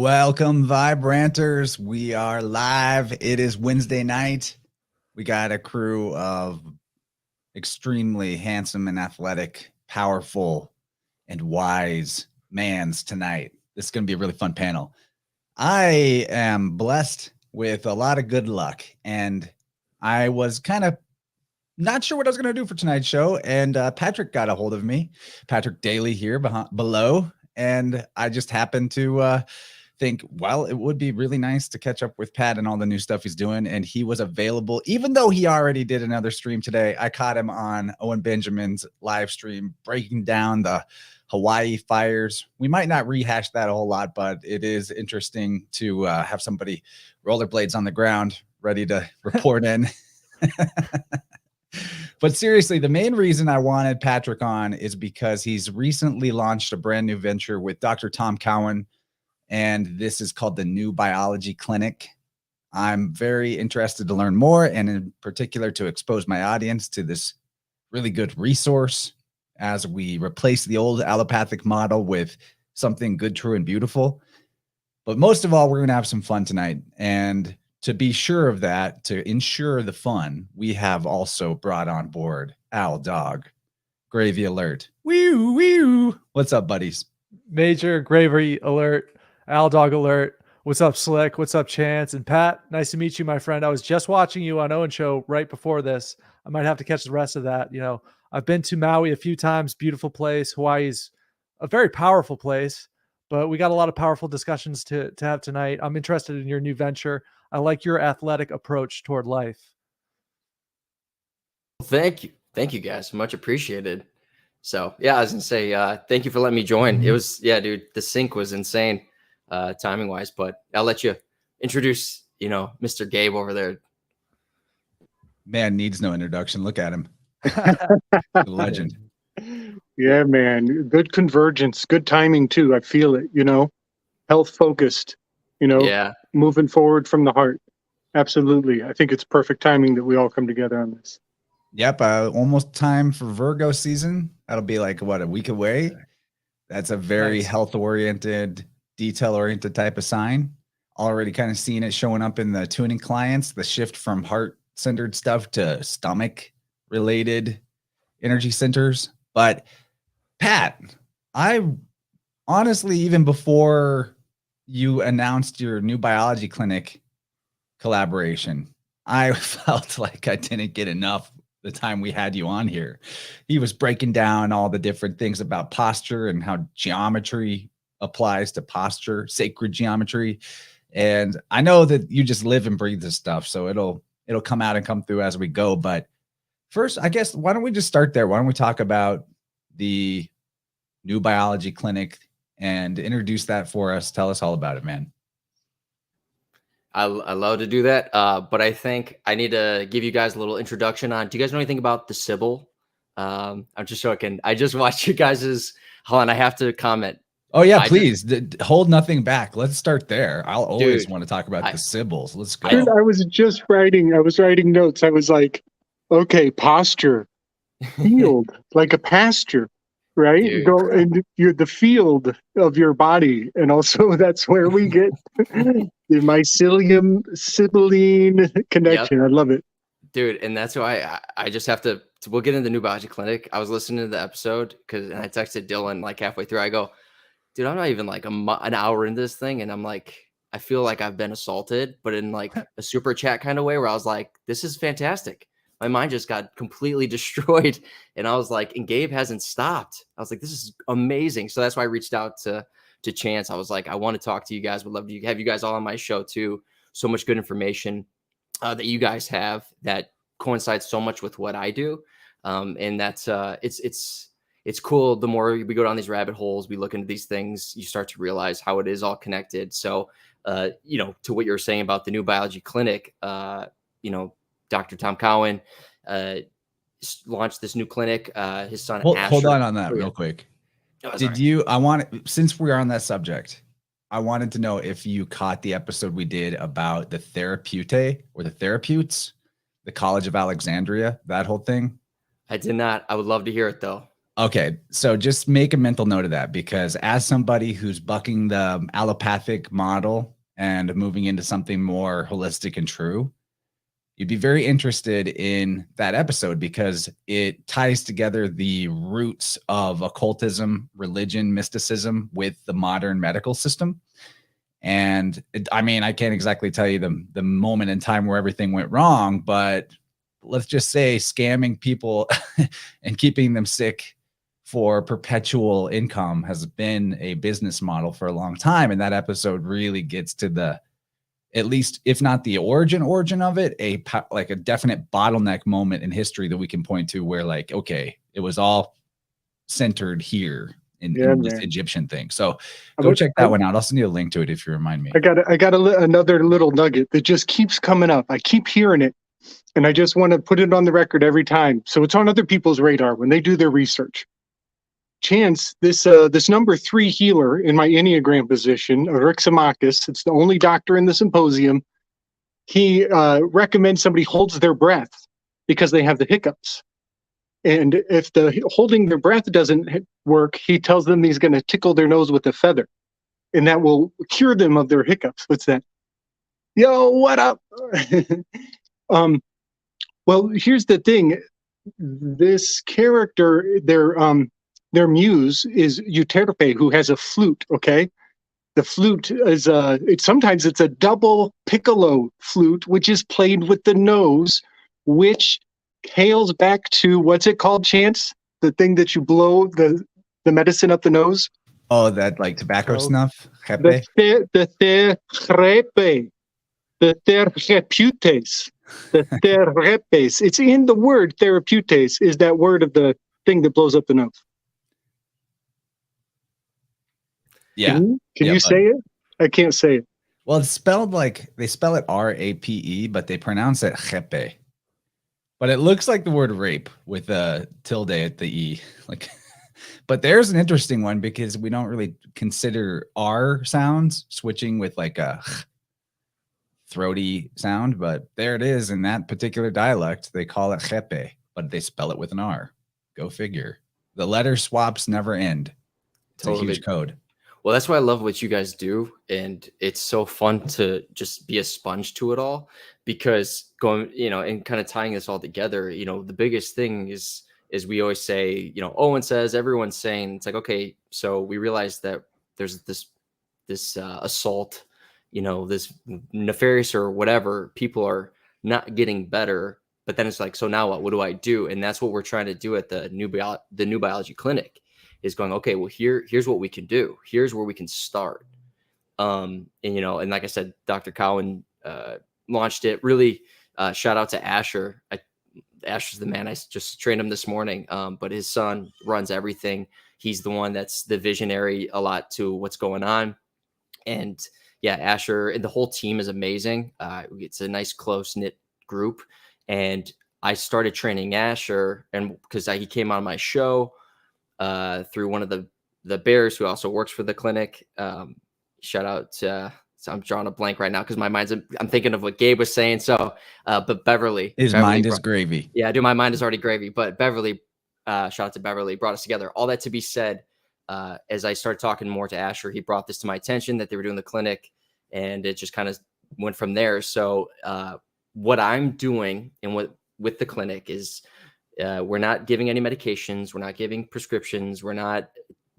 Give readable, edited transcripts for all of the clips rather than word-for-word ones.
Welcome, Vibranters. We are live. It is Wednesday night. We got a crew of extremely handsome and athletic, powerful, and wise mans tonight. This is going to be a really fun panel. I am blessed with a lot of good luck, and I was kind of not sure what I was going to do for tonight's show, and Patrick got a hold of me, Patrick Daly here below, and I just happened to think, well, it would be really nice to catch up with Pat and all the new stuff he's doing. And he was available, even though he already did another stream today. I caught him on Owen Benjamin's live stream, breaking down the Hawaii fires. We might not rehash that a whole lot, but it is interesting to have somebody rollerblades on the ground ready to report in. But seriously, the main reason I wanted Patrick on is because he's recently launched a brand new venture with Dr. Tom Cowan, and this is called the New Biology Clinic. I'm very interested to learn more, and in particular to expose my audience to this really good resource as we replace the old allopathic model with something good, true, and beautiful. But most of all, we're going to have some fun tonight. And to be sure of that, to ensure the fun, we have also brought on board Dawg. Gravy alert. Woo, woo. What's up, buddies? Major gravy alert. Dawg alert. What's up, Slick? What's up, Chance? And Pat, nice to meet you, my friend. I was just watching you on Owen Show right before this. I might have to catch the rest of that. You know, I've been to Maui a few times. Beautiful place. Hawaii's a very powerful place, but we got a lot of powerful discussions to have tonight. I'm interested in your new venture. I like your athletic approach toward life. Thank you. Thank you, guys. Much appreciated. So, yeah, I was going to say, thank you for letting me join. It was, yeah, dude, the sync was insane. Timing wise, but I'll let you introduce, Mr. Gabe over there. Man needs no introduction. Look at him. Legend. Yeah, man. Good convergence, good timing too. I feel it, health focused, yeah, moving forward from the heart. Absolutely. I think it's perfect timing that we all come together on this. Yep. Almost time for Virgo season. That'll be like, what, a week away? That's a very health oriented, detail-oriented type of sign. Already kind of seeing it showing up in the tuning clients, the shift from heart-centered stuff to stomach-related energy centers. But Pat, I honestly, even before you announced your New Biology Clinic collaboration, I felt like I didn't get enough the time we had you on here. He was breaking down all the different things about posture and how geometry applies to posture, sacred geometry. And I know that you just live and breathe this stuff, so it'll come out and come through as we go. But first, I guess, why don't we just start there? Why don't we talk about the New Biology Clinic and introduce that for us? Tell us all about it, man. I love to do that. But I think I need to give you guys a little introduction on, do you guys know anything about the Sybil? I'm just joking. I just watched you guys's, hold on, I have to comment. Oh yeah, please hold nothing back. Let's start there. I'll always want to talk about the Sybils. Let's go. Dude, I was writing notes. I was like, okay, posture, field, like a pasture, right? Dude. Go and you're the field of your body, and also that's where we get the mycelium sibylline connection. Yep. I love it, dude. And that's why I just have to. We'll get into the New Biology Clinic. I was listening to the episode and I texted Dylan like halfway through. I go, dude, I'm not even like an hour into this thing. And I'm like, I feel like I've been assaulted, but in like a super chat kind of way where I was like, this is fantastic. My mind just got completely destroyed. And I was like, and Gabe hasn't stopped. I was like, this is amazing. So that's why I reached out to Chance. I was like, I want to talk to you guys. Would love to have you guys all on my show too. So much good information that you guys have that coincides so much with what I do. And that's it's cool. The more we go down these rabbit holes, we look into these things, you start to realize how it is all connected. So, to what you're saying about the New Biology Clinic, Dr. Tom Cowan launched this new clinic. His son, hold on that real quick. Since we're on that subject, I wanted to know if you caught the episode we did about the Therapeutae or the Therapeutes, the College of Alexandria, that whole thing. I did not. I would love to hear it though. Okay, so just make a mental note of that, because as somebody who's bucking the allopathic model and moving into something more holistic and true, you'd be very interested in that episode because it ties together the roots of occultism, religion, mysticism with the modern medical system. And I mean, I can't exactly tell you the moment in time where everything went wrong, but let's just say scamming people and keeping them sick for perpetual income has been a business model for a long time. And that episode really gets to the, at least if not the origin of it, like a definite bottleneck moment in history that we can point to where like, okay, it was all centered here in this Egyptian thing. So go check that one out. I'll send you a link to it if you remind me. I got another little nugget that just keeps coming up. I keep hearing it, and I just want to put it on the record every time, so it's on other people's radar when they do their research. Chance, this number 3 healer in my Enneagram position, Eriximachus, it's the only doctor in the symposium. He recommends somebody holds their breath because they have the hiccups. And if the holding their breath doesn't work, he tells them he's going to tickle their nose with a feather, and that will cure them of their hiccups. What's that? Yo, what up? Well, here's the thing. This character, their muse is Euterpe, who has a flute. Okay, the flute is sometimes it's a double piccolo flute, which is played with the nose, which hails back to, what's it called, Chance? The thing that you blow the medicine up the nose. Oh, that like tobacco snuff. The terrepe, the therapeutes, the therapes. It's in the word therapeutes. Is that word of the thing that blows up the nose? Yeah. Can you say it? I can't say it. Well, it's spelled like they spell it R-A-P-E, but they pronounce it jepe. But it looks like the word rape with a tilde at the E. Like, but there's an interesting one because we don't really consider R sounds switching with like a throaty sound, but there it is in that particular dialect. They call it jepe, but they spell it with an R. Go figure. The letter swaps never end. It's a huge code. Well, that's why I love what you guys do. And it's so fun to just be a sponge to it all, because going, and kind of tying this all together, the biggest thing is we always say, Owen says, everyone's saying, it's like, okay, so we realize that there's this assault, this nefarious or whatever, people are not getting better, but then it's like, so now what do I do? And that's what we're trying to do at the new biology clinic, is going, okay, well, here's what we can do. Here's where we can start. And like I said, Dr. Cowan launched it. Really, shout out to Asher. Asher's the man. I just trained him this morning, but his son runs everything. He's the one that's the visionary a lot to what's going on. And yeah, Asher and the whole team is amazing. It's a nice, close-knit group. And I started training Asher, and because he came on my show through one of the Bears who also works for the clinic. Shout out to, so I'm drawing a blank right now because my mind's, I'm thinking of what Gabe was saying. So, but Beverly. His mind is gravy. Yeah, dude, my mind is already gravy. But Beverly, shout out to Beverly, brought us together. All that to be said, as I started talking more to Asher, he brought this to my attention that they were doing the clinic, and it just kind of went from there. So what I'm doing and with the clinic is, we're not giving any medications. We're not giving prescriptions. We're not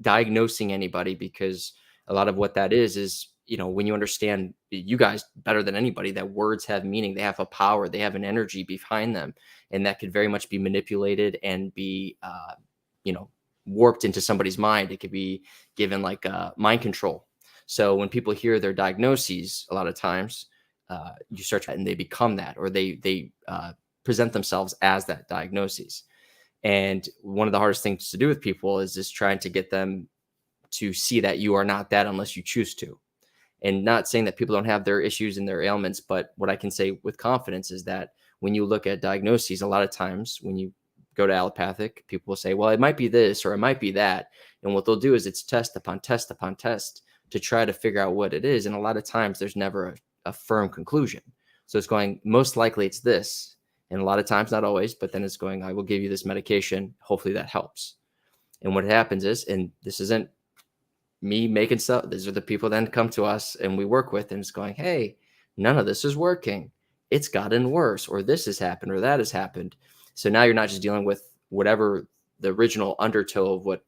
diagnosing anybody, because a lot of what that is, when you understand, you guys better than anybody, that words have meaning. They have a power. They have an energy behind them. And that could very much be manipulated and be, warped into somebody's mind. It could be given like mind control. So when people hear their diagnoses, a lot of times you start and they become that, or they present themselves as that diagnosis. And one of the hardest things to do with people is just trying to get them to see that you are not that unless you choose to. And not saying that people don't have their issues and their ailments, but what I can say with confidence is that when you look at diagnoses, a lot of times when you go to allopathic, people will say, well, it might be this or it might be that. And what they'll do is it's test upon test upon test to try to figure out what it is. And a lot of times there's never a firm conclusion. So it's going, most likely it's this. And a lot of times, not always, but then it's going, I will give you this medication. Hopefully that helps. And what happens is, and this isn't me making stuff, these are the people then come to us and we work with, and it's going, hey, none of this is working. It's gotten worse, or this has happened, or that has happened. So now you're not just dealing with whatever the original undertow of what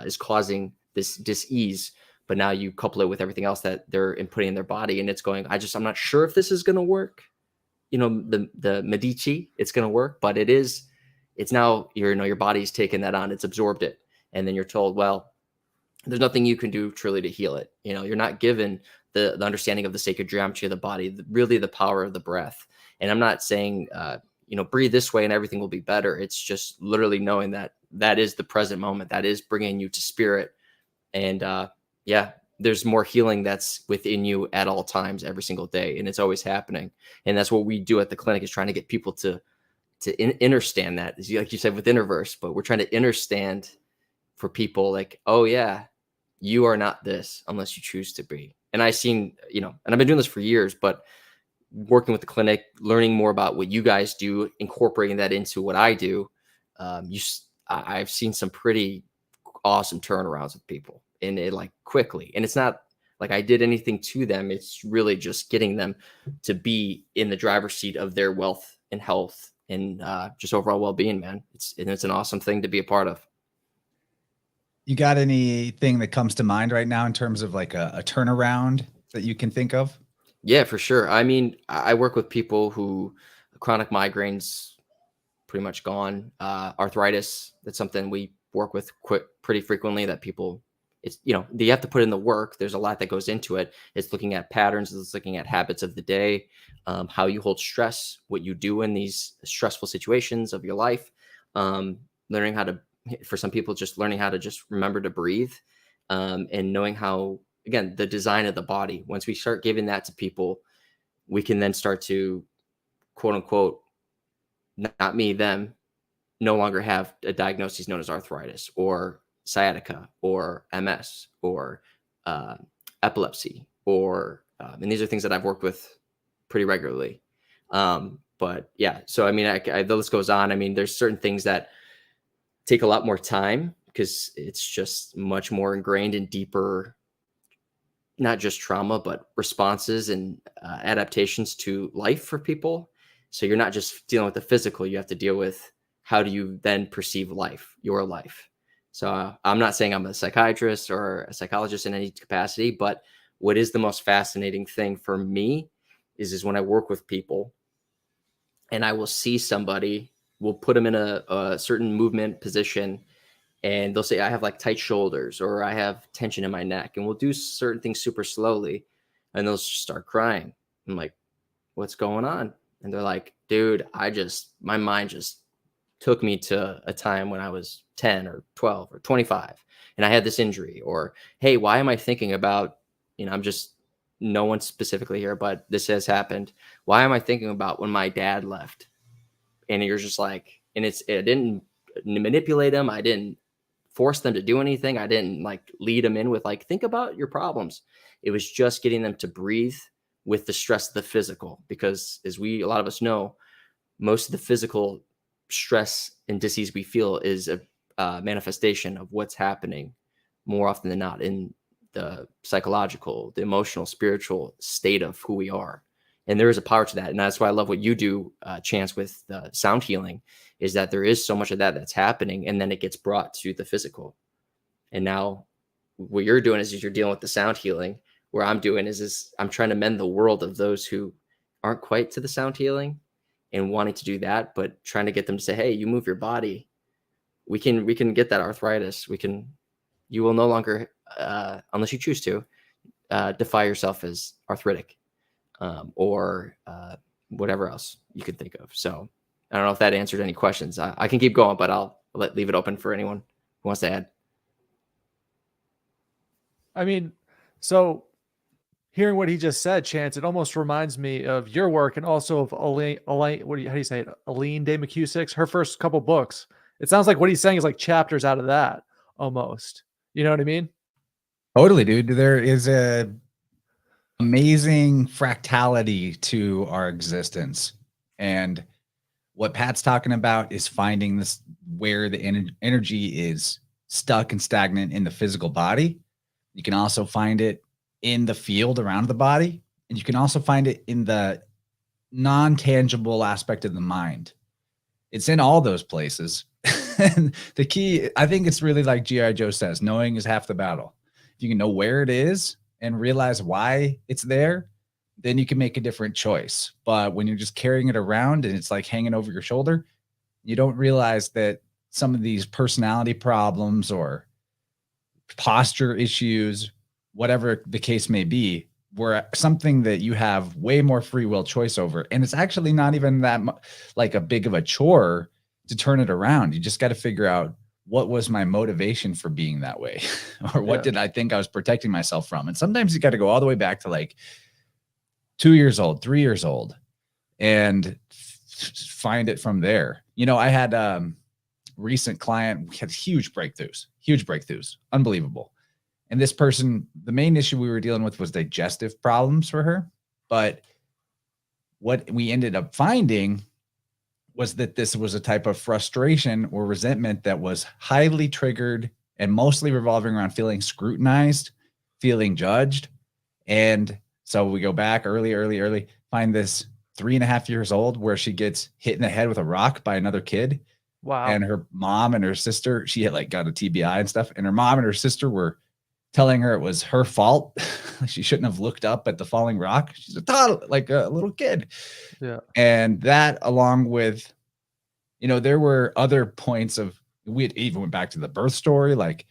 is causing this dis-ease, but now you couple it with everything else that they're inputting in their body, and it's going, I'm not sure if this is going to work. You know, the Medici, it's going to work, but it's now, your body's taken that on, it's absorbed it. And then you're told, well, there's nothing you can do truly to heal it. You're not given the understanding of the sacred geometry of the body, really the power of the breath. And I'm not saying, breathe this way and everything will be better. It's just literally knowing that is the present moment, that is bringing you to spirit. And there's more healing that's within you at all times, every single day. And it's always happening. And that's what we do at the clinic, is trying to get people to understand that, like you said, with InnerVerse, but we're trying to understand for people like, oh yeah, you are not this unless you choose to be. And I've seen, and I've been doing this for years, but working with the clinic, learning more about what you guys do, incorporating that into what I do, I've seen some pretty awesome turnarounds with people, and it like quickly. And it's not like I did anything to them. It's really just getting them to be in the driver's seat of their wealth and health and just overall well-being, man. It's an awesome thing to be a part of. You got anything that comes to mind right now in terms of like a turnaround that you can think of? Yeah, for sure. I mean, I work with people who chronic migraines pretty much gone. Arthritis, that's something we work with pretty frequently, that people, you have to put in the work. There's a lot that goes into it. It's looking at patterns. It's looking at habits of the day, how you hold stress, what you do in these stressful situations of your life, learning how to, for some people, just learning how to just remember to breathe, and knowing how, again, the design of the body. Once we start giving that to people, we can then start to, quote unquote, not me, them, no longer have a diagnosis known as arthritis or sciatica or MS or epilepsy, or and these are things that I've worked with pretty regularly. But yeah, so I mean, the list goes on. I mean, there's certain things that take a lot more time because it's just much more ingrained and deeper, not just trauma, but responses and adaptations to life for people. So you're not just dealing with the physical, you have to deal with how do you then perceive life, your life. So I'm not saying I'm a psychiatrist or a psychologist in any capacity, but what is the most fascinating thing for me is when I work with people and I will see somebody, we'll put them in a certain movement position, and they'll say, I have like tight shoulders, or I have tension in my neck, and we'll do certain things super slowly, and they'll start crying. I'm like, what's going on? And they're like, dude, my mind just took me to a time when I was 10 or 12 or 25 and I had this injury. Or, hey, why am I thinking about, I'm just, no one specifically here, but this has happened. Why am I thinking about when my dad left? And you're just like, and it didn't manipulate them. I didn't force them to do anything. I didn't like lead them in with like, think about your problems. It was just getting them to breathe with the stress of the physical, because as a lot of us know, most of the physical stress and disease we feel is a manifestation of what's happening more often than not in the psychological, the emotional, spiritual state of who we are. And there is a power to that. And that's why I love what you do, Chance, with the sound healing, is that there is so much of that that's happening, and then it gets brought to the physical. And now what you're doing is you're dealing with the sound healing. Where I'm doing is I'm trying to mend the world of those who aren't quite to the sound healing and wanting to do that, but trying to get them to say, hey, you move your body, we can get that arthritis. You will no longer, unless you choose to, defy yourself as arthritic, or whatever else you could think of. So I don't know if that answered any questions. I can keep going, but I'll leave it open for anyone who wants to add. I mean, so hearing what he just said, Chance, it almost reminds me of your work and also of Elaine, how do you say it? Elaine de McCusick's, her first couple books. It sounds like what he's saying is like chapters out of that almost. You know what I mean? Totally, dude. There is a amazing fractality to our existence. And what Pat's talking about is finding this where the energy is stuck and stagnant in the physical body. You can also find it in the field around the body. And you can also find it in the non-tangible aspect of the mind. It's in all those places. And the key, I think it's really like G.I. Joe says, knowing is half the battle. If you can know where it is and realize why it's there, then you can make a different choice. But when you're just carrying it around and it's like hanging over your shoulder, you don't realize that some of these personality problems or posture issues, whatever the case may be, were something that you have way more free will choice over. And it's actually not even that like a big of a chore to turn it around. You just got to figure out, what was my motivation for being that way? Or what did I think I was protecting myself from? And sometimes you got to go all the way back to like 2 years old, 3 years old, and find it from there. You know, I had recent client, we had huge breakthroughs, unbelievable. And this person, the main issue we were dealing with was digestive problems for her. But what we ended up finding was that this was a type of frustration or resentment that was highly triggered and mostly revolving around feeling scrutinized, feeling judged. And so we go back early, find this 3.5 years old where she gets hit in the head with a rock by another kid. Wow. And her mom and her sister, she had like got a TBI and stuff. And her mom and her sister were telling her it was her fault. She shouldn't have looked up at the falling rock. She's a toddler, like a little kid. Yeah. And that, along with, you know, there were other points of, we had even went back to the birth story, like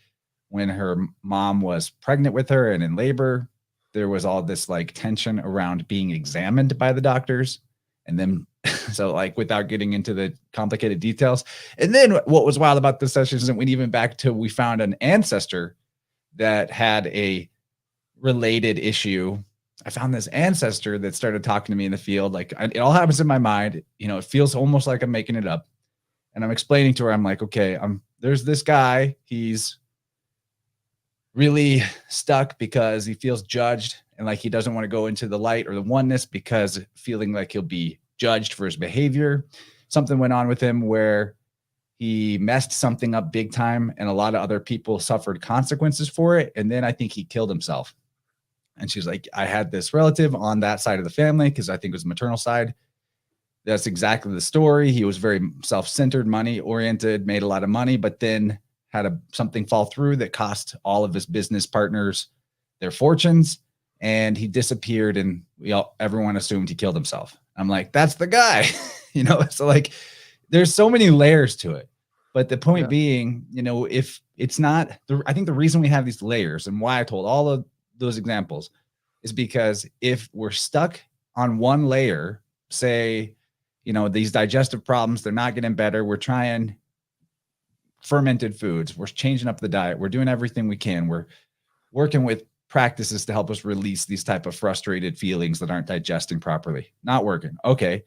when her mom was pregnant with her and in labor, there was all this like tension around being examined by the doctors. And then, so like without getting into the complicated details. And then what was wild about this session is that we even back to, we found an ancestor that had a related issue. I found this ancestor that started talking to me in the field. Like it all happens in my mind. You know, it feels almost like I'm making it up. And I'm explaining to her, I'm like, okay, there's this guy. He's really stuck because he feels judged and like he doesn't want to go into the light or the oneness because feeling like he'll be judged for his behavior. Something went on with him where he messed something up big time and a lot of other people suffered consequences for it. And then I think he killed himself. And she's like, I had this relative on that side of the family, because I think it was the maternal side. That's exactly the story. He was very self-centered, money-oriented, made a lot of money, but then had something fall through that cost all of his business partners their fortunes. And he disappeared, and everyone assumed he killed himself. I'm like, that's the guy. You know, so like there's so many layers to it. But the point being, you know, if it's not, I think the reason we have these layers and why I told all of those examples is because if we're stuck on one layer, say, you know, these digestive problems, they're not getting better. We're trying fermented foods. We're changing up the diet. We're doing everything we can. We're working with practices to help us release these type of frustrated feelings that aren't digesting properly. Not working. Okay.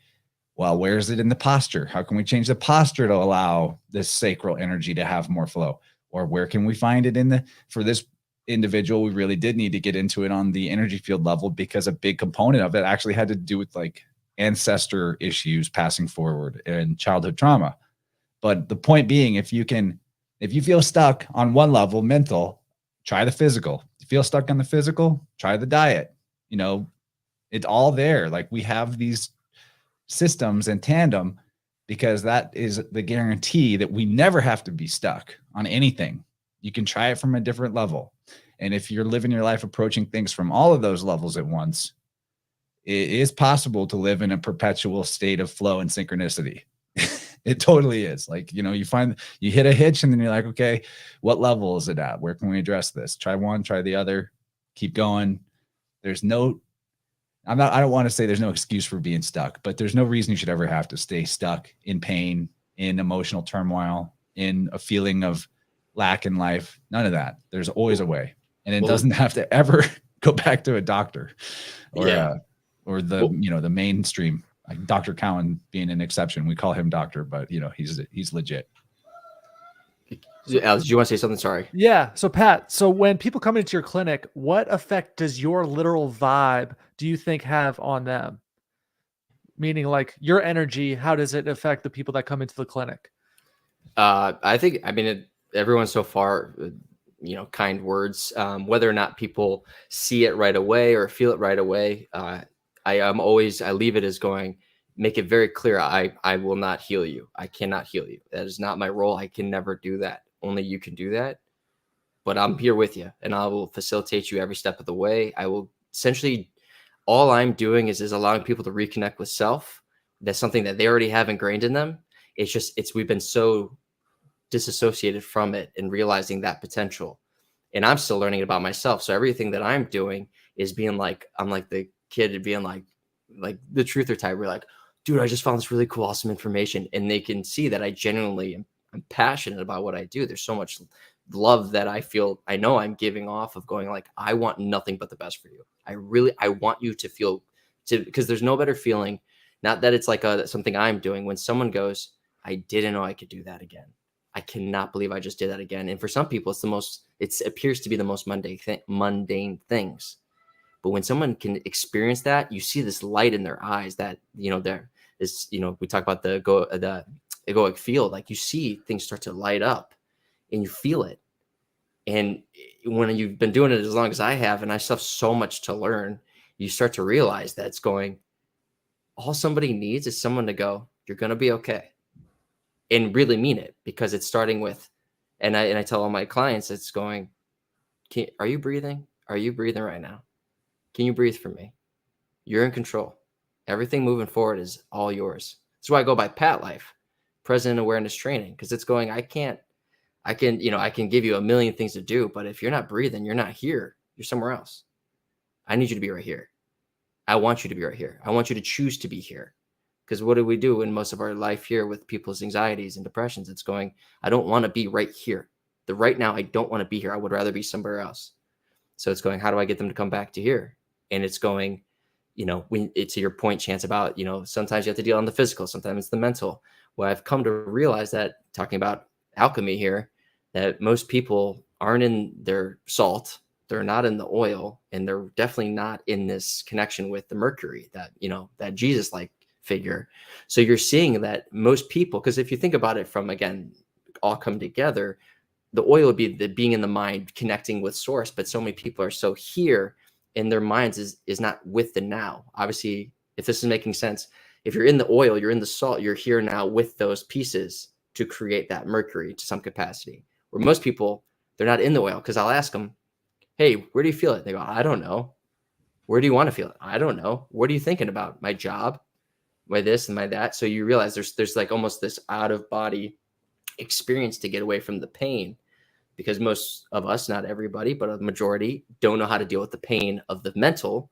Well, where is it in the posture? How can we change the posture to allow this sacral energy to have more flow? Or where can we find it for this individual? We really did need to get into it on the energy field level, because a big component of it actually had to do with like ancestor issues passing forward and childhood trauma. But the point being, if you feel stuck on one level, mental, try the physical. If you feel stuck on the physical, try the diet. You know, it's all there. Like we have these systems in tandem, because that is the guarantee that we never have to be stuck on anything. You can try it from a different level. And if you're living your life approaching things from all of those levels at once, it is possible to live in a perpetual state of flow and synchronicity. It totally is. Like, you know, you hit a hitch and then you're like, okay, what level is it at? Where can we address this? Try one, try the other, keep going. I don't want to say there's no excuse for being stuck, but there's no reason you should ever have to stay stuck in pain, in emotional turmoil, in a feeling of lack in life. None of that. There's always a way. And it doesn't have to ever go back to a doctor or the mainstream. Like Dr. Cowan being an exception. We call him doctor, but you know, he's legit. Alex, do you want to say something? Sorry. Yeah. So Pat, so when people come into your clinic, what effect does your literal vibe do you think have on them? Meaning like your energy, how does it affect the people that come into the clinic? I think, I mean, everyone so far, kind words. Whether or not people see it right away or feel it right away, I leave it as going, make it very clear. I will not heal you. I cannot heal you. That is not my role. I can never do that. Only you can do that. But I'm here with you, and I will facilitate you every step of the way. I will essentially, all I'm doing is allowing people to reconnect with self. That's something that they already have ingrained in them. We've been so disassociated from it and realizing that potential. And I'm still learning about myself. So everything that I'm doing is being like, I'm like the kid being like the truther type. We're like, dude, I just found this really cool, awesome information. And they can see that I genuinely I'm passionate about what I do. There's so much love that I know I'm giving off of going like, I want nothing but the best for you. I want you to feel because there's no better feeling. Not that it's like something I'm doing when someone goes, I didn't know I could do that again. I cannot believe I just did that again. And for some people, it appears to be the most mundane things. But when someone can experience that, you see this light in their eyes that, there is, we talk about the egoic field, like you see things start to light up and you feel it. And when you've been doing it as long as I have, and I still have so much to learn, you start to realize that it's going, all somebody needs is someone to go, you're going to be okay. And really mean it, because it's starting with, and I tell all my clients, it's going, are you breathing? Are you breathing right now? Can you breathe for me? You're in control. Everything moving forward is all yours. That's why I go by P.A.T life, present awareness training, because it's going, I can give you a million things to do, but if you're not breathing, you're not here. You're somewhere else. I need you to be right here. I want you to be right here. I want you to choose to be here. Because what do we do in most of our life here with people's anxieties and depressions? It's going, I don't want to be right here. Right now, I don't want to be here. I would rather be somewhere else. So it's going, how do I get them to come back to here? And it's going, to your point, Chance, about, sometimes you have to deal on the physical, sometimes it's the mental. Well, I've come to realize that, talking about alchemy here, that most people aren't in their salt, they're not in the oil, and they're definitely not in this connection with the mercury that, that Jesus figure. So you're seeing that most people, because if you think about it from, again, all come together, the oil would be the being in the mind, connecting with source. But so many people are so here in their minds is not with the now. Obviously, if this is making sense, if you're in the oil, you're in the salt, you're here now with those pieces to create that mercury to some capacity. Where most people, they're not in the oil, because I'll ask them, hey, where do you feel it? They go, I don't know. Where do you want to feel it? I don't know. What are you thinking about? My job? My this and my that. So you realize there's like almost this out of body experience to get away from the pain, because most of us, not everybody, but a majority, don't know how to deal with the pain of the mental.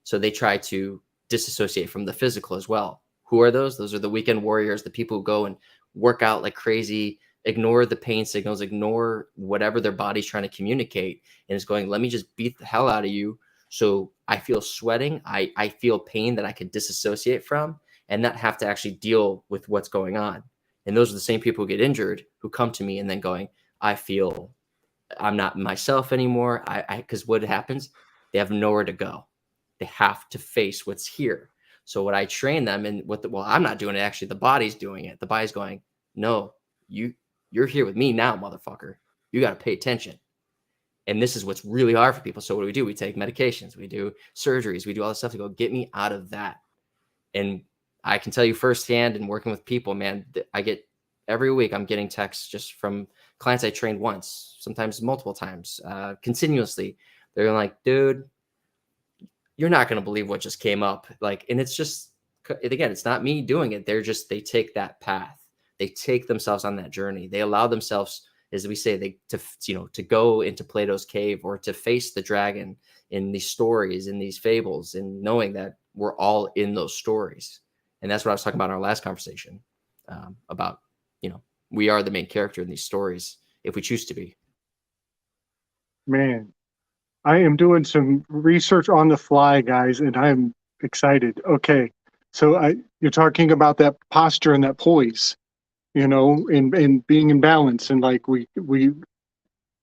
So they try to disassociate from the physical as well. Who are those? Those are the weekend warriors, the people who go and work out like crazy, ignore the pain signals, ignore whatever their body's trying to communicate. And it's going, let me just beat the hell out of you. So I feel sweating. I feel pain that I can disassociate from, and not have to actually deal with what's going on. And those are the same people who get injured, who come to me and then going, I feel I'm not myself anymore. Because what happens? They have nowhere to go. They have to face what's here. So what I train them, and I'm not doing it. Actually, the body's doing it. The body's going, no, you're here with me now, motherfucker. You got to pay attention. And this is what's really hard for people. So what do? We take medications, we do surgeries, we do all this stuff to go get me out of that. And I can tell you firsthand, and working with people, man, I get every week, I'm getting texts just from clients I trained once, sometimes multiple times, continuously. They're like, dude, you're not going to believe what just came up. And it's just, again, it's not me doing it. They take that path. They take themselves on that journey. They allow themselves, as we say, to go into Plato's cave, or to face the dragon in these stories, in these fables, and knowing that we're all in those stories. And that's what I was talking about in our last conversation, about, we are the main character in these stories if we choose to be. Man, I am doing some research on the fly, guys, and I'm excited. Okay, so you're talking about that posture and that poise, and being in balance, and like we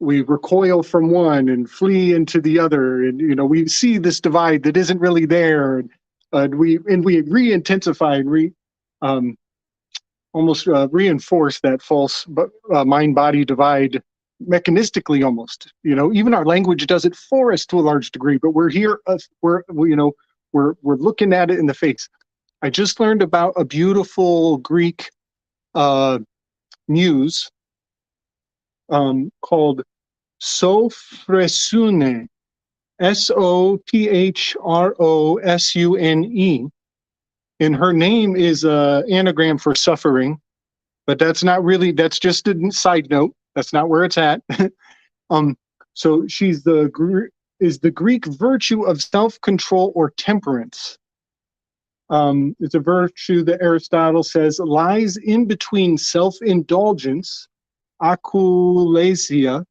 recoil from one and flee into the other, and we see this divide that isn't really there, and we re-intensify and almost reinforce that false mind-body divide mechanistically almost. Even our language does it for us to a large degree, but we're here, we're looking at it in the face. I just learned about a beautiful Greek muse called Sophrosyne, Sophrosune, and her name is an anagram for suffering, but that's just a side note. That's not where it's at. So she's the Greek virtue of self-control or temperance. It's a virtue that Aristotle says lies in between self-indulgence, aculasia,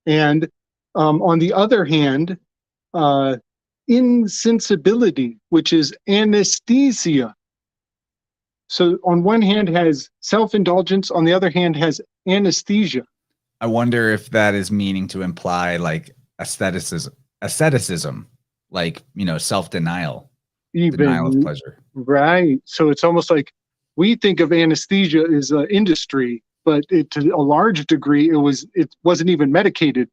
and on the other hand, insensibility, which is anesthesia. So on one hand has self-indulgence, on the other hand has anesthesia. I wonder if that is meaning to imply like asceticism, like, self-denial, denial of pleasure. Right. So it's almost like we think of anesthesia as an industry, but to a large degree, it wasn't even medicated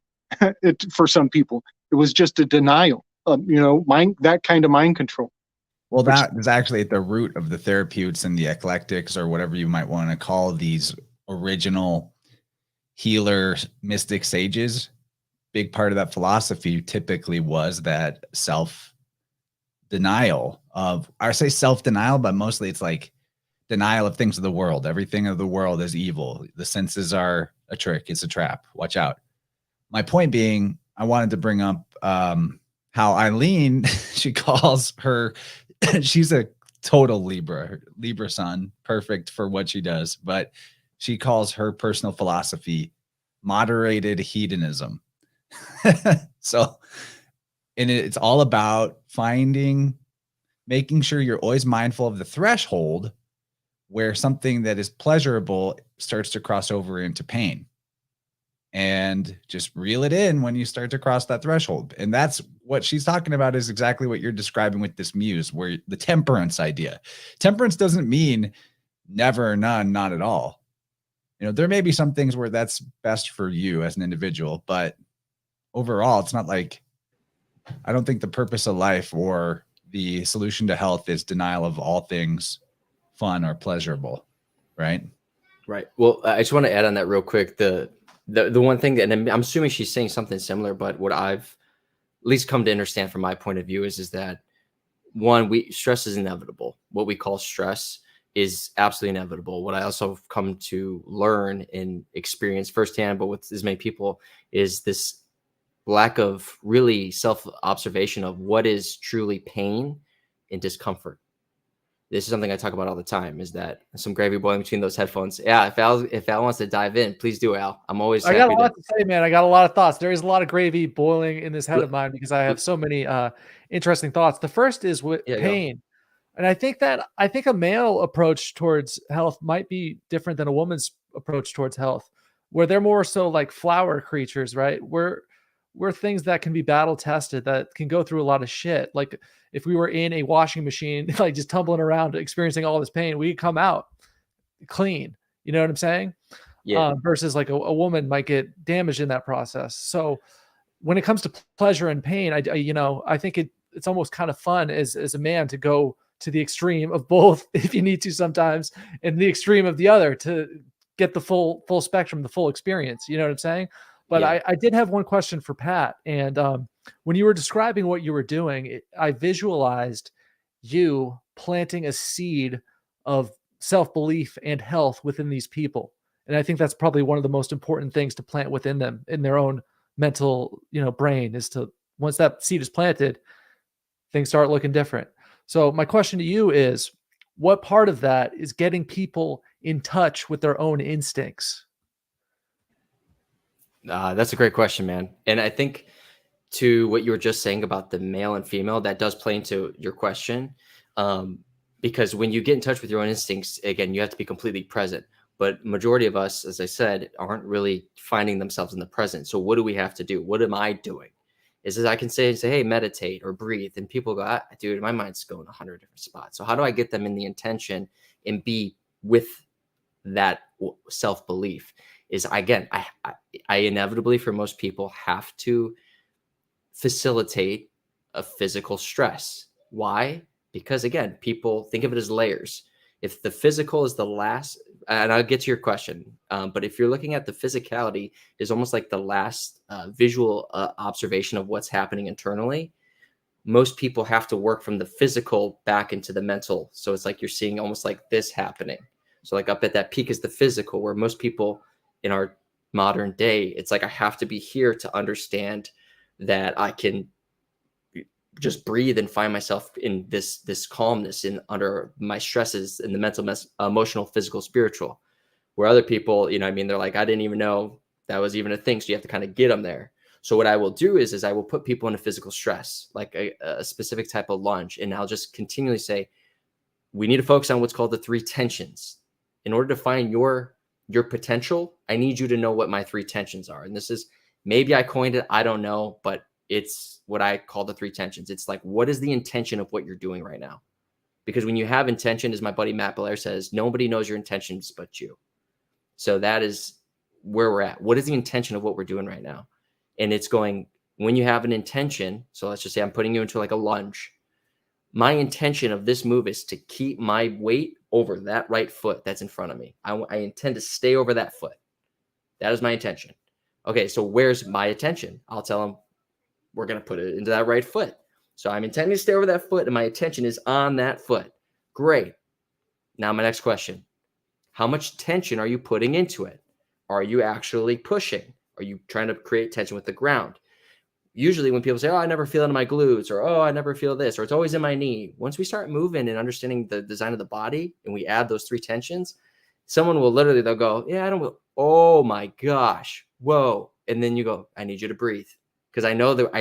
for some people. It was just a denial of, that kind of mind control. Well, that is actually at the root of the therapeutes and the eclectics, or whatever you might want to call these original healer mystic sages. Big part of that philosophy typically was that self-denial of, I say self-denial, but mostly it's like denial of things of the world. Everything of the world is evil. The senses are a trick. It's a trap. Watch out. My point being, I wanted to bring up how Eileen, she calls her, she's a total Libra sun, perfect for what she does, but she calls her personal philosophy moderated hedonism. So, and it's all about making sure you're always mindful of the threshold where something that is pleasurable starts to cross over into pain, and just reel it in when you start to cross that threshold. And that's what she's talking about, is exactly what you're describing with this muse, where the temperance idea. Temperance doesn't mean never, none, not at all. There may be some things where that's best for you as an individual, but overall, it's not like, I don't think the purpose of life or the solution to health is denial of all things fun or pleasurable, right? Right. Well, I just want to add on that real quick. The one thing, and I'm assuming she's saying something similar, but what I've at least come to understand from my point of view is that, one, stress is inevitable. What we call stress is absolutely inevitable. What I also have come to learn and experience firsthand, but with as many people, is this lack of really self-observation of what is truly pain and discomfort. This is something I talk about all the time, is that some gravy boiling between those headphones. Yeah, if Al wants to dive in, please do, Al. I'm always I got a lot to say, man. I got a lot of thoughts. There is a lot of gravy boiling in this head of mine because I have so many interesting thoughts. The first is with pain. And I think a male approach towards health might be different than a woman's approach towards health, where they're more so like flower creatures, right? We're things that can be battle tested, that can go through a lot of shit. Like if we were in a washing machine, like just tumbling around, experiencing all this pain, we come out clean. You know what I'm saying? Yeah. Versus like a woman might get damaged in that process. So when it comes to pleasure and pain, I think it's almost kind of fun as a man to go to the extreme of both if you need to sometimes, and the extreme of the other to get the full spectrum, the full experience. You know what I'm saying? But yeah. I did have one question for Pat. And when you were describing what you were doing, I visualized you planting a seed of self-belief and health within these people. And I think that's probably one of the most important things to plant within them, in their own mental, brain, is to, once that seed is planted, things start looking different. So my question to you is, what part of that is getting people in touch with their own instincts? That's a great question, man. And I think to what you were just saying about the male and female, that does play into your question. Because when you get in touch with your own instincts, again, you have to be completely present. But majority of us, as I said, aren't really finding themselves in the present. So what do we have to do? What am I doing? is I can say, hey, meditate or breathe. And people go, dude, my mind's going 100 different spots. So how do I get them in the intention and be with that self-belief? Is, again, I inevitably, for most people, have to facilitate a physical stress. Why? Because, again, people think of it as layers. If the physical is the last, and I'll get to your question, but if you're looking at the physicality is almost like the last visual observation of what's happening internally, most people have to work from the physical back into the mental. So it's like you're seeing almost like this happening. So like up at that peak is the physical, where most people in our modern day, it's like I have to be here to understand that I can just breathe and find myself in this calmness in under my stresses in the mental, emotional, physical, spiritual. Where other people, you know, I mean, they're like, I didn't even know that was even a thing. So you have to kind of get them there. So what I will do is I will put people into physical stress, like a specific type of lunge, and I'll just continually say, we need to focus on what's called the 3 tensions. In order to find your potential, I need you to know what my 3 tensions are. And this is, maybe I coined it, I don't know, but it's what I call the 3 tensions. It's like, what is the intention of what you're doing right now? Because when you have intention, as my buddy Matt Belair says, nobody knows your intentions but you. So that is where we're at. What is the intention of what we're doing right now? And it's going, when you have an intention, so let's just say I'm putting you into like a lunge. My intention of this move is to keep my weight over that right foot that's in front of me. I intend to stay over that foot. That is my intention. Okay, so where's my attention? I'll tell them, we're going to put it into that right foot. So I'm intending to stay over that foot, and my attention is on that foot. Great. Now my next question. How much tension are you putting into it? Are you actually pushing? Are you trying to create tension with the ground? Usually when people say, oh, I never feel it in my glutes, or, oh, I never feel this, or it's always in my knee. Once we start moving and understanding the design of the body, and we add those 3 tensions, someone will literally, they'll go, yeah, I don't, oh my gosh, whoa. And then you go, I need you to breathe. Because I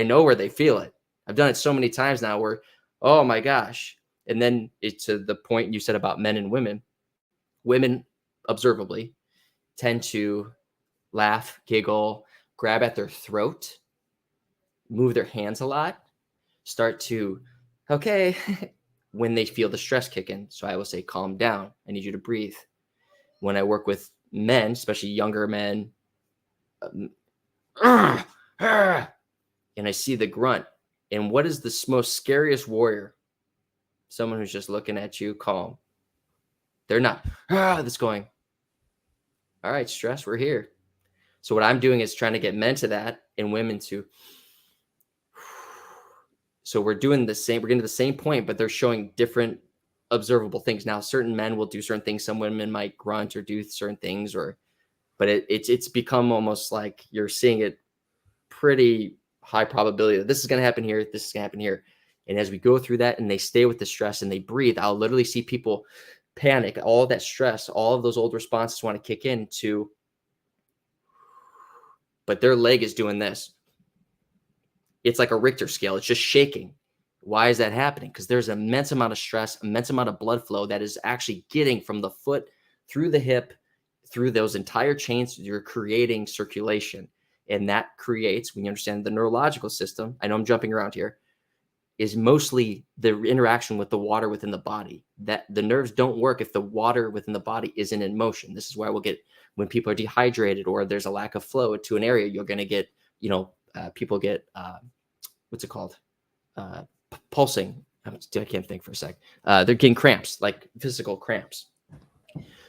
know where they feel it. I've done it so many times now where, oh my gosh. And then it's to the point you said about men and women. Women, observably, tend to laugh, giggle, grab at their throat, move their hands a lot, start to, okay, when they feel the stress kick in. So I will say, calm down. I need you to breathe. When I work with men, especially younger men, and I see the grunt. And what is the most scariest warrior? Someone who's just looking at you calm. They're not that's going, all right, stress, we're here. So what I'm doing is trying to get men to that and women to. So we're doing the same, we're getting to the same point, but they're showing different observable things. Now, certain men will do certain things. Some women might grunt or do certain things, but it's become almost like you're seeing it pretty high probability that this is going to happen here. This is going to happen here. And as we go through that and they stay with the stress and they breathe, I'll literally see people panic, all of that stress, all of those old responses want to kick in to, but their leg is doing this. It's like a Richter scale. It's just shaking. Why is that happening? Because there's an immense amount of stress, immense amount of blood flow that is actually getting from the foot through the hip, through those entire chains. You're creating circulation. And that creates, when you understand the neurological system, I know I'm jumping around here, is mostly the interaction with the water within the body. That the nerves don't work if the water within the body isn't in motion. This is why we'll get, when people are dehydrated or there's a lack of flow to an area, you're going to get, people get, what's it called? Pulsing. I can't think for a sec. They're getting cramps, like physical cramps.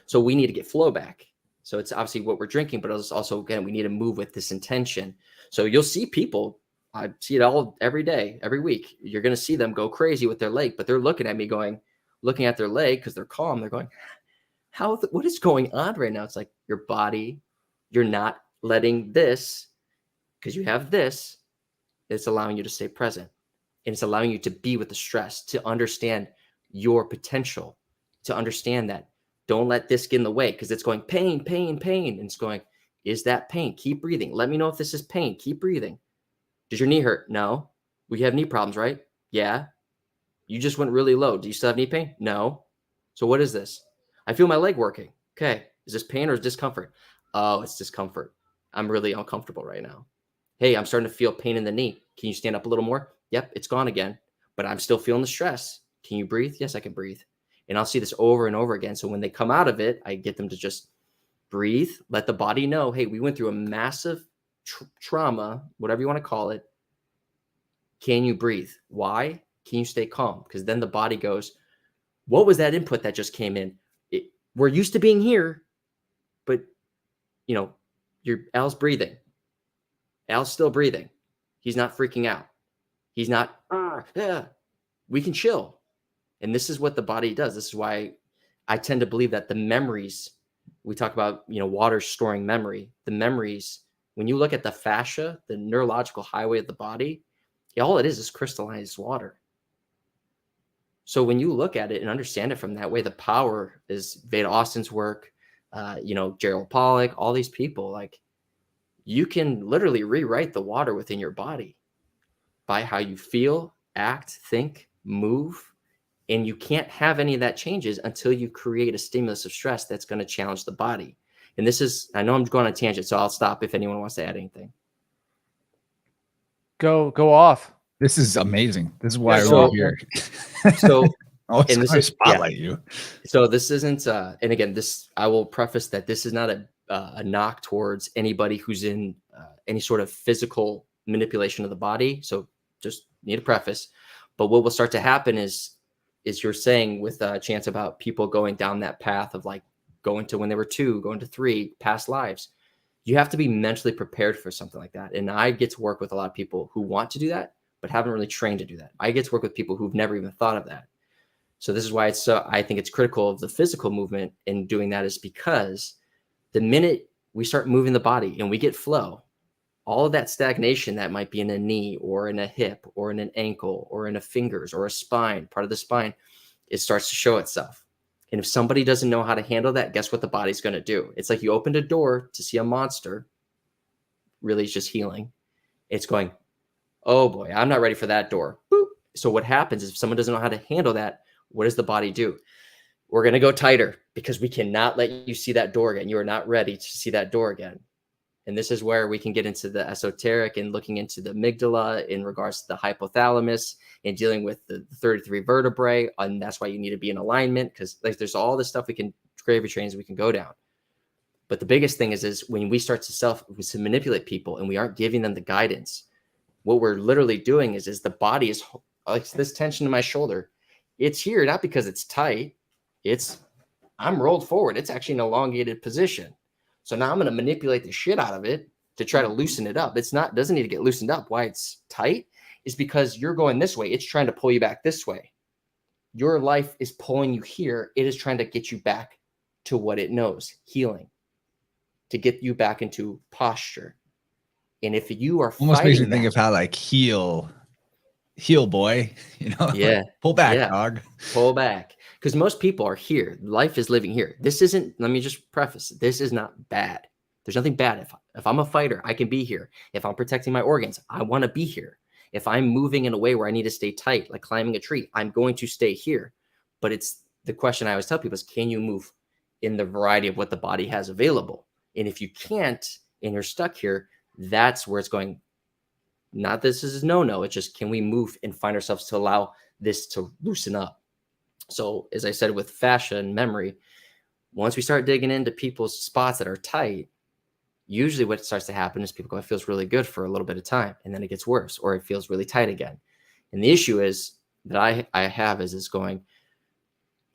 So we need to get flow back. So it's obviously what we're drinking, but it's also, again, we need to move with this intention. So you'll see people, I see it all every day, every week. You're going to see them go crazy with their leg, but they're looking at me going, looking at their leg because they're calm. They're going, what is going on right now? It's like your body, you're not letting this, because you have this, it's allowing you to stay present. And it's allowing you to be with the stress, to understand your potential, to understand that. Don't let this get in the way, because it's going pain, pain, pain. And it's going, is that pain? Keep breathing. Let me know if this is pain. Keep breathing. Does your knee hurt? No. We have knee problems, right? Yeah. You just went really low. Do you still have knee pain? No. So what is this? I feel my leg working. Okay. Is this pain or is discomfort? Oh, it's discomfort. I'm really uncomfortable right now. Hey, I'm starting to feel pain in the knee. Can you stand up a little more? Yep, it's gone again, but I'm still feeling the stress. Can you breathe? Yes, I can breathe. And I'll see this over and over again. So when they come out of it, I get them to just breathe, let the body know, hey, we went through a massive trauma, whatever you want to call it. Can you breathe? Why? Can you stay calm? Because then the body goes, what was that input that just came in? We're used to being here, but Al's breathing. Al's still breathing. He's not freaking out. He's not, we can chill. And this is what the body does. This is why I tend to believe that the memories, we talk about, water storing memory, the memories, when you look at the fascia, the neurological highway of the body, all it is crystallized water. So when you look at it and understand it from that way, the power is Veda Austin's work, Gerald Pollack, all these people, like, you can literally rewrite the water within your body by how you feel, act, think, move. And you can't have any of that changes until you create a stimulus of stress that's going to challenge the body. And this is, I know I'm going on a tangent, so I'll stop if anyone wants to add anything. Go off. This is amazing. This is why So- we're here. So, Always and this gonna is- spotlight you. so this isn't, and again, I will preface that this is not a knock towards anybody who's in any sort of physical manipulation of the body. So just need a preface. But what will start to happen is you're saying with Chance about people going down that path of like going to when they were 2, going to 3, past lives. You have to be mentally prepared for something like that. And I get to work with a lot of people who want to do that, but haven't really trained to do that. I get to work with people who've never even thought of that. So this is why I think it's critical of the physical movement in doing that, is because the minute we start moving the body and we get flow, all of that stagnation that might be in a knee or in a hip or in an ankle or in a fingers or a spine, part of the spine, it starts to show itself. And if somebody doesn't know how to handle that, guess what the body's going to do? It's like you opened a door to see a monster. Really, it's just healing. It's going, oh boy, I'm not ready for that door. Boop. So what happens is if someone doesn't know how to handle that, what does the body do? We're going to go tighter because we cannot let you see that door again. You are not ready to see that door again. And this is where we can get into the esoteric and looking into the amygdala in regards to the hypothalamus and dealing with the 33 vertebrae. And that's why you need to be in alignment, because there's all this stuff we can, gravy trains we can go down. But the biggest thing is when we start to manipulate people and we aren't giving them the guidance, what we're literally doing is the body is like this tension in my shoulder. It's here not because it's tight. I'm rolled forward. It's actually an elongated position. So now I'm going to manipulate the shit out of it to try to loosen it up. Doesn't need to get loosened up. Why it's tight is because you're going this way. It's trying to pull you back this way. Your life is pulling you here. It is trying to get you back to what it knows, healing, to get you back into posture. And if you are Almost makes me fighting think that, of how like heal boy, Yeah. pull back, Yeah. dog. pull back, because most people are here. Life is living here. This isn't, let me just preface, this is not bad. There's nothing bad. If I'm a fighter, I can be here. If I'm protecting my organs, I want to be here. If I'm moving in a way where I need to stay tight, like climbing a tree, I'm going to stay here. But it's the question I always tell people is, can you move in the variety of what the body has available? And if you can't, and you're stuck here, that's where it's going. Not this is no. It's just, can we move and find ourselves to allow this to loosen up? So as I said, with fascia and memory, once we start digging into people's spots that are tight, usually what starts to happen is people go, it feels really good for a little bit of time, and then it gets worse, or it feels really tight again. And the issue is that I have is going,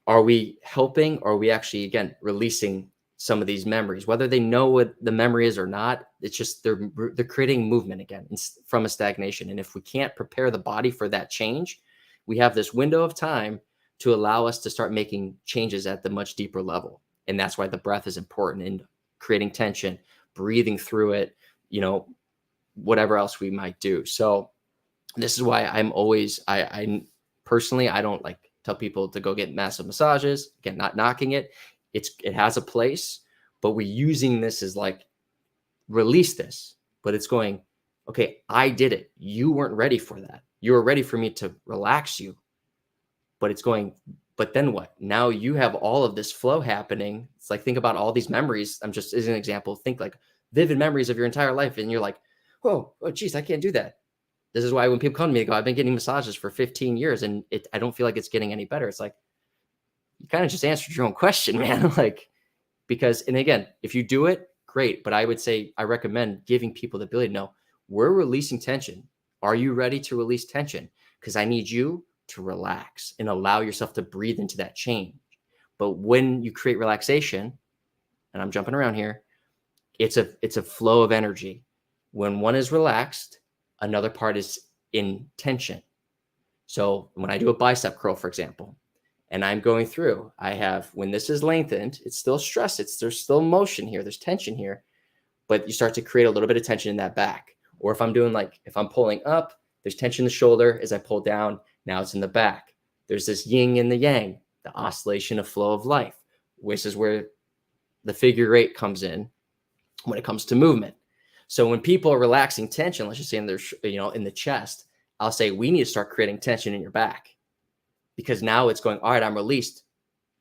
are we helping, or are we actually, again, releasing some of these memories, whether they know what the memory is or not? It's just they're creating movement again from a stagnation. And if we can't prepare the body for that change, we have this window of time to allow us to start making changes at the much deeper level. And that's why the breath is important in creating tension, breathing through it, whatever else we might do. So this is why I'm always, I personally, I don't like tell people to go get massive massages. Again, not knocking it. It has a place, but we're using this as like, release this, but it's going, okay, I did it. You weren't ready for that. You were ready for me to relax you, but it's going, but then what? Now you have all of this flow happening. It's like, think about all these memories. I'm just, as an example, think like vivid memories of your entire life. And you're like, oh, geez, I can't do that. This is why when people come to me, they go, I've been getting massages for 15 years and I don't feel like it's getting any better. It's like, you kind of just answered your own question, man. Like, because, and again, if you do it, great. But I would say, I recommend giving people the ability to know, we're releasing tension. Are you ready to release tension? Because I need you to relax and allow yourself to breathe into that change. But when you create relaxation, and I'm jumping around here, it's a flow of energy. When one is relaxed, another part is in tension. So when I do a bicep curl, for example, and I'm going through, I have, when this is lengthened, it's still stress. There's still motion here. There's tension here, but you start to create a little bit of tension in that back. Or if I'm doing like, if I'm pulling up, there's tension in the shoulder. As I pull down, now it's in the back. There's this yin and the yang, the oscillation of flow of life, which is where the figure 8 comes in when it comes to movement. So when people are relaxing tension, let's just say in their, in the chest, I'll say, we need to start creating tension in your back, because now it's going, all right, I'm released.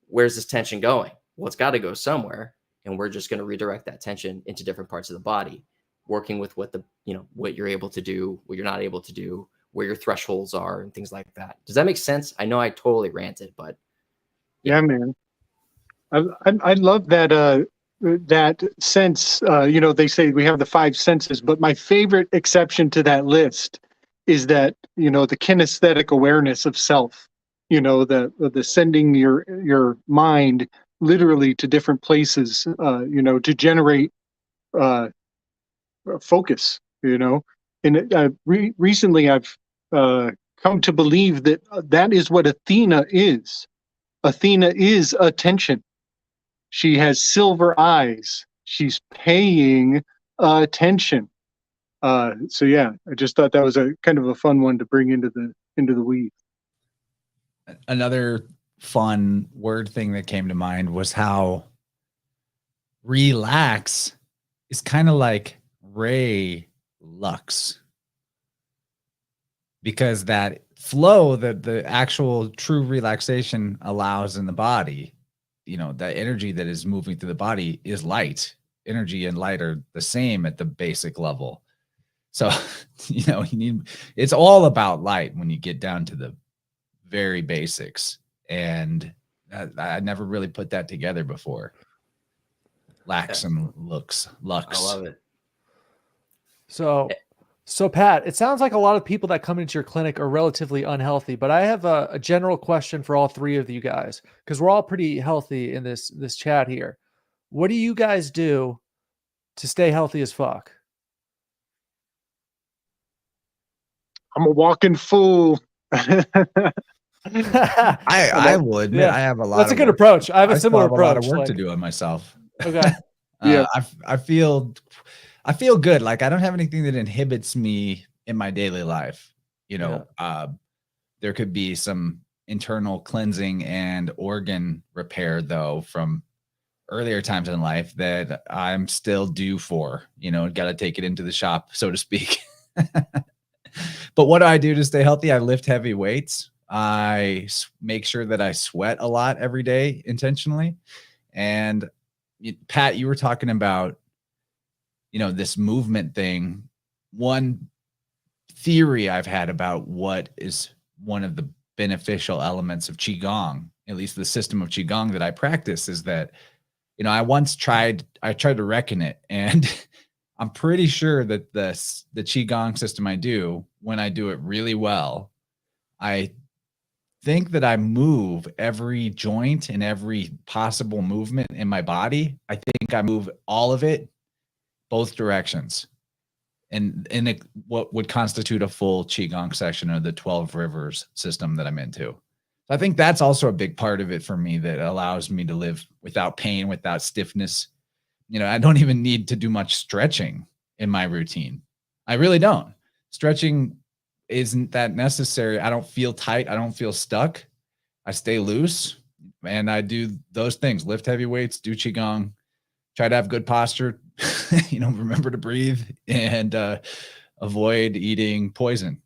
Where's this tension going? Well, it's got to go somewhere. And we're just going to redirect that tension into different parts of the body, working with what what you're able to do, what you're not able to do, where your thresholds are and things like that. Does that make sense? I know I totally ranted, but. Yeah, man. I love that, that sense. They say we have the 5 senses, but my favorite exception to that list is that, the kinesthetic awareness of self, the sending your mind literally to different places, to generate focus, and recently I've come to believe that that is what Athena is. Athena is attention. She has silver eyes. She's paying attention. So yeah, I just thought that was a kind of a fun one to bring into the weave. Another fun word thing that came to mind was how relax is kind of like lux, because that flow that the actual true relaxation allows in the body, that energy that is moving through the body is light. Energy and light are the same at the basic level. So, it's all about light when you get down to the very basics. And I never really put that together before. Lax and lux. I love it. So Pat, it sounds like a lot of people that come into your clinic are relatively unhealthy, but I have a general question for all 3 of you guys, because we're all pretty healthy in this chat here. What do you guys do to stay healthy as fuck? I'm a walking fool. I will admit, I have a lot. That's a good approach. I have a similar approach. A lot of work to do on myself. Okay. Yeah. I feel good. Like I don't have anything that inhibits me in my daily life. There could be some internal cleansing and organ repair though from earlier times in life that I'm still due for. Got to take it into the shop, so to speak. But what do I do to stay healthy? I lift heavy weights. I make sure that I sweat a lot every day intentionally. And Pat, you were talking about, this movement thing. One theory I've had about what is one of the beneficial elements of Qigong, at least the system of Qigong that I practice, is that, I tried to reckon it, and I'm pretty sure that the Qigong system I do, when I do it really well, I think that I move every joint and every possible movement in my body. I think I move all of it, both directions. And what would constitute a full Qigong session of the 12 rivers system that I'm into. I think that's also a big part of it for me that allows me to live without pain, without stiffness. I don't even need to do much stretching in my routine. I really don't. Stretching isn't that necessary. I don't feel tight. I don't feel stuck. I stay loose, and I do those things: lift heavy weights, do Qigong, try to have good posture, remember to breathe, and avoid eating poison.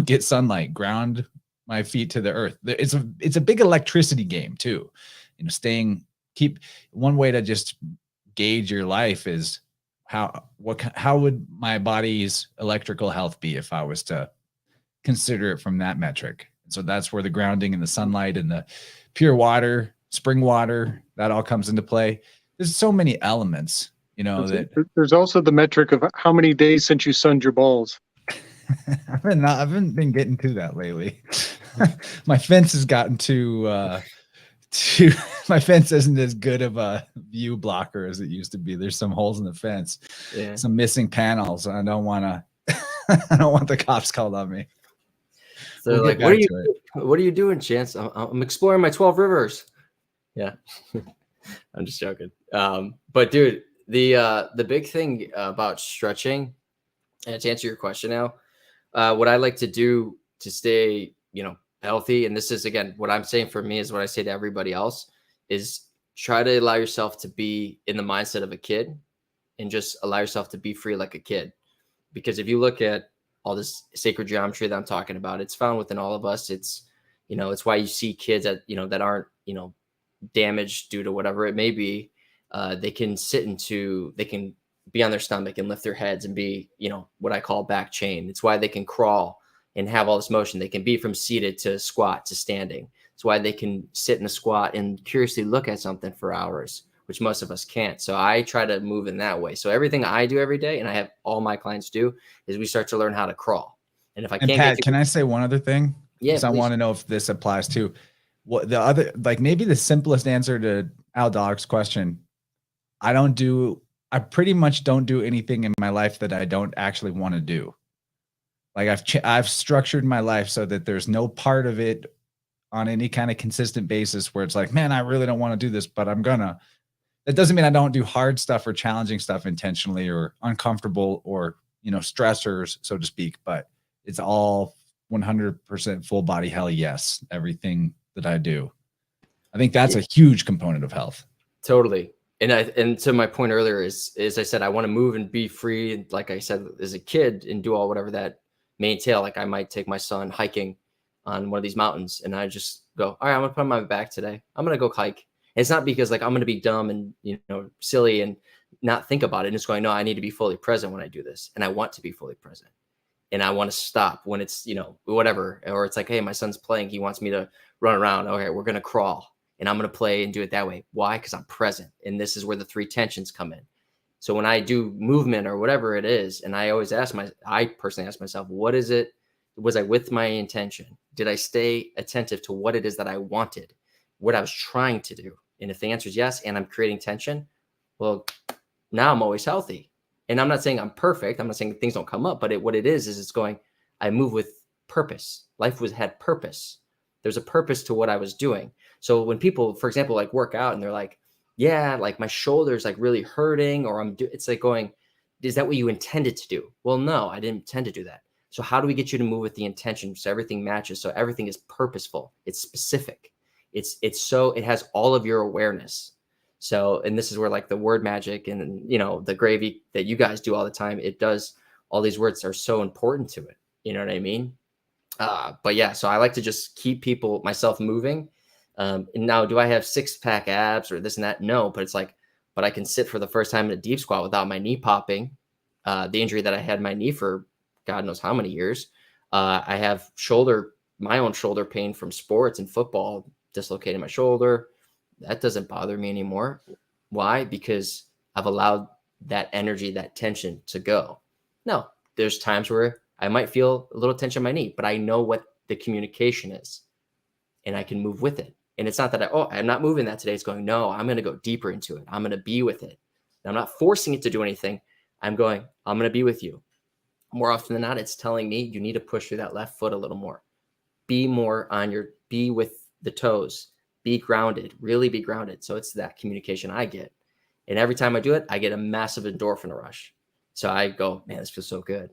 Get sunlight, ground my feet to the earth. It's a big electricity game too. Keep one way to just gauge your life is how would my body's electrical health be if I was to consider it from that metric? So that's where the grounding and the sunlight and the pure water, spring water, that all comes into play. There's so many elements, There's also the metric of how many days since you sunned your balls. I haven't been getting to that lately. My fence has gotten to my fence isn't as good of a view blocker as it used to be. There's some holes in the fence, some missing panels. I don't want the cops called on me. So like, what are you doing, Chance? I'm exploring my 12 rivers. Yeah, I'm just joking. But dude, the big thing about stretching, and to answer your question now, what I like to do to stay, healthy, and this is again what I'm saying for me is what I say to everybody else, is try to allow yourself to be in the mindset of a kid, and just allow yourself to be free like a kid. Because if you look at all this sacred geometry that I'm talking about, it's found within all of us. It's, it's why you see kids that, that aren't, damaged due to whatever it may be. They can they can be on their stomach and lift their heads and be, what I call back chain. It's why they can crawl and have all this motion. They can be from seated to squat to standing. It's why they can sit in a squat and curiously look at something for hours, which most of us can't. So I try to move in that way. So everything I do every day, and I have all my clients do, is we start to learn how to crawl. And if I can't Pat, can I say one other thing? Yeah, I want to know if this applies too. What the other, like maybe the simplest answer to Al Dawg's question, I pretty much don't do anything in my life that I don't actually want to do. Like I've structured my life so that there's no part of it on any kind of consistent basis where it's like, man, I really don't want to do this, but I'm gonna. That doesn't mean I don't do hard stuff or challenging stuff intentionally or uncomfortable or, stressors, so to speak, but it's all 100% full body hell yes, everything that I do. I think that's a huge component of health. Totally. And to my point earlier is I said, I want to move and be free. And like I said, as a kid, and do all whatever that may entail. Like I might take my son hiking on one of these mountains, and I just go, all right, I'm gonna put on my back today. I'm gonna go hike. And it's not because like I'm gonna be dumb and silly and not think about it. And it's going, no, I need to be fully present when I do this, and I want to be fully present, and I want to stop when it's whatever, or it's like, hey, my son's playing, he wants me to run around. Okay, we're gonna crawl. And I'm going to play and do it that way. Why? Because I'm present. And this is where the 3 tensions come in. So when I do movement or whatever it is, and I personally ask myself, what is it? Was I with my intention? Did I stay attentive to what it is that I wanted, what I was trying to do? And if the answer is yes, and I'm creating tension, well, now I'm always healthy. And I'm not saying I'm perfect. I'm not saying things don't come up, but what it is it's going, I move with purpose. Life had purpose. There's a purpose to what I was doing. So when people, for example, like work out and they're like, yeah, like my shoulder's like really hurting, or it's like going, is that what you intended to do? Well, no, I didn't intend to do that. So how do we get you to move with the intention so everything matches? So everything is purposeful. It's specific. It has all of your awareness. So, and this is where like the word magic and, the gravy that you guys do all the time, it does, all these words are so important to it. You know what I mean? But yeah, so I like to just keep myself moving. And now, do I have 6-pack abs or this and that? No, but it's like, but I can sit for the first time in a deep squat without my knee popping. The injury that I had my knee for God knows how many years. I have my own shoulder pain from sports and football, dislocating my shoulder. That doesn't bother me anymore. Why? Because I've allowed that energy, that tension to go. No, there's times where I might feel a little tension in my knee, but I know what the communication is and I can move with it. And it's not that I'm not moving that today. It's going, no, I'm going to go deeper into it. I'm going to be with it. And I'm not forcing it to do anything. I'm going to be with you. More often than not, it's telling me you need to push through that left foot a little more. Be with the toes, be grounded, really be grounded. So it's that communication I get. And every time I do it, I get a massive endorphin rush. So I go, man, this feels so good.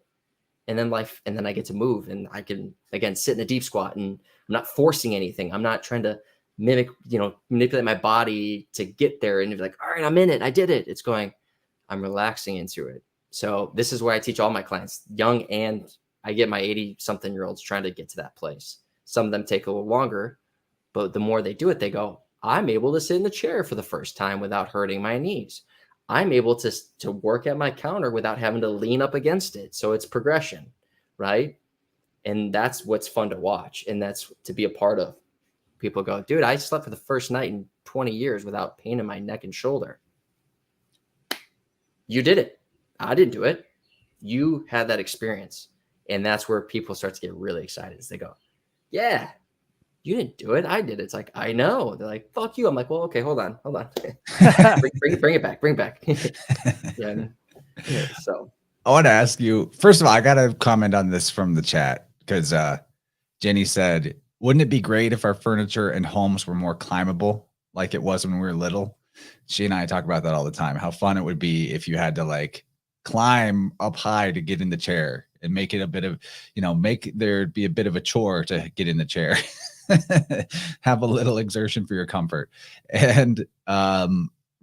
And then I get to move, and I can, again, sit in a deep squat, and I'm not forcing anything. I'm not trying to manipulate my body to get there and be like, all right, I'm in it. I did it. It's going, I'm relaxing into it. So this is where I teach all my clients, young, and I get my 80-something-year-olds trying to get to that place. Some of them take a little longer, but the more they do it, they go, I'm able to sit in the chair for the first time without hurting my knees. I'm able to work at my counter without having to lean up against it. So it's progression, right? And that's what's fun to watch. And that's to be a part of. People go, dude, I slept for the first night in 20 years without pain in my neck and shoulder. You did it. I didn't do it. You had that experience. And that's where people start to get really excited as they go, yeah, you didn't do it. I did it. It's like, I know. They're like, fuck you. I'm like, well, okay, hold on. bring it back. Yeah. So I want to ask you, first of all, I got to comment on this from the chat because Jenny said, wouldn't it be great if our furniture and homes were more climbable like it was when we were little? She and I talk about that all the time, how fun it would be if you had to like climb up high to get in the chair and make it a bit of, make there be a bit of a chore to get in the chair. Have a little exertion for your comfort. And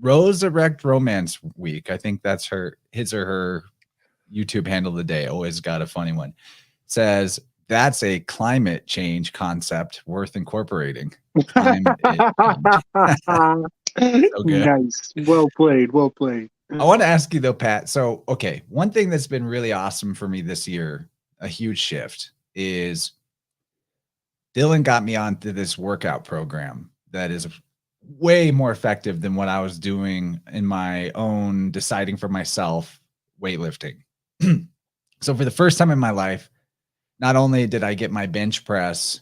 Rose Erect Romance Week, I think that's his or her YouTube handle of the day, always got a funny one, says that's a climate change concept worth incorporating. Climate so nice. Well played. I want to ask you though, Pat. So, okay, one thing that's been really awesome for me this year, a huge shift, is Dylan got me onto this workout program that is way more effective than what I was doing in my own deciding for myself weightlifting. So for the first time in my life, not only did I get my bench press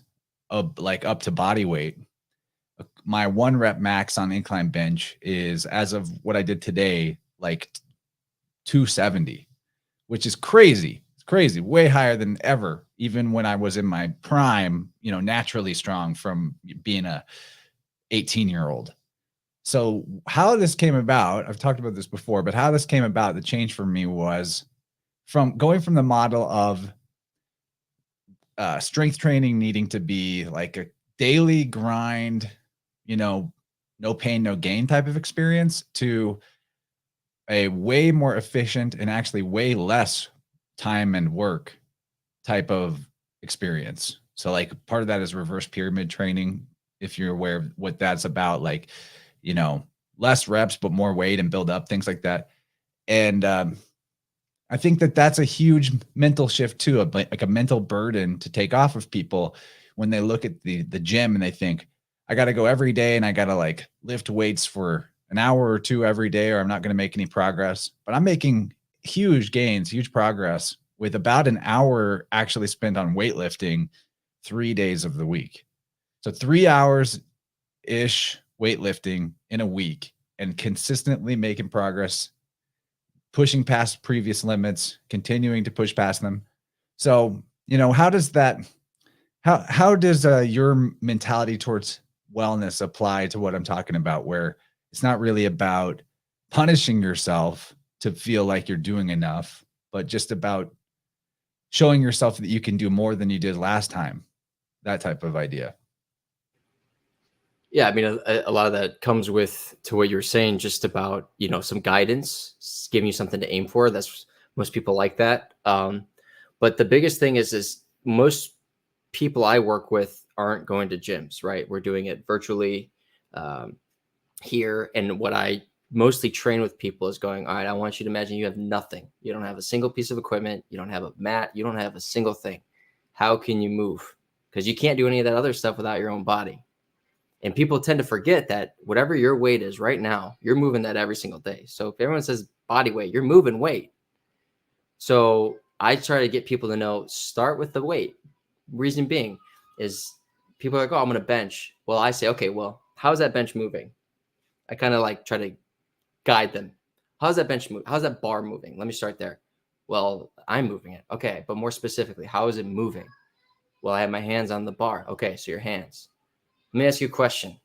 up to body weight, my 1 rep max on incline bench is, as of what I did today, like 270, which is crazy. It's crazy, way higher than ever, even when I was in my prime, naturally strong from being a 18-year-old. So how this came about, I've talked about this before, but how this came about, the change for me was from going from the model of strength training needing to be like a daily grind, no pain, no gain type of experience, to a way more efficient and actually way less time and work type of experience. So like part of that is reverse pyramid training. If you're aware of what that's about, like, less reps, but more weight and build up, things like that. And I think that that's a huge mental shift too, like a mental burden to take off of people when they look at the gym and they think, I got to go every day and I got to like lift weights for an hour or two every day, or I'm not going to make any progress. But I'm making huge gains, huge progress with about an hour actually spent on weightlifting 3 days of the week. So 3 hours ish weightlifting in a week and consistently making progress, pushing past previous limits, continuing to push past them. So, how does your mentality towards wellness apply to what I'm talking about, where it's not really about punishing yourself to feel like you're doing enough, but just about showing yourself that you can do more than you did last time, that type of idea? Yeah, I mean, a lot of that comes to what you're saying, just about, some guidance, giving you something to aim for. That's, most people like that. But the biggest thing is most people I work with aren't going to gyms, right? We're doing it virtually here. And what I mostly train with people is going, all right, I want you to imagine you have nothing. You don't have a single piece of equipment. You don't have a mat. You don't have a single thing. How can you move? Because you can't do any of that other stuff without your own body. And people tend to forget that whatever your weight is right now, you're moving that every single day. So if everyone says body weight, you're moving weight. So I try to get people to know, start with the weight. Reason being is people are like, oh, I'm going to bench. Well, I say, okay, well, how's that bench moving? I kind of like try to guide them. How's that bench move? How's that bar moving? Let me start there. Well, I'm moving it. Okay. But more specifically, how is it moving? Well, I have my hands on the bar. Okay. So your hands. Let me ask you a question.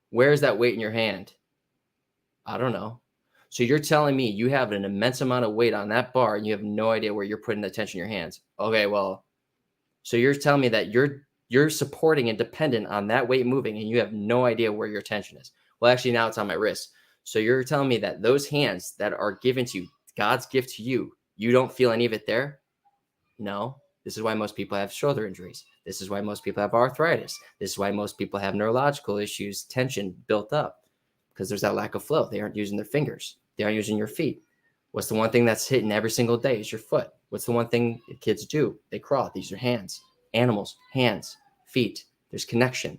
Where is that weight in your hand? I don't know. So you're telling me you have an immense amount of weight on that bar and you have no idea where you're putting the attention in your hands. Okay, well, so you're telling me that you're supporting and dependent on that weight moving and you have no idea where your attention is. Well, actually now it's on my wrist. So you're telling me that those hands that are given to you, God's gift to you, you don't feel any of it there? No. This is why most people have shoulder injuries. This is why most people have arthritis. This is why most people have neurological issues, tension built up, because there's that lack of flow. They aren't using their fingers. They aren't using your feet. What's the one thing that's hitting every single day is your foot. What's the one thing kids do? They crawl. These are hands. Animals, hands, feet. There's connection.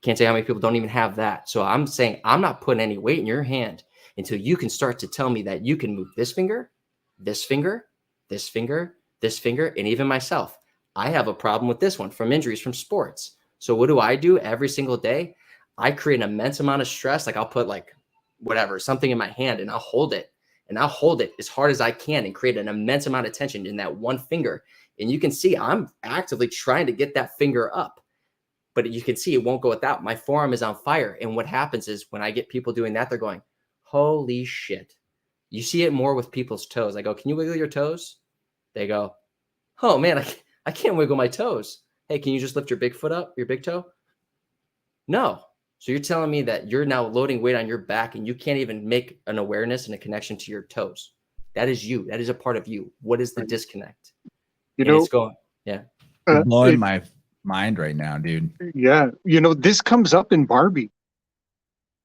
Can't say how many people don't even have that. So I'm saying I'm not putting any weight in your hand until you can start to tell me that you can move this finger, this finger, this finger, this finger, and even myself. I have a problem with this one from injuries from sports. So what do I do every single day? I create an immense amount of stress. Like I'll put like whatever, something in my hand and I'll hold it. And I'll hold it as hard as I can and create an immense amount of tension in that one finger. And you can see I'm actively trying to get that finger up. But you can see it won't go without. My forearm is on fire. And what happens is when I get people doing that, they're going, holy shit. You see it more with people's toes. I go, can you wiggle your toes? They go, oh man, I can't wiggle my toes. Hey, can you just lift your big foot up, your big toe? No. So you're telling me that you're now loading weight on your back and you can't even make an awareness and a connection to your toes. That is you. That is a part of you. What is the disconnect? You And know, it's going, yeah. You're blowing my mind right now, dude. Yeah. You know, this comes up in Barbie.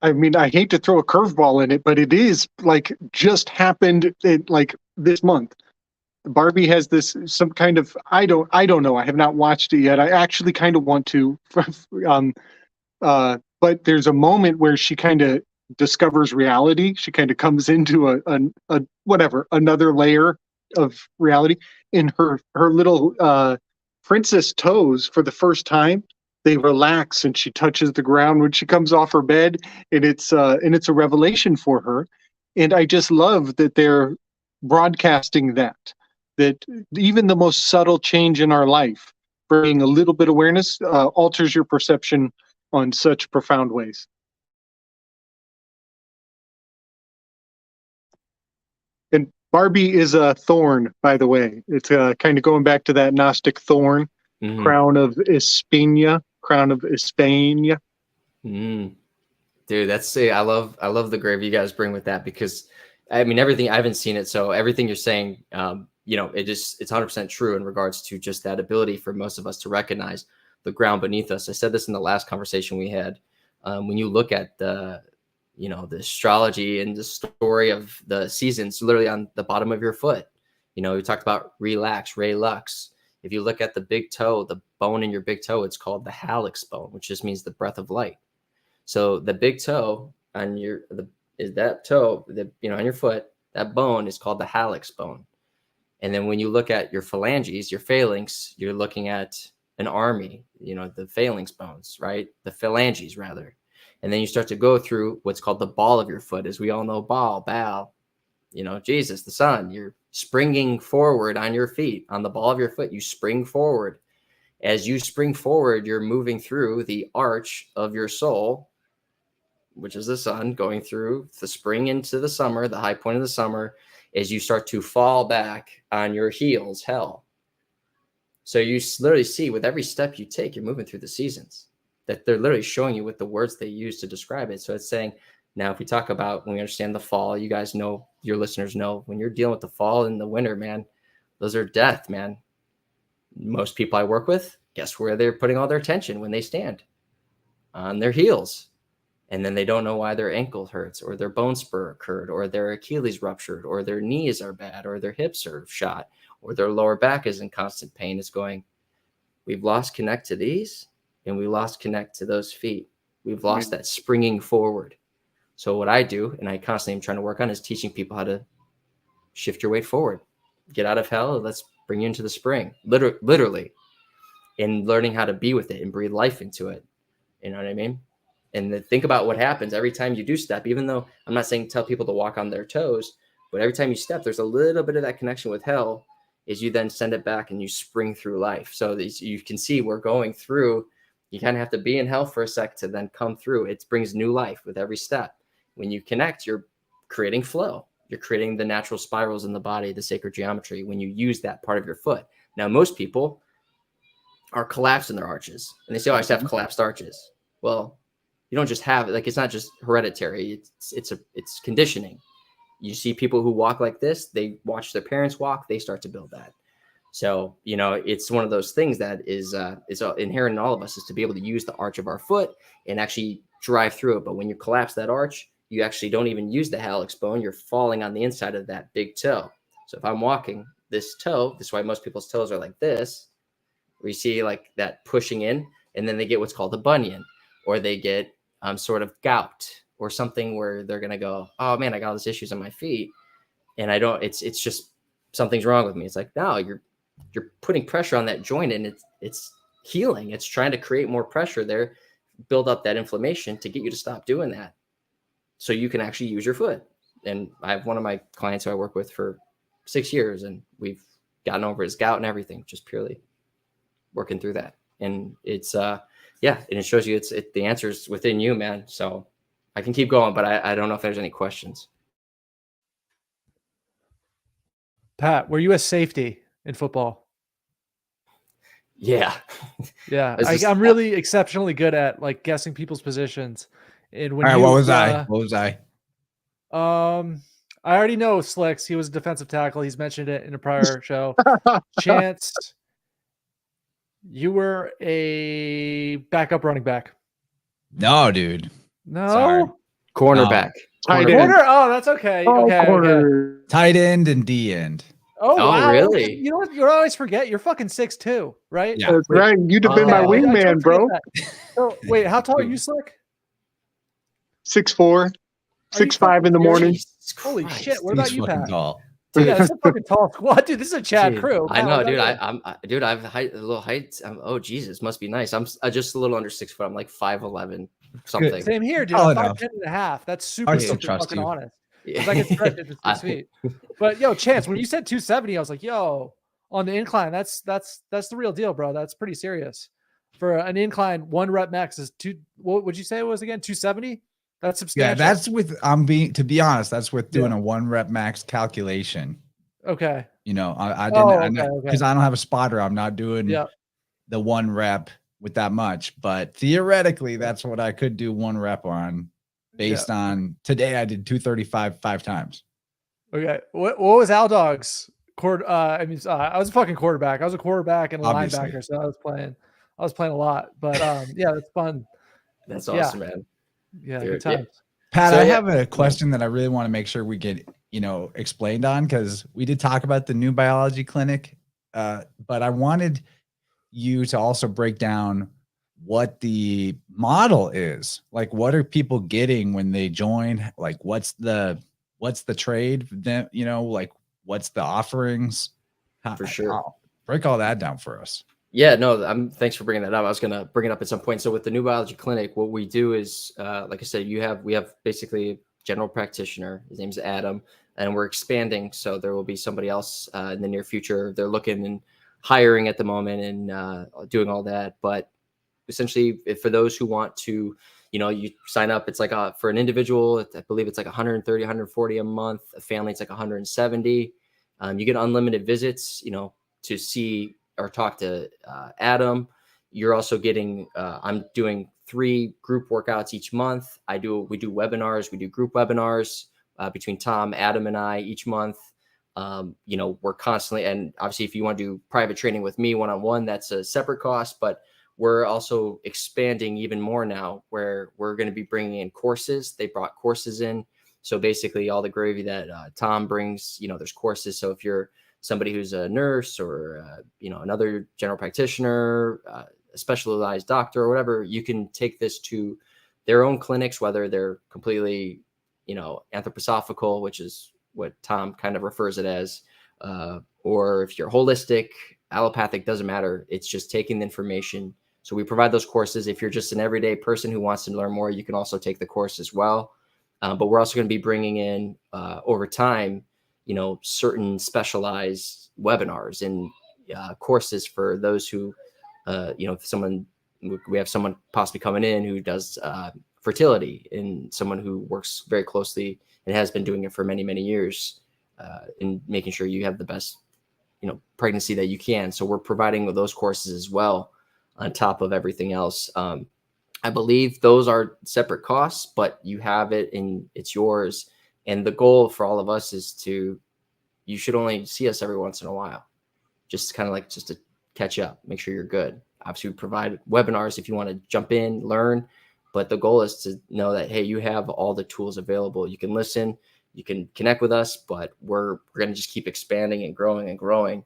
I mean, I hate to throw a curveball in it, but it is like just happened like this month. Barbie has this some kind of I don't know. I have not watched it yet. I actually kind of want to. But there's a moment where she kind of discovers reality. She kind of comes into a whatever another layer of reality. In her little princess toes, for the first time, they relax and she touches the ground when she comes off her bed, and it's a revelation for her. And I just love that they're broadcasting that even the most subtle change in our life, bringing a little bit of awareness, alters your perception on such profound ways. And Barbie is a thorn, by the way. It's kind of going back to that Gnostic thorn, crown of Hispania. Dude, that's I love the grave you guys bring with that, because I mean everything, I haven't seen it, so everything you're saying, it's 100% true in regards to just that ability for most of us to recognize the ground beneath us. I said this in the last conversation we had. When you look at the astrology and the story of the seasons, literally on the bottom of your foot, we talked about relax, relux. If you look at the big toe, the bone in your big toe, it's called the hallux bone, which just means the breath of light. So the big toe on on your foot, that bone is called the hallux bone. And then when you look at your phalanges, your phalanx, you're looking at an army, the phalanx bones, right? The phalanges rather. And then you start to go through what's called the ball of your foot. As we all know, bow, Jesus, the sun, you're springing forward on your feet. On the ball of your foot, you spring forward. As you spring forward, you're moving through the arch of your soul, which is the sun, going through the spring into the summer, the high point of the summer, as you start to fall back on your heels, hell. So you literally see with every step you take, you're moving through the seasons, that they're literally showing you with the words they use to describe it. So it's saying, now, if we talk about, when we understand the fall, you guys know, your listeners know, when you're dealing with the fall and the winter, man, those are death, man. Most people I work with, guess where they're putting all their attention when they stand? On their heels. And then they don't know why their ankle hurts, or their bone spur occurred, or their Achilles ruptured, or their knees are bad, or their hips are shot, or their lower back is in constant pain. It's going, we've lost connect to these, and we lost connect to those feet. We've lost that springing forward. So what I do, and I constantly am trying to work on, is teaching people how to shift your weight forward. Get out of hell. Let's bring you into the spring, literally, and learning how to be with it and breathe life into it. You know what I mean? And think about what happens every time you do step, even though I'm not saying tell people to walk on their toes, but every time you step, there's a little bit of that connection with hell, is you then send it back and you spring through life. So you can see we're going through, you kind of have to be in hell for a sec to then come through. It brings new life with every step. When you connect, you're creating flow. You're creating the natural spirals in the body, the sacred geometry, when you use that part of your foot. Now, most people are collapsed in their arches, and they say, oh, I just have collapsed arches. Well, you don't just have it. Like, it's not just hereditary. It's conditioning. You see people who walk like this, they watch their parents walk, they start to build that. So, it's one of those things that is inherent in all of us, is to be able to use the arch of our foot and actually drive through it. But when you collapse that arch, you actually don't even use the hallux bone. You're falling on the inside of that big toe. So if I'm walking this toe, this is why most people's toes are like this, where you see like that pushing in, and then they get what's called a bunion, or they get sort of gout or something where they're going to go, oh man, I got all these issues on my feet. And I don't, it's just something's wrong with me. It's like, no, you're putting pressure on that joint, and it's healing. It's trying to create more pressure there, build up that inflammation to get you to stop doing that, so you can actually use your foot. And I have one of my clients who I work with for 6 years, and we've gotten over his gout and everything, just purely working through that. And it's and it shows you the answer is within you, man. So I can keep going, but I don't know if there's any questions. Pat, were you a safety in football? Yeah. Yeah. I'm really exceptionally good at like guessing people's positions. And when All right, what was I? What was I? I already know Slicks. He was a defensive tackle. He's mentioned it in a prior show. Chance, you were a backup running back. No, dude. No. Sorry. Cornerback. Tight end. Corner? Oh, that's okay. Okay. Tight end and D end. Oh, wow. Really? You know what? You always forget. You're fucking 6'2", right? Yeah. That's right. You'd have been my I wingman, don't bro. forget that. So, wait, how tall are you, Slick? 6'4", 6'5" in the morning. Jesus Holy Christ. shit. What about He's you, fucking Pat? tall. Yeah, that's a fucking tall squad. Dude, this is a Chad Dude, crew. I know, dude. Dude, I have a little height. Oh, Jesus, must be nice. I'm just a little under 6 foot. I'm like 5'11", something. Same here, dude. Tall I'm enough. 5'10" and a half. That's super, I still super trust fucking you. honest. Yeah. If I can stretch it to 6 feet. But yo, Chance, when you said 270, I was like, yo, on the incline, that's the real deal, bro. That's pretty serious. For an incline, 1 rep max is what would you say it was again? 270? That's substantial. Yeah, that's with to be honest, that's with doing a 1 rep max calculation. Okay. You know, I didn't because okay. I don't have a spotter. I'm not doing the 1 rep with that much, but theoretically, that's what I could do 1 rep on based on today. I did 235 5 times. Okay. What was Al Dog's I was a fucking quarterback. I was a quarterback and a Obviously. linebacker, so I was playing a lot. But yeah, that's fun. That's awesome, man. Yeah, Dude, good times. Pat, So, I yeah. have a question that I really want to make sure we get, explained on, because we did talk about the new biology clinic, but I wanted you to also break down what the model is. Like, what are people getting when they join? Like, what's the trade? Then, like, what's the offerings? For sure. Break all that down for us. Yeah, no, thanks for bringing that up. I was going to bring it up at some point. So with the new biology clinic, what we do is, like I said, we have basically a general practitioner. His name's Adam, and we're expanding. So there will be somebody else in the near future. They're looking and hiring at the moment and doing all that. But essentially, for those who want to, you sign up. It's like for an individual, I believe it's like 130, 140 a month. A family, it's like 170. You get unlimited visits, to see or talk to Adam. You're also getting, I'm doing 3 group workouts each month. We do webinars, we do group webinars between Tom, Adam, and I each month. We're constantly, and obviously if you want to do private training with me one-on-one, that's a separate cost, but we're also expanding even more now, where we're going to be bringing in courses. They brought courses in. So basically all the gravy that Tom brings, there's courses. So if you're somebody who's a nurse or, another general practitioner, a specialized doctor or whatever, you can take this to their own clinics, whether they're completely, anthroposophical, which is what Tom kind of refers it as, or if you're holistic, allopathic, doesn't matter. It's just taking the information. So we provide those courses. If you're just an everyday person who wants to learn more, you can also take the course as well. But we're also going to be bringing in over time, certain specialized webinars and courses for those who, we have someone possibly coming in who does fertility, and someone who works very closely and has been doing it for many, many years in making sure you have the best, pregnancy that you can. So we're providing those courses as well on top of everything else. I believe those are separate costs, but you have it and it's yours. And the goal for all of us is you should only see us every once in a while, just kind of like just to catch up, make sure you're good. Obviously we provide webinars if you want to jump in, learn, But the goal is to know that, hey, you have all the tools available. You can listen, you can connect with us, but we're going to just keep expanding and growing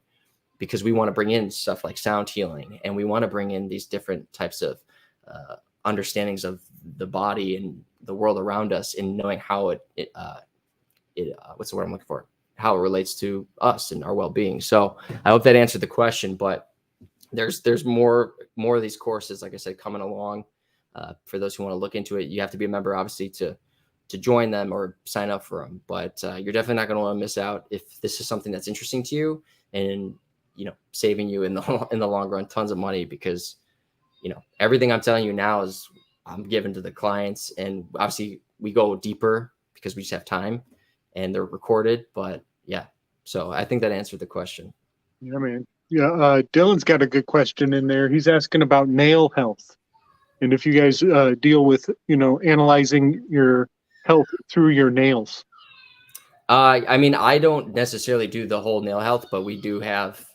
because we want to bring in stuff like sound healing, and we want to bring in these different types of understandings of the body and the world around us, and knowing how it what's the word I'm looking for? How it relates to us and our well-being. So I hope that answered the question, but there's more of these courses, like I said, coming along. For those who want to look into it, you have to be a member, obviously, to join them or sign up for them. But you're definitely not going to want to miss out if this is something that's interesting to you, and saving you in the long run tons of money, because everything I'm telling you now is I'm giving to the clients, and obviously we go deeper because we just have time and they're recorded. But yeah, so I think that answered the question. Yeah, man. Yeah, Dylan's got a good question in there. He's asking about nail health, and if you guys deal with analyzing your health through your nails. I mean, I don't necessarily do the whole nail health, but we do have,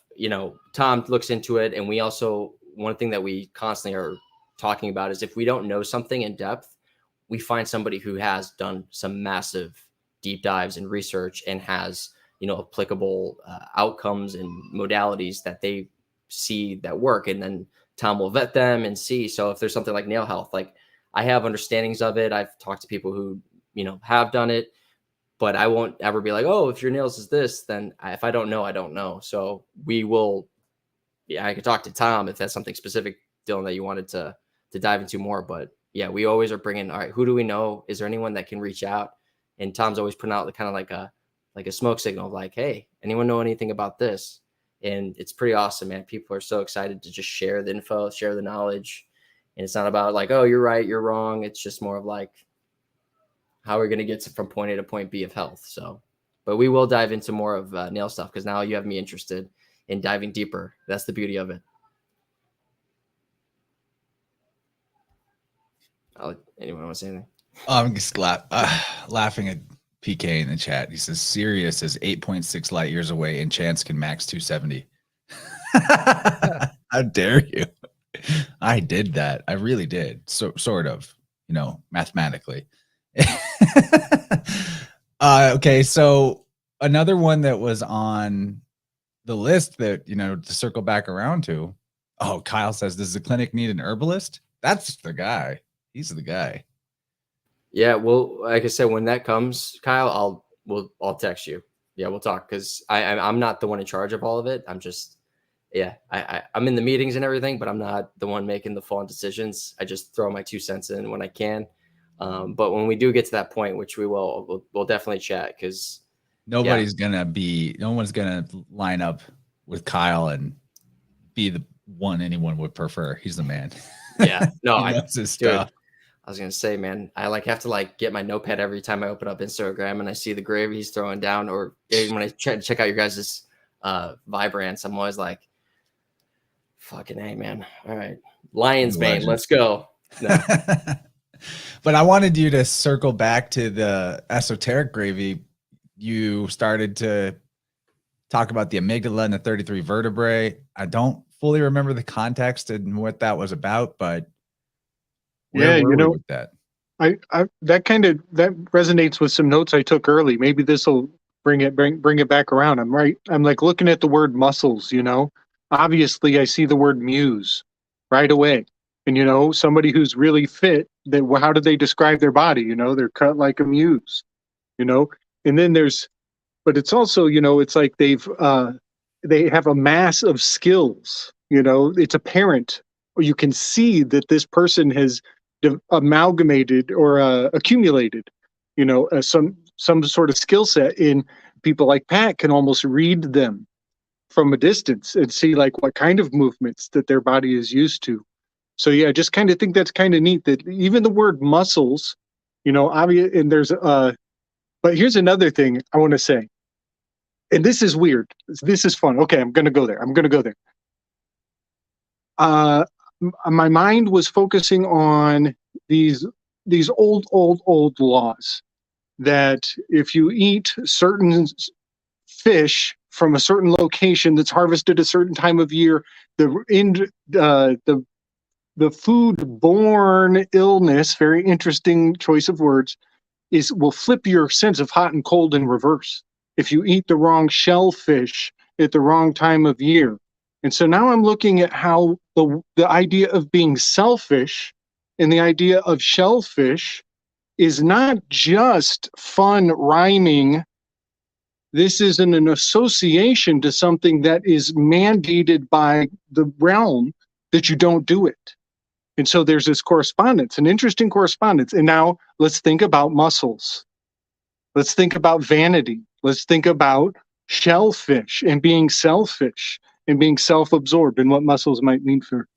Tom looks into it. And we also, one thing that we constantly are talking about is if we don't know something in depth, we find somebody who has done some massive deep dives and research and has, applicable outcomes and modalities that they see that work. And then Tom will vet them and see. So if there's something like nail health, like I have understandings of it. I've talked to people who, have done it. But I won't ever be like, oh, if your nails is this, then if I don't know, I don't know. So we will, I could talk to Tom if that's something specific, Dylan, that you wanted to dive into more. But yeah, we always are bringing, all right, who do we know? Is there anyone that can reach out? And Tom's always putting out kind of like a smoke signal of like, hey, anyone know anything about this? And it's pretty awesome, man. People are so excited to just share the info, share the knowledge. And it's not about like, oh, you're right, you're wrong. It's just more of like, how we're going to get from point A to point B of health. So, but we will dive into more of nail stuff, because now you have me interested in diving deeper. That's the beauty of it. Anyone want to say anything? I'm just laughing at PK in the chat. He says Sirius is 8.6 light years away and Chance can max 270. How dare you? I did that. I really did. So sort of, mathematically. Okay, so another one that was on the list that to circle back around to. Oh, Kyle says, does the clinic need an herbalist? That's the guy. He's the guy. Yeah, well, like I said, when that comes, Kyle, I'll text you. Yeah, we'll talk, because I'm not the one in charge of all of it. I'm just, I'm in the meetings and everything, but I'm not the one making the full decisions. I just throw my 2 cents in when I can. But when we do get to that point, which we will, we'll definitely chat, because no one's gonna line up with Kyle and be the one anyone would prefer. He's the man. Yeah, no, He knows his stuff. I was gonna say, man, I have to get my notepad every time I open up Instagram and I see the gravy he's throwing down, or when I check out your guys' Vibrance, I'm always like, fucking A, man. All right, Lion's Bane, let's go. No. But I wanted you to circle back to the esoteric gravy. You started to talk about the amygdala and the 33 vertebrae. I don't fully remember the context and what that was about, but where were we with that? I that resonates with some notes I took early. Maybe this will bring it back around. I'm like looking at the word muscles, obviously I see the word muse right away. And, somebody who's really fit, how do they describe their body? They're cut like a muse, and then but it's also, it's like they have a mass of skills, it's apparent, or you can see that this person has amalgamated or accumulated, some sort of skill set. In people like Pat can almost read them from a distance and see like what kind of movements that their body is used to. So yeah, I just kind of think that's kind of neat that even the word muscles, obvious, and there's but here's another thing I want to say. And this is weird. This is fun. Okay, I'm going to go there. My mind was focusing on these old laws that if you eat certain fish from a certain location that's harvested a certain time of year, the the food-borne illness, very interesting choice of words, will flip your sense of hot and cold in reverse if you eat the wrong shellfish at the wrong time of year. And so now I'm looking at how the idea of being selfish and the idea of shellfish is not just fun rhyming. This is an association to something that is mandated by the realm that you don't do it. And so there's this correspondence, an interesting correspondence. And now let's think about muscles. Let's think about vanity. Let's think about shellfish and being selfish and being self-absorbed and what muscles might mean for.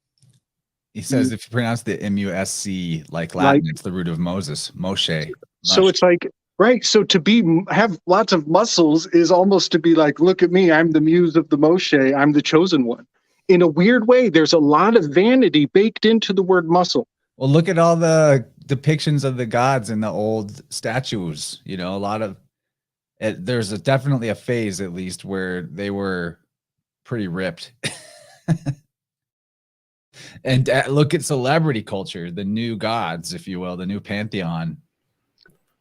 He says if you pronounce the M-U-S-C like Latin, it's the root of Moses, Moshe. So it's like, right. So to have lots of muscles is almost to be like, look at me, I'm the muse of the Moshe, I'm the chosen one. In a weird way, there's a lot of vanity baked into the word muscle. Well, look at all the depictions of the gods in the old statues. You know, a lot of there's definitely a phase, at least, where they were pretty ripped. And look at celebrity culture, the new gods, if you will, the new pantheon.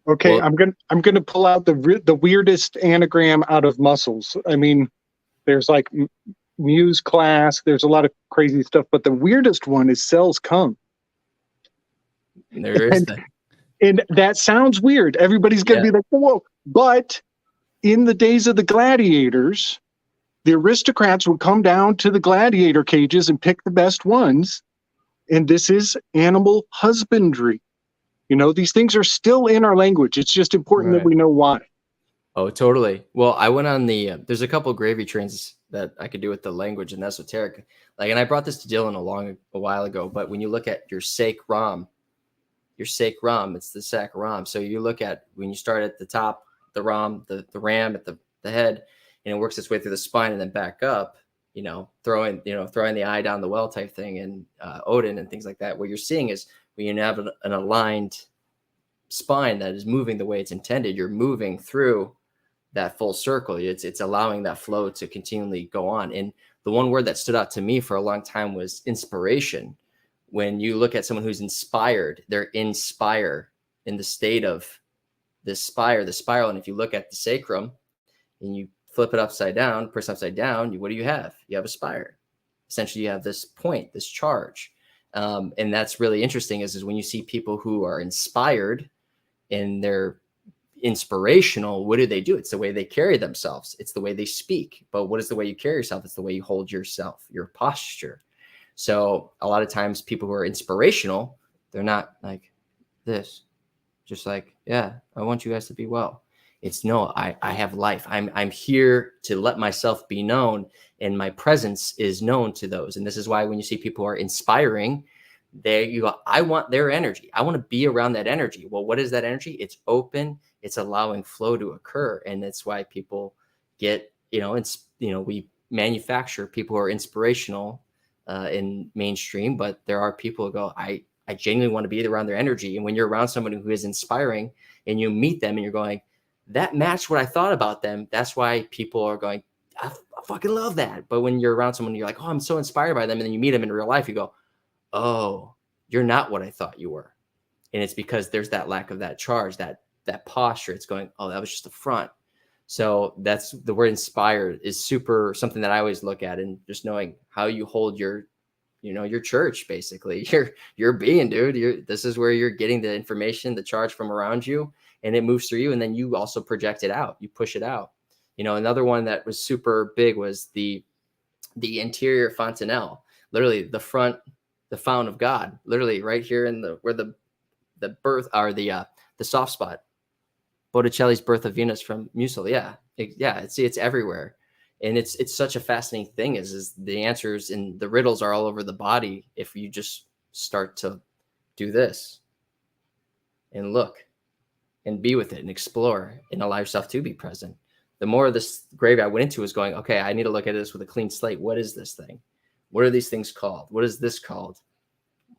Okay, well, I'm gonna pull out the weirdest anagram out of muscles. I mean, there's like Muse class, there's a lot of crazy stuff, but the weirdest one is cells come. There is and that sounds weird. Everybody's gonna be like, whoa. But in the days of the gladiators, the aristocrats would come down to the gladiator cages and pick the best ones. And this is animal husbandry. You know, these things are still in our language. It's just important that we know why. Oh, totally. Well, I went on there's a couple of gravy trains that I could do with the language and esoteric. Like, and I brought this to Dylan a while ago, but when you look at your sacrum, it's the sacrum. So you look at, when you start at the top, the ram, the ram at the head, and it works its way through the spine and then back up, throwing the eye down the well type thing, and Odin and things like that. What you're seeing is when you have an aligned spine that is moving the way it's intended, you're moving through that full circle. It's allowing that flow to continually go on. And the one word that stood out to me for a long time was inspiration. When you look at someone who's inspired, they're inspire in the state of the spiral. And if you look at the sacrum and you flip it upside down, what do you have? You have a spire. Essentially, you have this point, this charge. And that's really interesting is when you see people who are inspired and they're inspirational, what do? It's the way they carry themselves. It's the way they speak. But what is the way you carry yourself? It's the way you hold yourself, your posture. So a lot of times people who are inspirational, they're not like this, just like, yeah, I want you guys to be well. It's no, I have life. I'm here to let myself be known, and my presence is known to those. And this is why when you see people who are inspiring, there you go, I want their energy. I want to be around that energy. Well, what is that energy? It's open. It's allowing flow to occur. And that's why people get, we manufacture people who are inspirational in mainstream, but there are people who go, I genuinely want to be around their energy. And when you're around somebody who is inspiring and you meet them and you're going, that matched what I thought about them. That's why people are going, I fucking love that. But when you're around someone, you're like, oh, I'm so inspired by them. And then you meet them in real life, you go, oh, you're not what I thought you were. And it's because there's that lack of that charge, that posture. It's going, oh, that was just the front. So that's the word inspired is super something that I always look at, and just knowing how you hold your church, basically your being, dude. This is where you're getting the information, the charge from around you, and it moves through you. And then you also project it out. You push it out. Another one that was super big was the interior fontanelle, literally the front, the fountain of God, literally right here in where the birth or the soft spot, Botticelli's Birth of Venus from Musil. It's everywhere. And it's such a fascinating thing is the answers and the riddles are all over the body. If you just start to do this and look and be with it and explore and allow yourself to be present. The more of this grave I went into was going, okay, I need to look at this with a clean slate. What is this thing? What are these things called? What is this called?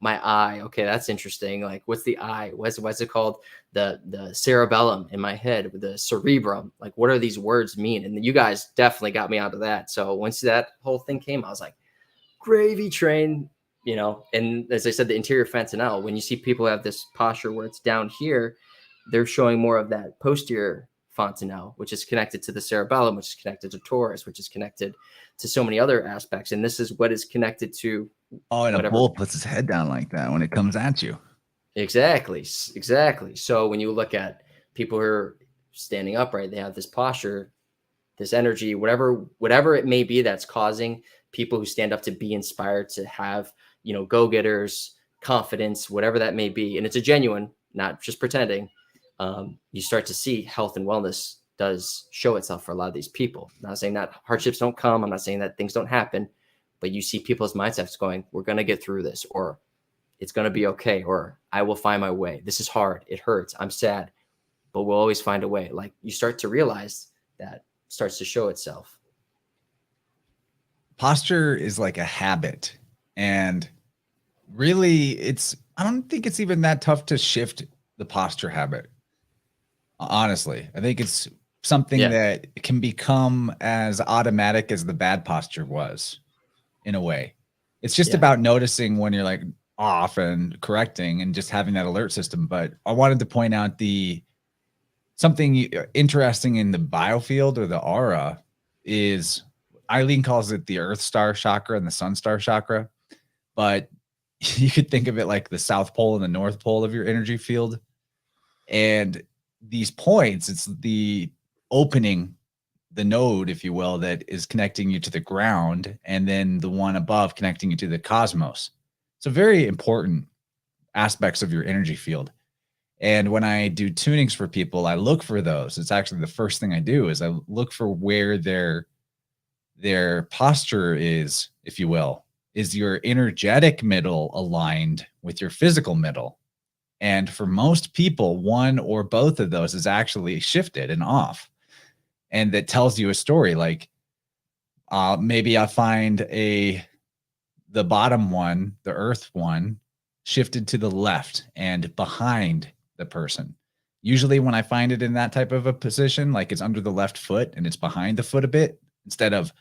My eye. Okay, that's interesting. Like, what's the eye? What's it called? The cerebellum in my head, with the cerebrum. Like, what are these words mean? And you guys definitely got me onto that. So once that whole thing came, I was like, gravy train. you know, and as I said, the interior fontanelle, when you see people have this posture where it's down here, they're showing more of that posterior fontanelle, which is connected to the cerebellum, which is connected to Taurus, which is connected to so many other aspects. And this is what is connected to. Oh, and whatever. a bull puts his head down like that when it comes at you. Exactly. So when you look at people who are standing upright, they have this posture, this energy, whatever it may be that's causing people who stand up to be inspired, to have, you know, go-getters, confidence, whatever that may be. And it's a genuine, not just pretending. You start to see health and wellness does show itself for a lot of these people. I'm not saying that hardships don't come. I'm not saying that things don't happen, but you see people's mindsets going, we're going to get through this, or it's going to be okay, or I will find my way. This is hard. It hurts. I'm sad, but we'll always find a way. Like, you start to realize that starts to show itself. Posture is like a habit, and really I don't think it's even that tough to shift the posture habit. Honestly, I think it's something that can become as automatic as the bad posture was, in a way. It's just about noticing when you're like off and correcting and just having that alert system. But I wanted to point out something interesting in the biofield, or the aura, is Eileen calls it the Earth Star chakra and the Sun Star chakra, but you could think of it like the South Pole and the North Pole of your energy field. And these points, it's the opening, the node, if you will, that is connecting you to the ground, and then the one above connecting you to the cosmos. So very important aspects of your energy field. And when I do tunings for people, I look for those. It's actually the first thing I do, is I look for where their posture is, if you will. Is your energetic middle aligned with your physical middle? And for most people, one or both of those is actually shifted and off. And that tells you a story. Like, maybe I find the bottom one, the earth one, shifted to the left and behind the person. Usually when I find it in that type of a position, like it's under the left foot and it's behind the foot a bit, instead of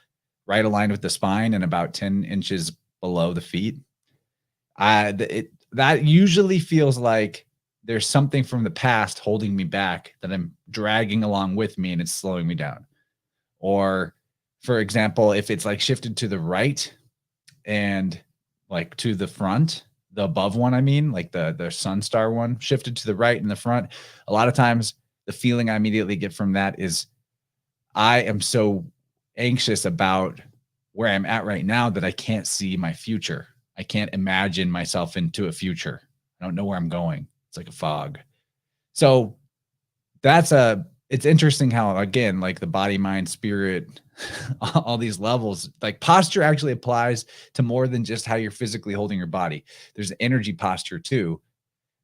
right aligned with the spine and about 10 inches below the feet, that usually feels like there's something from the past holding me back that I'm dragging along with me, and it's slowing me down. Or, for example, if it's like shifted to the right and like to the front, the above one, I mean, like the Sun Star one shifted to the right in the front, a lot of times the feeling I immediately get from that is I am so anxious about where I'm at right now that I can't see my future. I can't imagine myself into a future. I don't know where I'm going. It's like a fog. So it's interesting how, again, like the body, mind, spirit, all these levels, like posture actually applies to more than just how you're physically holding your body. There's energy posture too.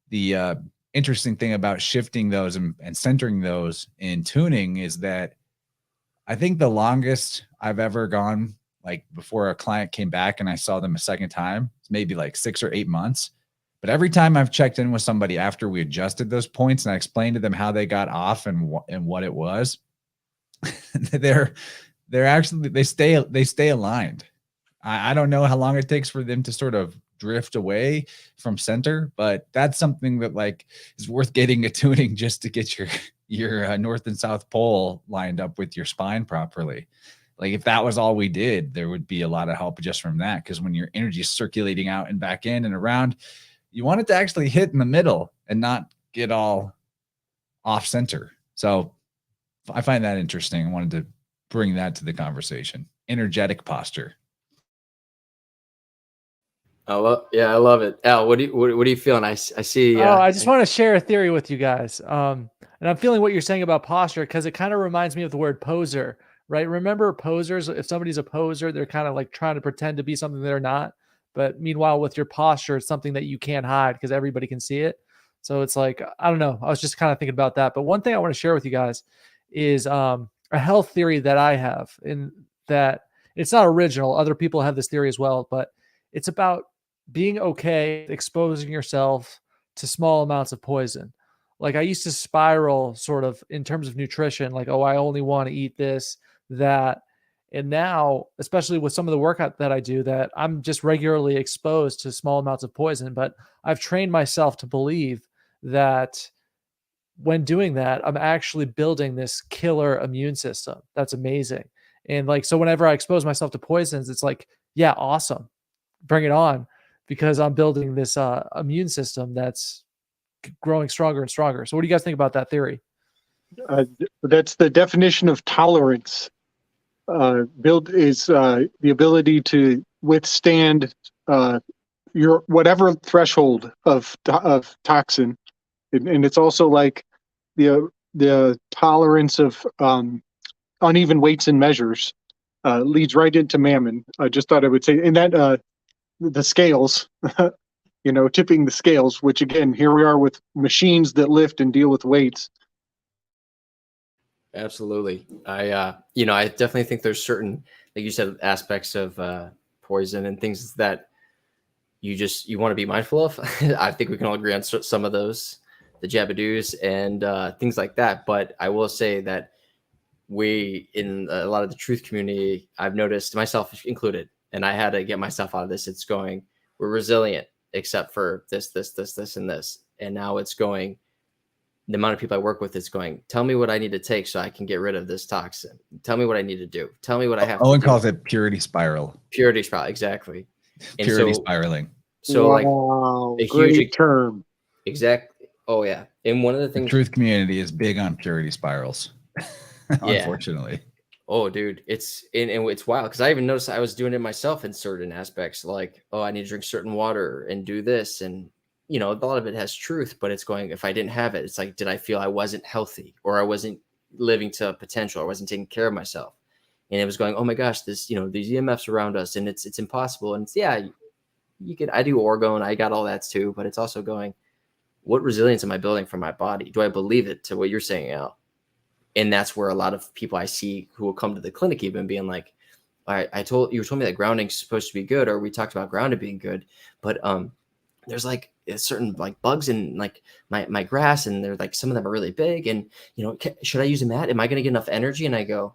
The interesting thing about shifting those and centering those in tuning is that I think the longest I've ever gone, like before a client came back and I saw them a second time, it's maybe like 6 or 8 months. But every time I've checked in with somebody after we adjusted those points and I explained to them how they got off and what it was, they're actually, they stay aligned. I don't know how long it takes for them to sort of drift away from center, but that's something that like is worth getting a tuning just to get your north and south pole lined up with your spine properly. Like if that was all we did, there would be a lot of help just from that. Because when your energy is circulating out and back in and around, you want it to actually hit in the middle and not get all off center. So I find that interesting. I wanted to bring that to the conversation. Energetic posture. I love it. Al, what are you feeling? I see. I just want to share a theory with you guys. And I'm feeling what you're saying about posture because it kind of reminds me of the word poser, right? Remember posers? If somebody's a poser, they're kind of like trying to pretend to be something they're not. But meanwhile, with your posture, it's something that you can't hide because everybody can see it. So it's like, I don't know. I was just kind of thinking about that. But one thing I want to share with you guys is a health theory that I have, in that it's not original. Other people have this theory as well, but it's about being okay exposing yourself to small amounts of poison. Like I used to spiral sort of in terms of nutrition, like, oh, I only want to eat this, that. And now, especially with some of the workout that I do, that I'm just regularly exposed to small amounts of poison, but I've trained myself to believe that when doing that, I'm actually building this killer immune system. That's amazing. And like, so whenever I expose myself to poisons, it's like, yeah, awesome. Bring it on, because I'm building this immune system that's growing stronger and stronger. So what do you guys think about that theory? That's the definition of tolerance. Build is the ability to withstand your whatever threshold of toxin, and it's also like the tolerance of uneven weights and measures leads right into mammon. I just thought I would say, and that the scales, tipping the scales, which again, here we are with machines that lift and deal with weights. Absolutely. I definitely think there's certain, like you said, aspects of poison and things that you want to be mindful of. I think we can all agree on some of those, the jabadoos and things like that. But I will say that we, in a lot of the truth community, I've noticed, myself included, and I had to get myself out of this. It's going, we're resilient, except for this, and this. And now it's going, the amount of people I work with is going, tell me what I need to take so I can get rid of this toxin. Tell me what I need to do. Tell me what I have to do. Owen calls it purity spiral. Purity spiral, exactly. And purity spiraling. So wow, like a great huge term. Exactly. Oh yeah. And one of the things, the truth community is big on purity spirals. Unfortunately. Oh, dude, it's wild, because I even noticed I was doing it myself in certain aspects, like, oh, I need to drink certain water and do this, and a lot of it has truth, but it's going, if I didn't have it, it's like, did I feel I wasn't healthy, or I wasn't living to potential, or I wasn't taking care of myself? And it was going, oh my gosh, this, these EMFs around us, and it's impossible. And it's, yeah, I do orgone, I got all that too, but it's also going, what resilience am I building for my body? Do I believe it, to what you're saying, Al? And that's where a lot of people I see who will come to the clinic even being like, all right, you told me that grounding's supposed to be good, or we talked about grounded being good, but there's like a certain like bugs in like my grass, and they're like, some of them are really big, and should I use a mat? Am I going to get enough energy? And I go,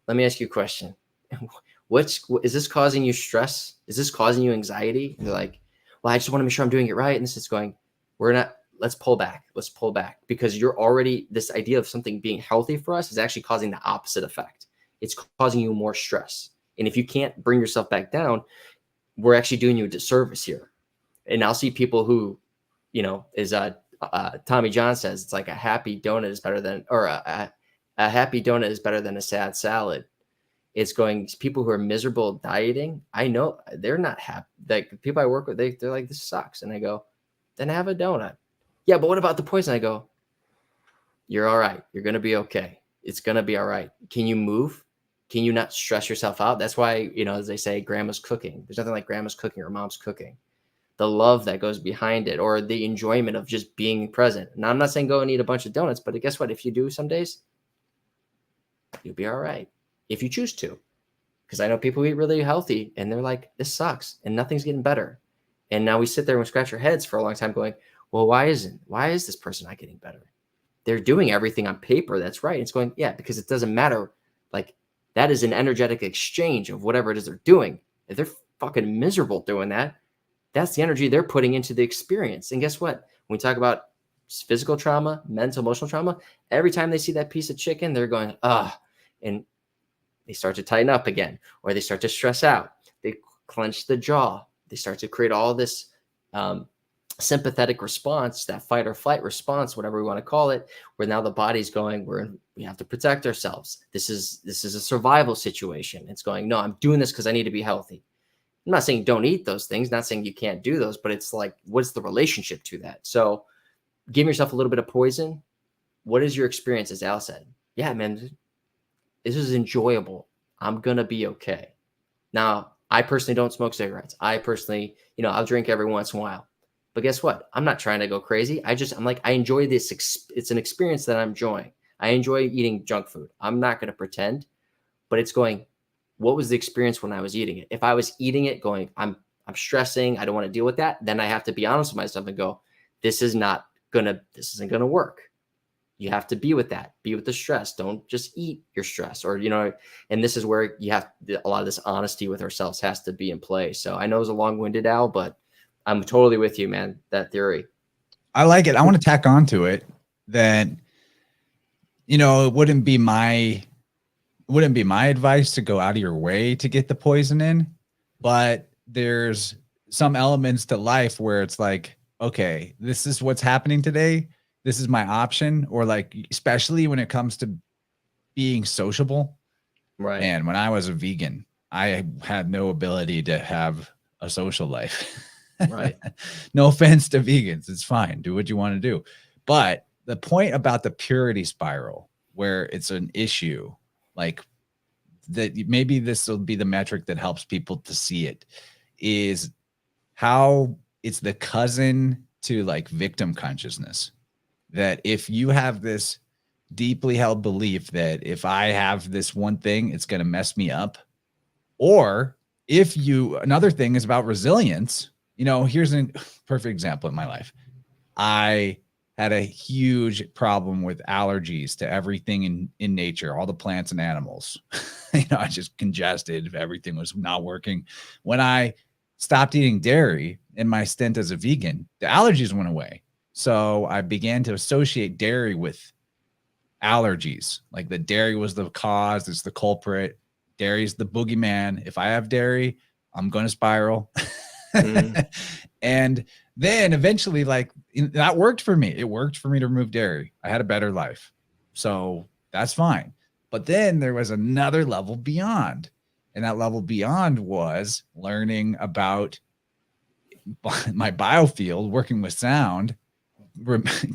let me ask you a question. Is this causing you stress? Is this causing you anxiety? And they're like, well, I just want to make sure I'm doing it right. And this is going, let's pull back, because you're already, this idea of something being healthy for us is actually causing the opposite effect. It's causing you more stress. And if you can't bring yourself back down, we're actually doing you a disservice here. And I'll see people who, is Tommy John says, it's like a happy donut is better than, or a happy donut is better than a sad salad. It's going, people who are miserable dieting, I know they're not happy. Like the people I work with, they're like, this sucks. And I go, then have a donut. Yeah, but what about the poison? I go, you're all right. You're going to be okay. It's going to be all right. Can you move? Can you not stress yourself out? That's why, as they say, grandma's cooking. There's nothing like grandma's cooking or mom's cooking. The love that goes behind it, or the enjoyment of just being present. Now, I'm not saying go and eat a bunch of donuts, but guess what? If you do some days, you'll be all right. If you choose to. Because I know people who eat really healthy and they're like, this sucks and nothing's getting better. And now we sit there and we scratch our heads for a long time going, well, why is this person not getting better? They're doing everything on paper that's right. It's going, yeah, because it doesn't matter. Like, that is an energetic exchange of whatever it is they're doing. If they're fucking miserable doing that, that's the energy they're putting into the experience. And guess what? When we talk about physical trauma, mental, emotional trauma, every time they see that piece of chicken, they're going, and they start to tighten up again, or they start to stress out. They clench the jaw. They start to create all this sympathetic response, that fight or flight response, whatever we want to call it, where now the body's going, we have to protect ourselves. This is a survival situation. It's going, no, I'm doing this because I need to be healthy. I'm not saying don't eat those things, not saying you can't do those, but it's like, what's the relationship to that? So give yourself a little bit of poison. What is your experience, as Al said? Yeah, man, this is enjoyable. I'm going to be okay. Now, I personally don't smoke cigarettes. I personally, I'll drink every once in a while. But guess what? I'm not trying to go crazy. I'm like, I enjoy this. It's an experience that I'm enjoying. I enjoy eating junk food. I'm not going to pretend, but it's going, what was the experience when I was eating it? If I was eating it going, I'm stressing, I don't want to deal with that, then I have to be honest with myself and go, this isn't going to work. you have to be with that, be with the stress. Don't just eat your stress, or, you know, and this is where you have a lot of this honesty with ourselves has to be in play. So I know it's a long-winded, Al, but I'm totally with you, man. That theory. I like it. I want to tack on to it that, you know, it wouldn't be my advice to go out of your way to get the poison in, but there's some elements to life where it's like, okay, this is what's happening today. This is my option. Or like, especially when it comes to being sociable. Right. And when I was a vegan, I had no ability to have a social life. Right. No offense to vegans. It's fine. Do what you want to do. But the point about the purity spiral, where it's an issue, like that, maybe this will be the metric that helps people to see it, is how it's the cousin to like victim consciousness. That if you have this deeply held belief that if I have this one thing, it's going to mess me up. Or if you, another thing is about resilience. You know, here's a perfect example in my life. I had a huge problem with allergies to everything in nature, all the plants and animals. You know, I just congested. Everything was not working. When I stopped eating dairy in my stint as a vegan, the allergies went away. So I began to associate dairy with allergies. Like the dairy was the cause, it's the culprit. Dairy's the boogeyman. If I have dairy, I'm going to spiral. And then eventually, like, that worked for me. It worked for me to remove dairy. I had a better life. So that's fine. But then there was another level beyond. And that level beyond was learning about my biofield, working with sound,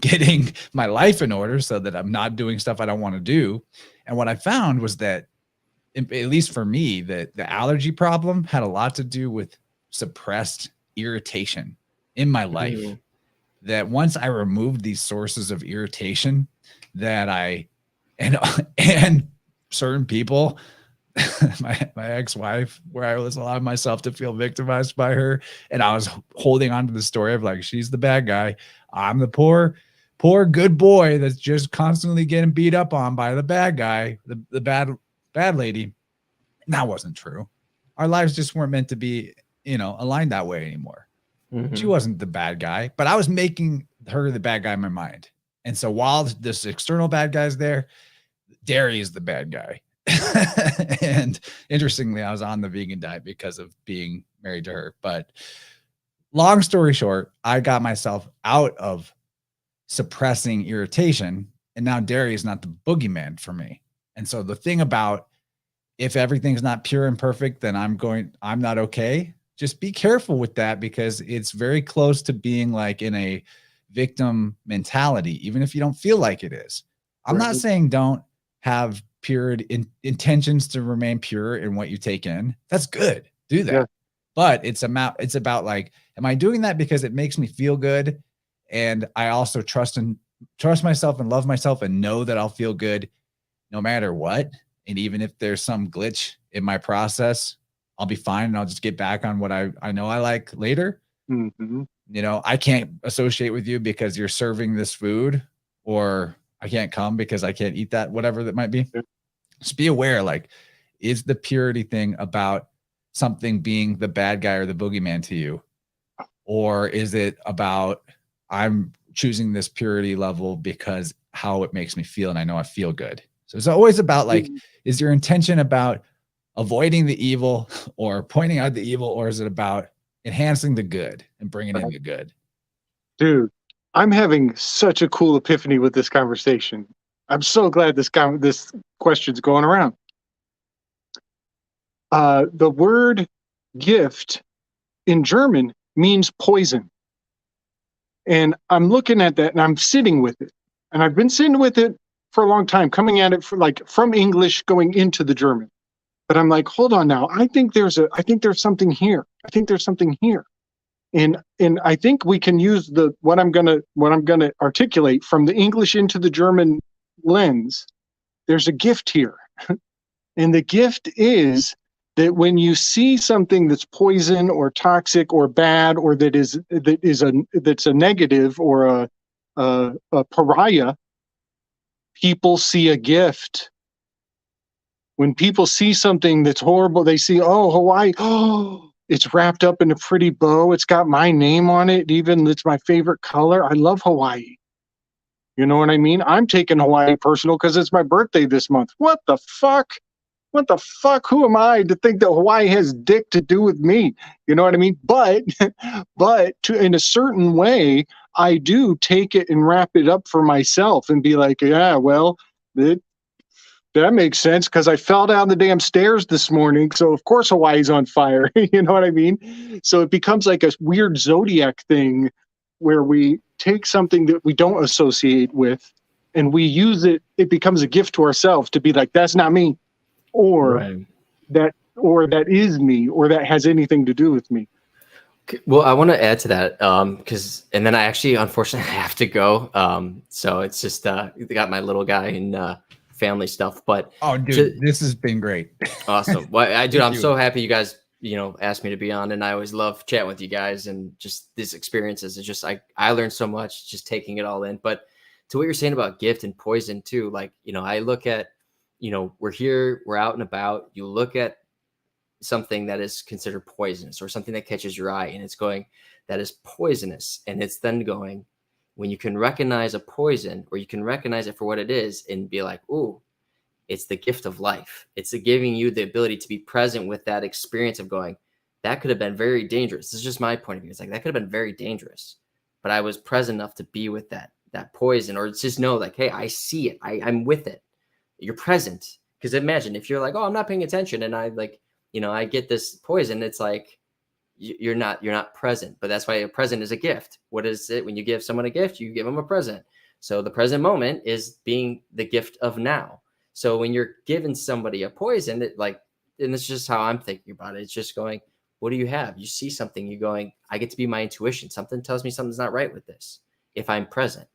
getting my life in order so that I'm not doing stuff I don't want to do. And what I found was that, at least for me, that the allergy problem had a lot to do with suppressed irritation in my life. That once I removed these sources of irritation, that and certain people, my ex-wife, where I was allowing myself to feel victimized by her, and I was holding on to the story of like, she's the bad guy, I'm the poor good boy that's just constantly getting beat up on by the bad guy, the bad lady. And that wasn't true. Our lives just weren't meant to be, you know, aligned that way anymore. She wasn't the bad guy, but I was making her the bad guy in my mind. And so while this external bad guy's there, dairy is the bad guy. And interestingly, I was on the vegan diet because of being married to her. But long story short, I got myself out of suppressing irritation, and now dairy is not the boogeyman for me. And so the thing about, if everything's not pure and perfect, then I'm not okay. Just be careful with that, because it's very close to being like in a victim mentality, even if you don't feel like it is. I'm not saying don't have pure intentions to remain pure in what you take in. That's good. Do that. Yeah. But it's about like, am I doing that because it makes me feel good? And I also trust myself and love myself and know that I'll feel good no matter what. And even if there's some glitch in my process, I'll be fine, and I'll just get back on what I know I like later. You know, I can't associate with you because you're serving this food, or I can't come because I can't eat that, whatever that might be. Just be aware, like, is the purity thing about something being the bad guy or the boogeyman to you? Or is it about, I'm choosing this purity level because how it makes me feel, and I know I feel good. So it's always about like, is your intention about avoiding the evil or pointing out the evil, or is it about enhancing the good and bringing in the good? Dude, I'm having such a cool epiphany with this conversation. I'm so glad this question's going around. The word gift in German means poison. And I'm looking at that and I'm sitting with it. And I've been sitting with it for a long time, coming at it from English going into the German. But I'm like, hold on now. I think there's something here. I think there's something here. And I think we can use what I'm gonna articulate from the English into the German lens. There's a gift here. And the gift is that when you see something that's poison or toxic or bad, or that's a negative or a pariah, people see a gift. When people see something that's horrible, they see, oh, Hawaii, oh, it's wrapped up in a pretty bow. It's got my name on it. Even it's my favorite color. I love Hawaii. You know what I mean? I'm taking Hawaii personal because it's my birthday this month. What the fuck? What the fuck? Who am I to think that Hawaii has dick to do with me? You know what I mean? But in a certain way, I do take it and wrap it up for myself and be like, yeah, well, that makes sense because I fell down the damn stairs this morning. So of course Hawaii's on fire. You know what I mean? So it becomes like a weird zodiac thing where we take something that we don't associate with and we use it. It becomes a gift to ourselves to be like, that's not me. Or that is me, or that has anything to do with me. Well, I want to add to that because, and then I actually unfortunately have to go. So it's just got my little guy and family stuff. But oh, dude, this has been great. Awesome. Well, I'm so happy you guys, asked me to be on, and I always love chatting with you guys and just these experiences. It's just I learned so much just taking it all in. But to what you're saying about gift and poison too, like I look at. We're here, we're out and about. You look at something that is considered poisonous or something that catches your eye and it's going, that is poisonous. And it's then going, when you can recognize a poison or you can recognize it for what it is and be like, ooh, it's the gift of life. It's giving you the ability to be present with that experience of going, that could have been very dangerous. This is just my point of view. It's like, that could have been very dangerous, but I was present enough to be with that poison, or just know like, hey, I see it. I'm with it. You're present. Because imagine if you're like, oh, I'm not paying attention and I I get this poison. It's like you're not present. But that's why a present is a gift. What is it? When you give someone a gift, you give them a present. So the present moment is being the gift of now. So when you're giving somebody a poison, and it's just how I'm thinking about it. It's just going, what do you have? You see something, you're going, I get to be my intuition. Something tells me something's not right with this if I'm present.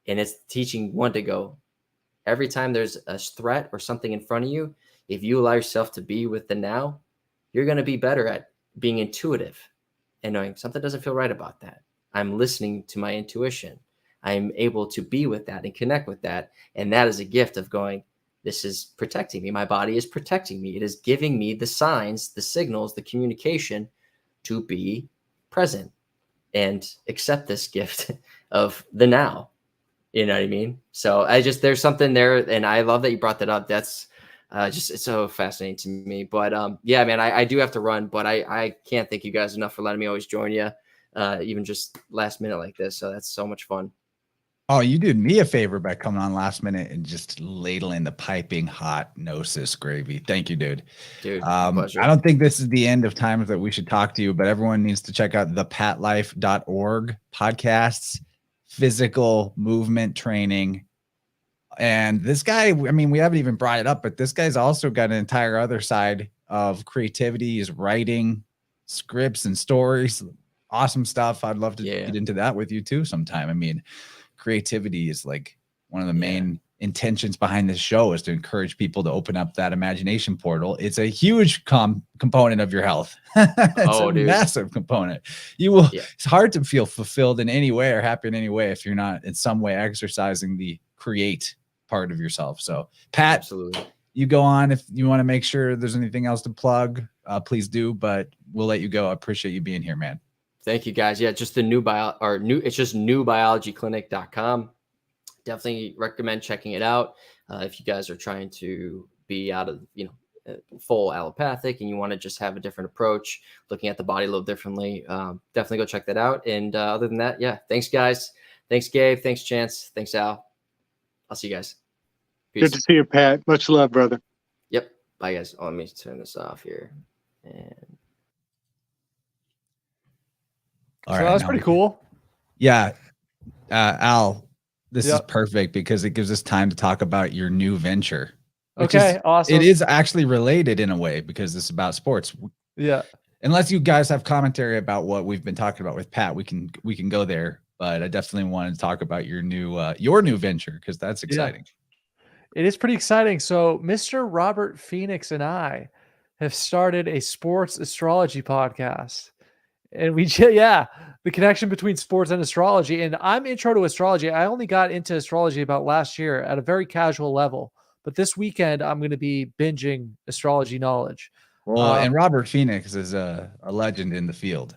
And it's teaching one to go, every time there's a threat or something in front of you, if you allow yourself to be with the now, you're going to be better at being intuitive and knowing something doesn't feel right about that. I'm listening to my intuition. I'm able to be with that and connect with that. And that is a gift of going, this is protecting me. My body is protecting me. It is giving me the signs, the signals, the communication to be present and accept this gift of the now. You know what I mean? So there's something there. And I love that you brought that up. That's it's so fascinating to me. But yeah, man, I do have to run, but I can't thank you guys enough for letting me always join you, even just last minute like this. So that's so much fun. Oh, you did me a favor by coming on last minute and just ladling the piping hot gnosis gravy. Thank you, dude. Dude, I don't think this is the end of times that we should talk to you, but everyone needs to check out the patlife.org podcasts, physical movement training. And this guy, I mean, we haven't even brought it up, but this guy's also got an entire other side of creativity. He's writing scripts and stories. Awesome stuff. I'd love to get into that with you too sometime. I mean, creativity is like one of the main intentions behind this show is to encourage people to open up that imagination portal. It's a huge component of your health. It's massive component. You will, it's hard to feel fulfilled in any way or happy in any way if you're not in some way exercising the create part of yourself. So Pat, absolutely, you go on. If you want to make sure there's anything else to plug, please do, but we'll let you go. I appreciate you being here, man. Thank you guys. Yeah, just the it's just newbiologyclinic.com. Definitely recommend checking it out. If you guys are trying to be out of, full allopathic and you want to just have a different approach, looking at the body a little differently, definitely go check that out. And other than that, thanks guys. Thanks Gabe. Thanks Chance. Thanks Al. I'll see you guys. Peace. Good to see you, Pat. Much love, brother. Yep. Bye guys. Oh, let me turn this off here. And all right, that was pretty cool. Yeah. Al, this is perfect because it gives us time to talk about your new venture. Okay, awesome. It is actually related in a way because it's about sports. Yeah. Unless you guys have commentary about what we've been talking about with Pat, we can go there. But I definitely wanted to talk about your new venture because that's exciting. Yeah. It is pretty exciting. So Mr. Robert Phoenix and I have started a sports astrology podcast. And yeah, the connection between sports and astrology. And I'm intro to astrology. I only got into astrology about last year at a very casual level. But this weekend, I'm going to be binging astrology knowledge. Well, and Robert Phoenix is a legend in the field.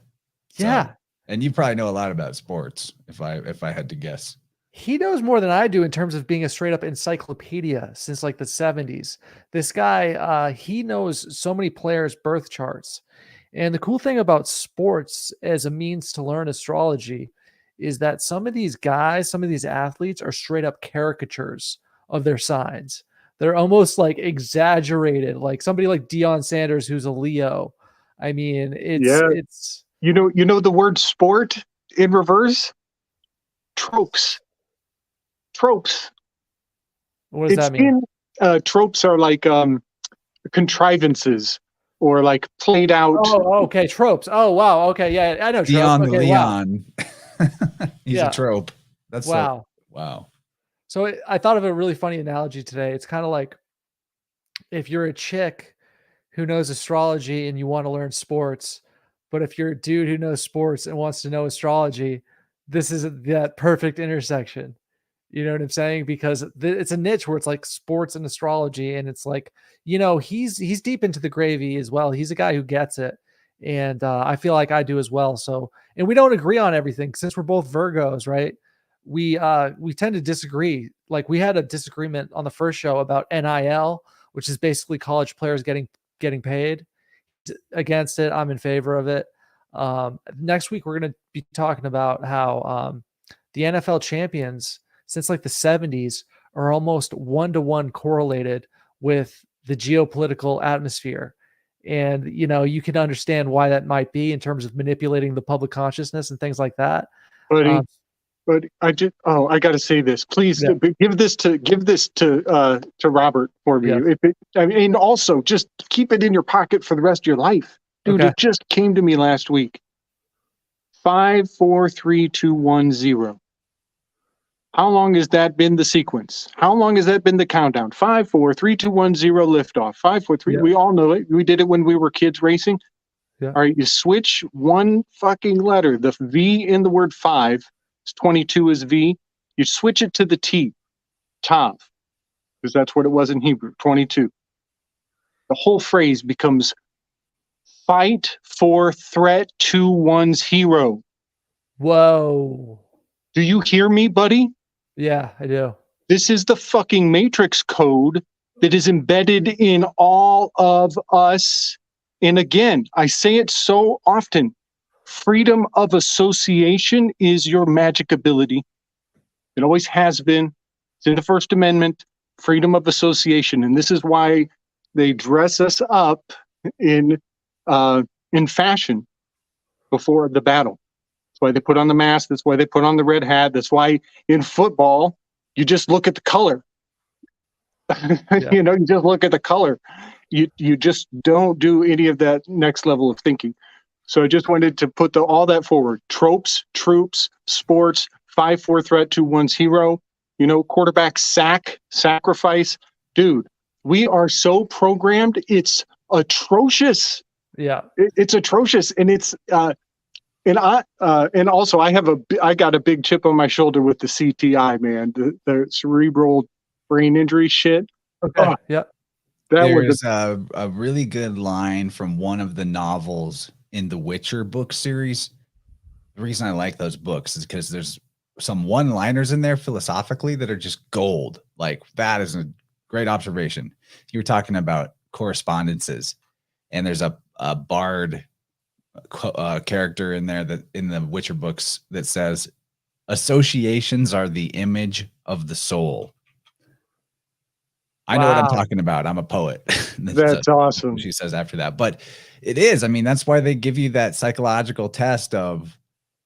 Yeah. So, and you probably know a lot about sports, if I had to guess. He knows more than I do in terms of being a straight up encyclopedia since like the 70s. This guy, he knows so many players' birth charts. And the cool thing about sports as a means to learn astrology is that some of these guys, some of these athletes are straight up caricatures of their signs. They're almost like exaggerated, like somebody like Deion Sanders, who's a Leo. I mean, it's you know the word sport in reverse? Tropes. What does that mean? Tropes are like contrivances or like played out. Oh, okay. Tropes. Oh, wow. Okay. Yeah, I know. Dion okay, Leon. Wow. He's Yeah. a trope. That's wow. Wow. So I thought of a really funny analogy today. It's kind of like if you're a chick who knows astrology and you want to learn sports, but if you're a dude who knows sports and wants to know astrology, this is that perfect intersection. You know what I'm saying? Because it's a niche where it's like sports and astrology, and it's like, you know, he's deep into the gravy as well. He's a guy who gets it, and I feel like I do as well. So, and we don't agree on everything since we're both Virgos, right? We tend to disagree. Like we had a disagreement on the first show about NIL, which is basically college players getting paid. Against it, I'm in favor of it. Next week we're going to be talking about how the NFL champions since like the 70s are almost 1-to-1 correlated with the geopolitical atmosphere. And, you know, you can understand why that might be in terms of manipulating the public consciousness and things like that. But I got to say this, please. Yeah. Give this to Robert for me. Yes. And also just keep it in your pocket for the rest of your life, dude. Okay. It just came to me last week. 5, 4, 3, 2, 1, 0. How long has that been the sequence? How long has that been the countdown? 5, 4, 3, 2, 1, 0 liftoff. 5, 4, 3. Yeah. We all know it. We did it when we were kids racing. Yeah. All right, you switch one fucking letter. The V in the word 5, 22 is V. You switch it to the T, Tav, because that's what it was in Hebrew, 22. The whole phrase becomes fight for threat to one's hero. Whoa. Do you hear me, buddy? Yeah, I do. This is the fucking matrix code that is embedded in all of us. And again, I say it so often. Freedom of association is your magic ability. It always has been. It's in the First Amendment, freedom of association. And this is why they dress us up in fashion before the battle. That's why they put on the mask. That's why they put on the red hat. That's why in football, you just look at the color. Yeah. You know, you just look at the color. You just don't do any of that next level of thinking. So I just wanted to put all that forward. Tropes, troops, sports, 5, 4 threat to one's hero. You know, quarterback sack, sacrifice. Dude, we are so programmed. It's atrocious. Yeah, it's atrocious, and it's and also I got a big chip on my shoulder with the CTI, man. The cerebral brain injury shit. Okay. Yeah. There's a really good line from one of the novels in the Witcher book series. The reason I like those books is because there's some one-liners in there philosophically that are just gold. Like, that is a great observation. You were talking about correspondences, and there's a bard character in there that in the Witcher books that says associations are the image of the soul. I know what I'm talking about. I'm a poet. That's awesome. She says after that, but it is. I mean, that's why they give you that psychological test of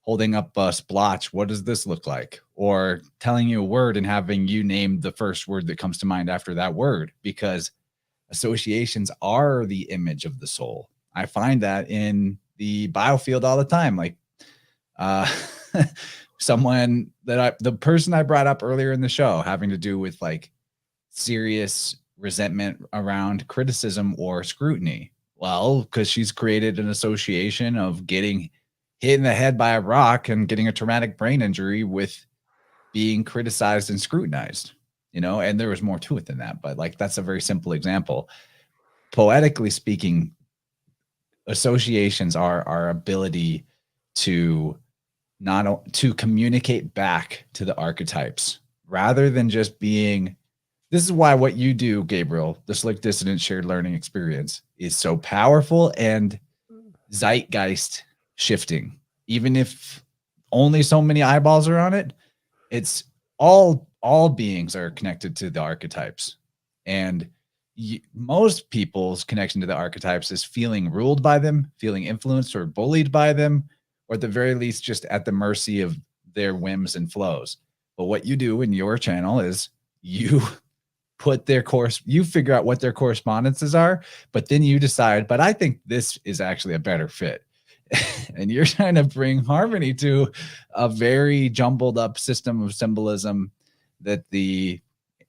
holding up a splotch. What does this look like? Or telling you a word and having you name the first word that comes to mind after that word, because associations are the image of the soul. I find that in the biofield all the time. Like someone that the person I brought up earlier in the show, having to do with like serious resentment around criticism or scrutiny. Well, because she's created an association of getting hit in the head by a rock and getting a traumatic brain injury with being criticized and scrutinized, you know, and there was more to it than that, but like, that's a very simple example. Poetically speaking, associations are our ability to to communicate back to the archetypes rather than just being, this is why what you do, Gabriel, the Slick Dissident shared learning experience, is so powerful and zeitgeist shifting. Even if only so many eyeballs are on it, it's all beings are connected to the archetypes. And most people's connection to the archetypes is feeling ruled by them, feeling influenced or bullied by them, or at the very least just at the mercy of their whims and flows. But what you do in your channel is you put their course, you figure out what their correspondences are, but then you decide, but I think this is actually a better fit. And you're trying to bring harmony to a very jumbled up system of symbolism that the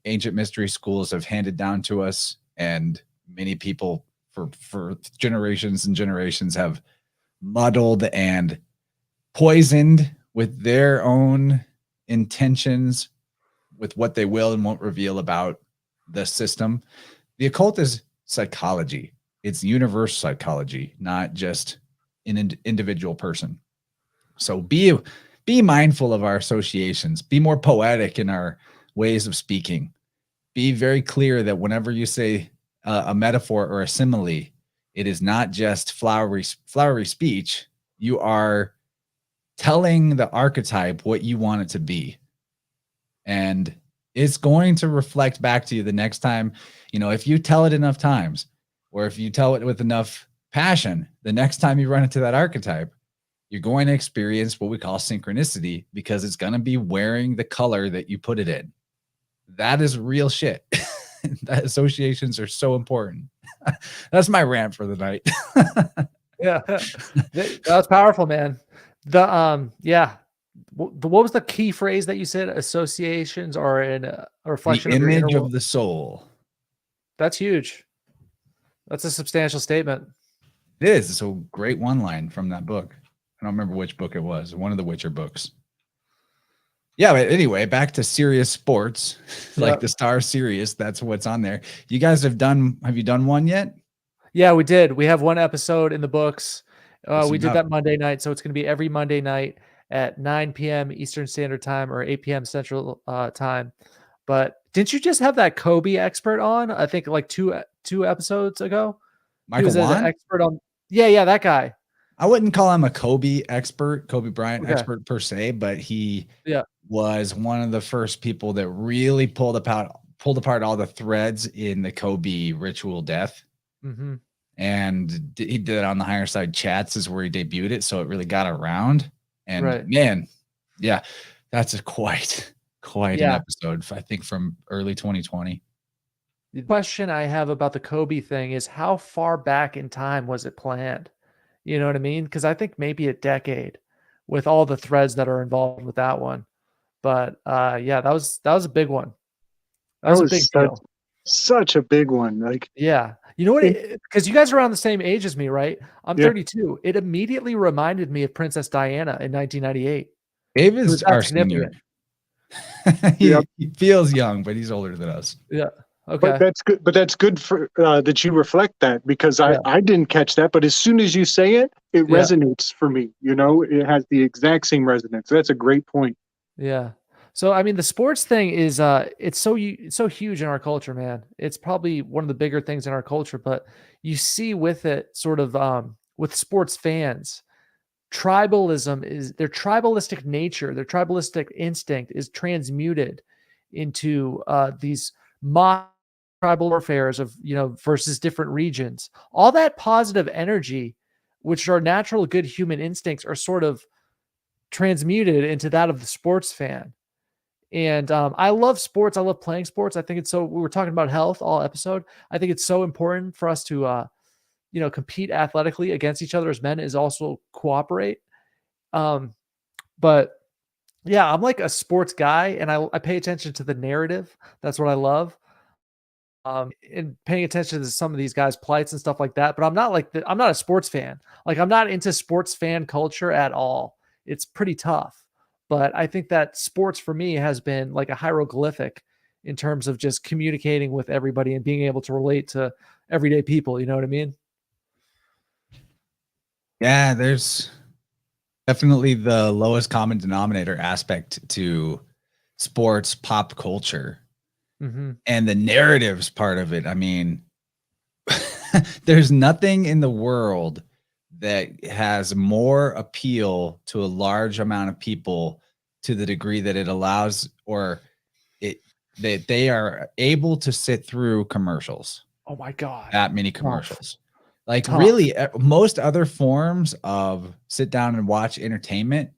ancient mystery schools have handed down to us, and many people for generations and generations have muddled and poisoned with their own intentions, with what they will and won't reveal about the system. The occult is psychology. It's universal psychology, not just an individual person. So be mindful of our associations. Be more poetic in our ways of speaking. Be very clear that whenever you say a metaphor or a simile, it is not just flowery speech. You are telling the archetype what you want it to be. And it's going to reflect back to you the next time, you know, if you tell it enough times, or if you tell it with enough passion, the next time you run into that archetype, you're going to experience what we call synchronicity, because it's going to be wearing the color that you put it in. That is real shit. That associations are so important. That's my rant for the night. Yeah, that's powerful, man. Yeah. What was the key phrase that you said? Associations are a reflection The of your image inner of the soul. That's huge. That's a substantial statement. It is. It's a great one line from that book. I don't remember which book it was. One of the Witcher books. Yeah, but anyway, back to serious sports, like the Star Series. That's what's on there. You guys have you done one yet? Yeah, we did. We have one episode in the books. We did up. that Monday night. So it's going to be every Monday night at 9 p.m. Eastern Standard Time or 8 p.m. Central Time. But didn't you just have that Kobe expert on? I think like two episodes ago. Michael He was Wan? an expert on. Yeah, that guy. I wouldn't call him a Kobe Bryant expert per se, but he was one of the first people that really pulled apart all the threads in the Kobe ritual death. Mm-hmm. And he did it on the Higher Side Chats is where he debuted it. So it really got around. And man, yeah, that's a quite an episode, I think, from early 2020. The question I have about the Kobe thing is, how far back in time was it planned? You know what I mean? Because I think maybe a decade with all the threads that are involved with that one. But yeah, that was a big one. That was a big deal. Such a big one. Like, yeah. You know what? Because you guys are around the same age as me, right? I'm 32. It immediately reminded me of Princess Diana in 1998. Dave is our senior. he feels young, but he's older than us. Yeah. Okay. But that's good. But that's good for that you reflect that, because I didn't catch that. But as soon as you say it, it resonates for me. You know, it has the exact same resonance. That's a great point. Yeah. So I mean, the sports thing is it's so huge in our culture, man. It's probably one of the bigger things in our culture. But you see with it, sort of with sports fans, tribalism is their tribalistic nature, their tribalistic instinct is transmuted into these mock tribal warfares of, you know, versus different regions. All that positive energy, which are natural good human instincts, are sort of transmuted into that of the sports fan. And I love sports. I love playing sports. I think it's so, we were talking about health all episode. I think it's so important for us to, you know, compete athletically against each other as men, is also cooperate. But yeah, I'm like a sports guy, and I pay attention to the narrative. That's what I love. and paying attention to some of these guys' plights and stuff like that. But I'm not like I'm not a sports fan. Like I'm not into sports fan culture at all. It's pretty tough. But I think that sports for me has been like a hieroglyphic in terms of just communicating with everybody and being able to relate to everyday people. You know what I mean? Yeah, there's definitely the lowest common denominator aspect to sports pop culture. And the narratives part of it. I mean, there's nothing in the world that has more appeal to a large amount of people to the degree that it allows, or that they are able to sit through commercials. Oh my God. That many commercials. Like really, most other forms of sit down and watch entertainment,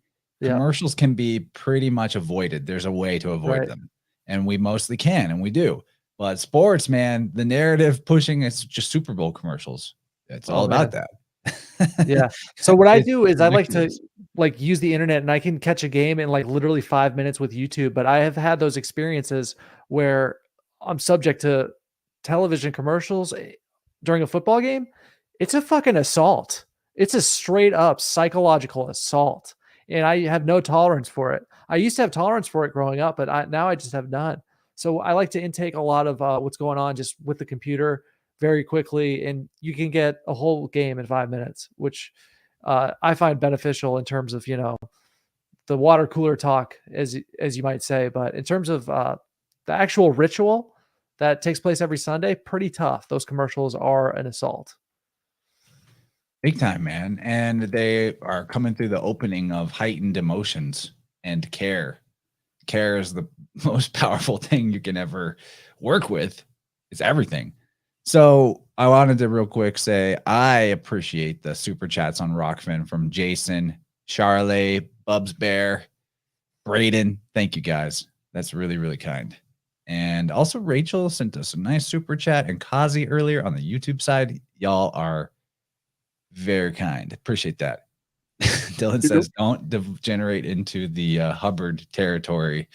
commercials can be pretty much avoided. There's a way to avoid them. And we mostly can, and we do. But sports, man, the narrative pushing, it's just Super Bowl commercials. It's all about that. Yeah. So what I do is I like to like use the internet, and I can catch a game in like literally 5 minutes with YouTube. But I have had those experiences where I'm subject to television commercials during a football game. It's a fucking assault. It's a straight up psychological assault. And I have no tolerance for it. I used to have tolerance for it growing up, but now I just have none. So I like to intake a lot of what's going on just with the computer very quickly, and you can get a whole game in 5 minutes, which I find beneficial in terms of, you know, the water cooler talk, as you might say. But in terms of the actual ritual that takes place every Sunday, pretty tough. Those commercials are an assault. Big time, man. And they are coming through the opening of heightened emotions and care. Care is the most powerful thing you can ever work with. It's everything. So I wanted to real quick say, I appreciate the super chats on Rockfin from Jason, Charley, Bubs Bear, Braden. Thank you guys. That's really, really kind. And also Rachel sent us a nice super chat, and Kazi earlier on the YouTube side. Y'all are very kind. Appreciate that. Dylan says, don't degenerate into the Hubbard territory.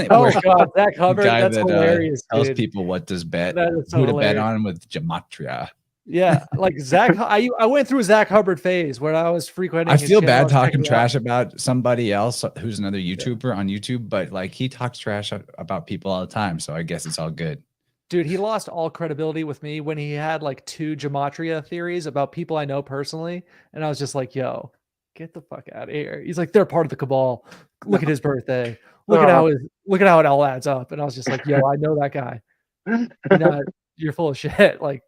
Oh God, Zach Hubbard, that's hilarious. Tells dude. people what does bet, so who to bet on with gematria. Yeah, like Zach, I went through a Zach Hubbard phase where I was frequenting. I feel bad talking trash about somebody else who's another YouTuber on YouTube, but like he talks trash about people all the time, so I guess it's all good. Dude, he lost all credibility with me when he had like 2 gematria theories about people I know personally, and I was just like, "Yo, get the fuck out of here." He's like, "They're part of the cabal. Look at his birthday. Look at how it all adds up." And I was just like, "Yo, I know that guy. You're full of shit. Like,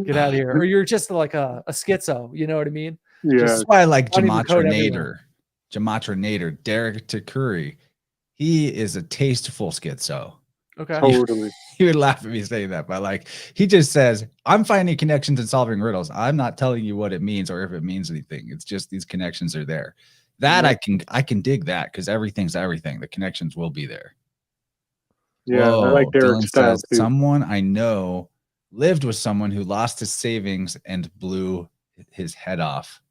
get out of here, or you're just like a schizo." You know what I mean? Yeah. This is why I like Gematria Nader, Derek Takuri. He is a tasteful schizo. Okay. Totally. He would laugh at me saying that, but like he just says, I'm finding connections and solving riddles. I'm not telling you what it means or if it means anything. It's just these connections are there. That I can dig that because everything's everything. The connections will be there. Yeah, Whoa, I like Derek's style too. Someone I know lived with someone who lost his savings and blew his head off.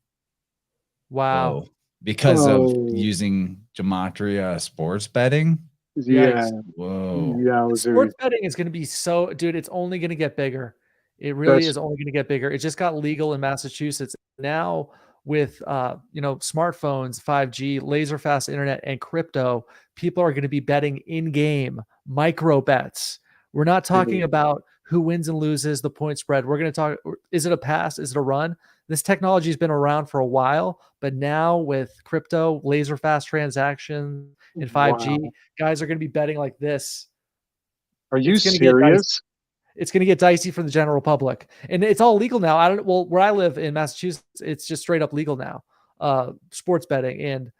Wow. Whoa. Because of using gematria sports betting. Yeah. Whoa. Yeah. Sports betting is going to be so, dude, it's only going to get bigger. It really is only going to get bigger. It just got legal in Massachusetts. Now with, smartphones, 5G, laser fast internet, and crypto, people are going to be betting in-game micro bets. We're not talking about who wins and loses, the point spread. We're going to talk, is it a pass? Is it a run? This technology has been around for a while, but now with crypto, laser fast transactions, and 5G, guys are going to be betting like this. Are you serious? It's going to get dicey for the general public, and it's all legal now. Where I live in Massachusetts, it's just straight up legal now. Sports betting, and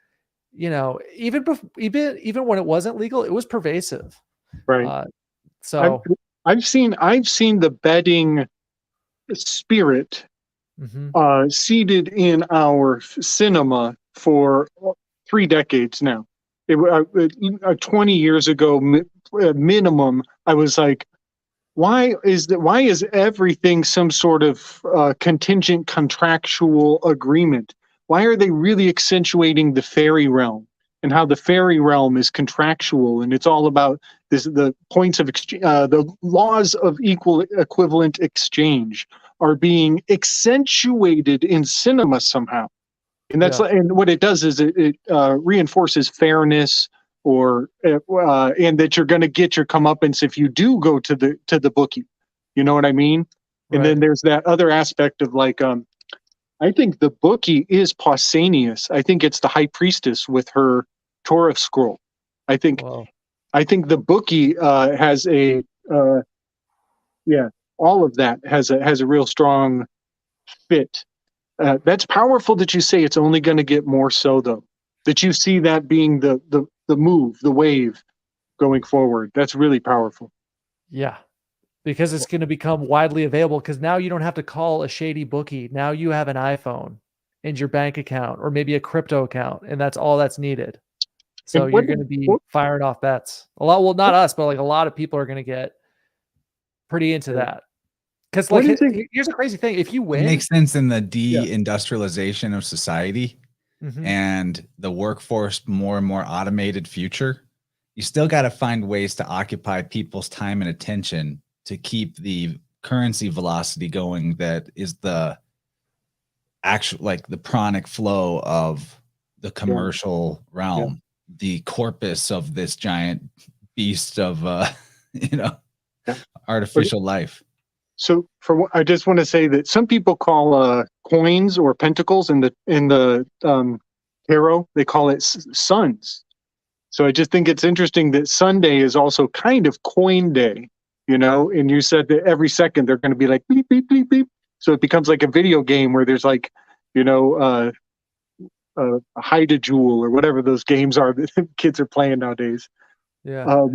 even when it wasn't legal, it was pervasive. Right. So I've seen the betting spirit seated in our cinema for 3 decades now. 20 years ago minimum, I was like, why is everything some sort of contingent contractual agreement? Why are they really accentuating the fairy realm and how the fairy realm is contractual, and it's all about the points of the laws of equal equivalent exchange are being accentuated in cinema somehow. And that's and what it does is it reinforces fairness, or and that you're going to get your comeuppance if you do go to the bookie. You know what I mean? And then there's that other aspect of like, I think the bookie is Pausanias. I think it's the high priestess with her Torah scroll. I think the bookie has a all of that has a real strong fit. That's powerful that you say it's only going to get more so, though. That you see that being the move, the wave going forward. That's really powerful. Yeah, because it's going to become widely available, because now you don't have to call a shady bookie. Now you have an iPhone and your bank account, or maybe a crypto account, and that's all that's needed. So you're going to be firing off bets. A lot, well, not us, but like a lot of people are going to get pretty into that. Because like, here's a crazy thing: if you win, it makes sense in the deindustrialization of society and the workforce more and more automated future. You still got to find ways to occupy people's time and attention to keep the currency velocity going. That is the actual, like the pranic flow of the commercial realm, the corpus of this giant beast of, artificial life. So I just want to say that some people call coins or pentacles in the tarot, they call it suns. So I just think it's interesting that Sunday is also kind of coin day, and you said that every second they're going to be like beep, beep, beep, beep. So it becomes like a video game where there's like, a hide a jewel or whatever those games are that kids are playing nowadays. Yeah.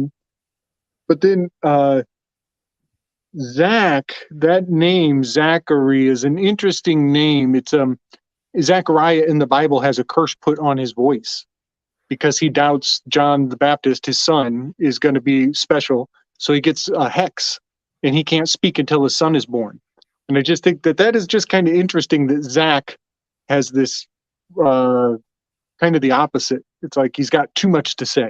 But then Zach, that name Zachary is an interesting name. It's Zachariah in the Bible has a curse put on his voice because he doubts John the Baptist, his son, is going to be special. So he gets a hex and he can't speak until his son is born. And I just think that is just kind of interesting that Zach has this kind of the opposite. It's like he's got too much to say.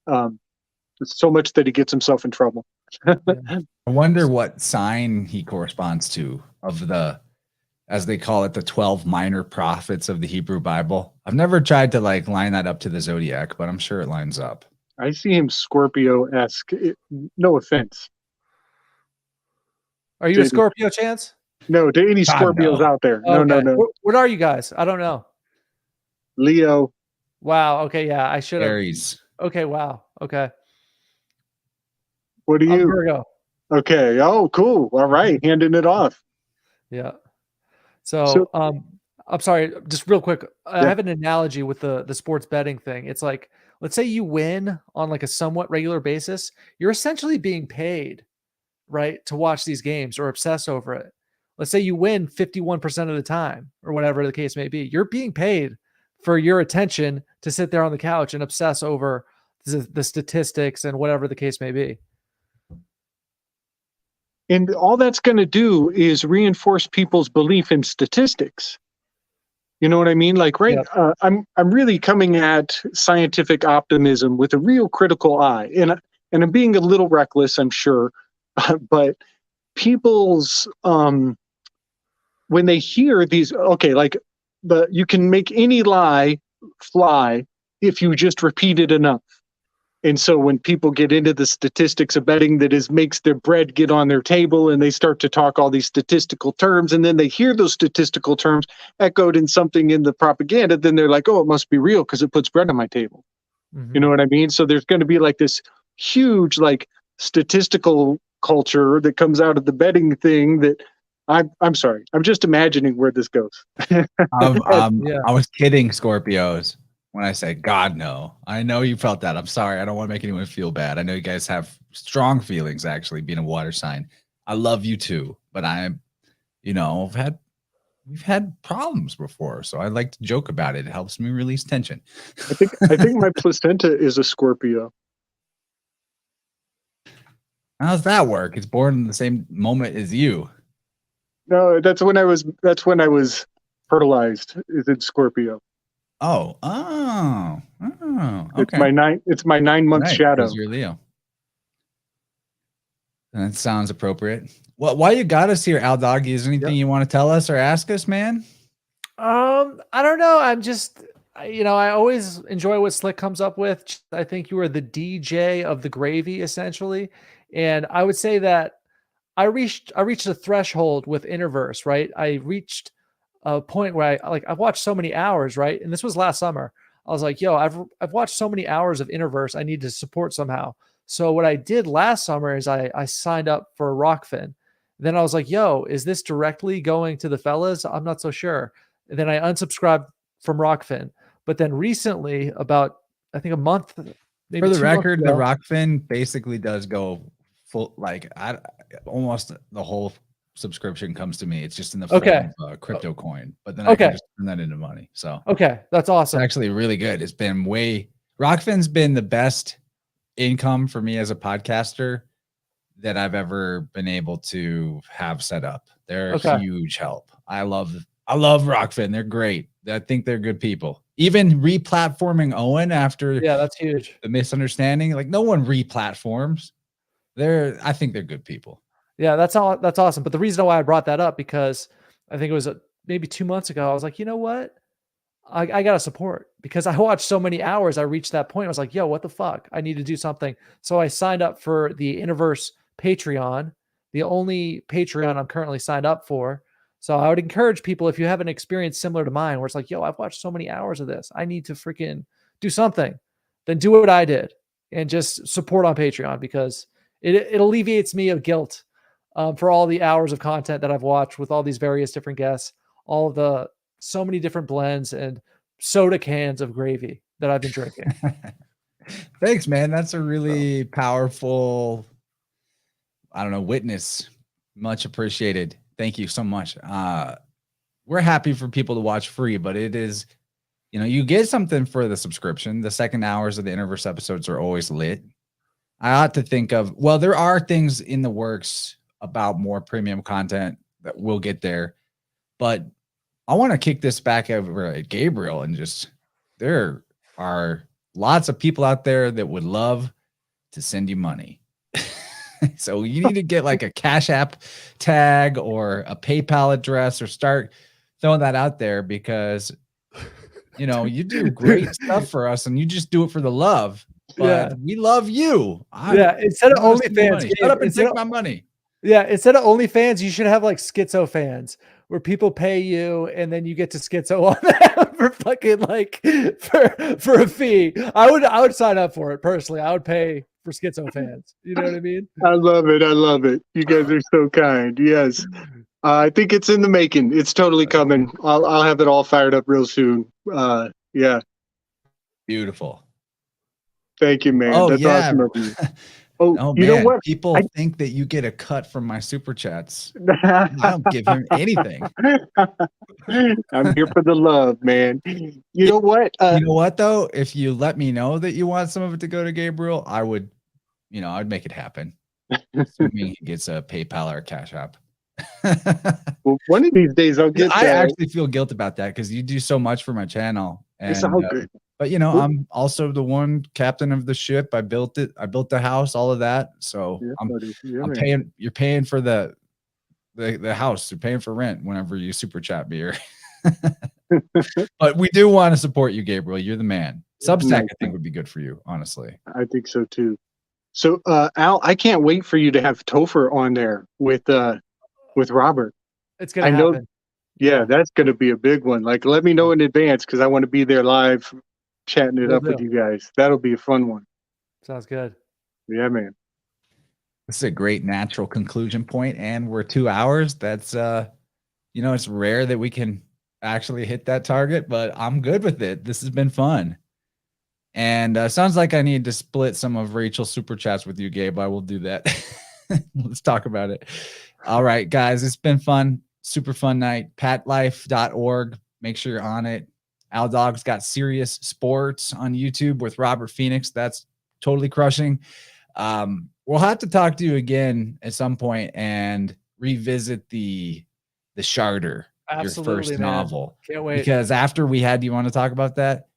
It's so much that he gets himself in trouble. I wonder what sign he corresponds to of the, as they call it, the 12 minor prophets of the Hebrew Bible. I've never tried to like line that up to the zodiac, but I'm sure it lines up. I see him Scorpio-esque. No offense. Are you a Scorpio, Chance? No, to any Scorpios out there. No. What are you guys? I don't know. Leo. Wow. Okay. Yeah, I should have. Aries. Okay. Wow. Okay. What are you? Virgo. Okay. Oh, cool. All right. Handing it off. Yeah. So I'm sorry, just real quick. I have an analogy with the sports betting thing. It's like, let's say you win on like a somewhat regular basis. You're essentially being paid, right, to watch these games or obsess over it. Let's say you win 51% of the time or whatever the case may be. You're being paid for your attention to sit there on the couch and obsess over the statistics and whatever the case may be. And all that's going to do is reinforce people's belief in statistics. You know what I mean? Like, I'm really coming at scientific optimism with a real critical eye, and I'm being a little reckless, I'm sure, but people's when they hear these, you can make any lie fly if you just repeat it enough. And so when people get into the statistics of betting, that makes their bread get on their table, and they start to talk all these statistical terms, and then they hear those statistical terms echoed in something in the propaganda, then they're like, oh, it must be real because it puts bread on my table. Mm-hmm. You know what I mean? So there's going to be like this huge like statistical culture that comes out of the betting thing that I'm sorry. I'm just imagining where this goes. I was kidding, Scorpios. When I say God, no, I know you felt that. I'm sorry. I don't want to make anyone feel bad. I know you guys have strong feelings, actually, being a water sign. I love you too, but we've had problems before, so I like to joke about it. It helps me release tension. I think my placenta is a Scorpio. How's that work? It's born in the same moment as you. No, that's when I was fertilized. Is in Scorpio. It's Okay. my 9-month Right, shadow. because you're Leo. That sounds appropriate. Well, while you got us here, Al Doggy, is there anything you want to tell us or ask us, man? I don't know. I'm just, I always enjoy what Slick comes up with. I think you are the DJ of the gravy, essentially. And I would say that I reached a threshold with InnerVerse, right? I reached a point where I've watched so many hours, right? And this was last summer. I was like, yo, I've watched so many hours of InnerVerse. I need to support somehow. So what I did last summer is I signed up for Rockfin. Then I was like, yo, is this directly going to the fellas? I'm not so sure. And then I unsubscribed from Rockfin. But then recently, about I think a month, maybe For the 2 months record, the ago, Rockfin basically does go full, like almost the whole subscription comes to me. It's just in the form of a crypto coin, but then I can just turn that into money. So that's awesome. It's actually really good. It's been Rockfin's been the best income for me as a podcaster that I've ever been able to have set up. They're a huge help. I love Rockfin. They're great. I think they're good people. Even replatforming Owen after that's huge. The misunderstanding, like no one replatforms. I think they're good people. Yeah, that's awesome. But the reason why I brought that up, because I think it was maybe 2 months ago, I was like, you know what? I got to support, because I watched so many hours. I reached that point. I was like, yo, what the fuck? I need to do something. So I signed up for the InnerVerse Patreon, the only Patreon I'm currently signed up for. So I would encourage people, if you have an experience similar to mine, where it's like, yo, I've watched so many hours of this, I need to freaking do something, then do what I did and just support on Patreon, because it alleviates me of guilt for all the hours of content that I've watched with all these various different guests, all of the so many different blends and soda cans of gravy that I've been drinking. Thanks, man. That's a really powerful, witness. Much appreciated. Thank you so much. We're happy for people to watch free, but it is, you get something for the subscription. The second hours of the InnerVerse episodes are always lit. I ought to think of, there are things in the works about more premium content that we'll get there, but I want to kick this back over at Gabriel and there are lots of people out there that would love to send you money. So you need to get like a Cash App tag or a PayPal address, or start throwing that out there, because, you do great stuff for us and you just do it for the love, but we love you. Instead of OnlyFans, shut up and take my money. Yeah, instead of OnlyFans, you should have like Schizo Fans, where people pay you and then you get to schizo on that for fucking for a fee. I would sign up for it personally. I would pay for Schizo Fans. You know what I mean? I love it. I love it. You guys are so kind. Yes. I think it's in the making. It's totally coming. I'll have it all fired up real soon. Yeah. Beautiful. Thank you, man. That's awesome of you. Oh, you know what? People think that you get a cut from my super chats. I don't give him anything. I'm here for the love, man. You know what? You know what though? If you let me know that you want some of it to go to Gabriel, I would, I'd make it happen. Assuming he gets a PayPal or a Cash App. Well, one of these days I'll get. I actually feel guilt about that, because you do so much for my channel. And, it's all good. But I'm also the one captain of the ship. I built it. I built the house, all of that. So I'm paying. You're paying for the house. You're paying for rent whenever you super chat me. But we do want to support you, Gabriel. You're the man. Substack, I think, would be good for you, honestly. I think so too. So Al, I can't wait for you to have Topher on there with Robert. It's gonna happen. Yeah, that's gonna be a big one. Like, let me know in advance, because I want to be there live, chatting it up with you guys. That'll be a fun one. Sounds good. Yeah, man. This is a great natural conclusion point, and we're 2 hours. That's it's rare that we can actually hit that target, but I'm good with it. This has been fun. And sounds like I need to split some of Rachel's super chats with you, Gabe. I will do that. Let's talk about it. All right, guys, it's been fun. Super fun night. patlife.org. Make sure you're on it. Al Dog's got Serious Sports on YouTube with Robert Phoenix. That's totally crushing. We'll have to talk to you again at some point and revisit the Charter. Absolutely, first man. novel. Can't wait. Because after we had, you want to talk about that?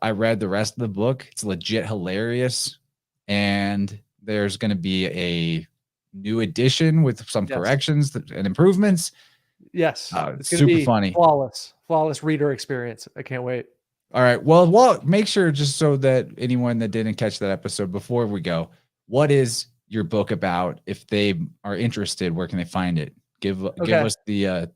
I read the rest of the book. It's legit hilarious. And there's going to be a new edition with some corrections and improvements. Yes. It's super funny. Flawless reader experience. I can't wait. All right. Well, make sure, just so that anyone that didn't catch that episode before we go, what is your book about? If they are interested, where can they find it? Give us the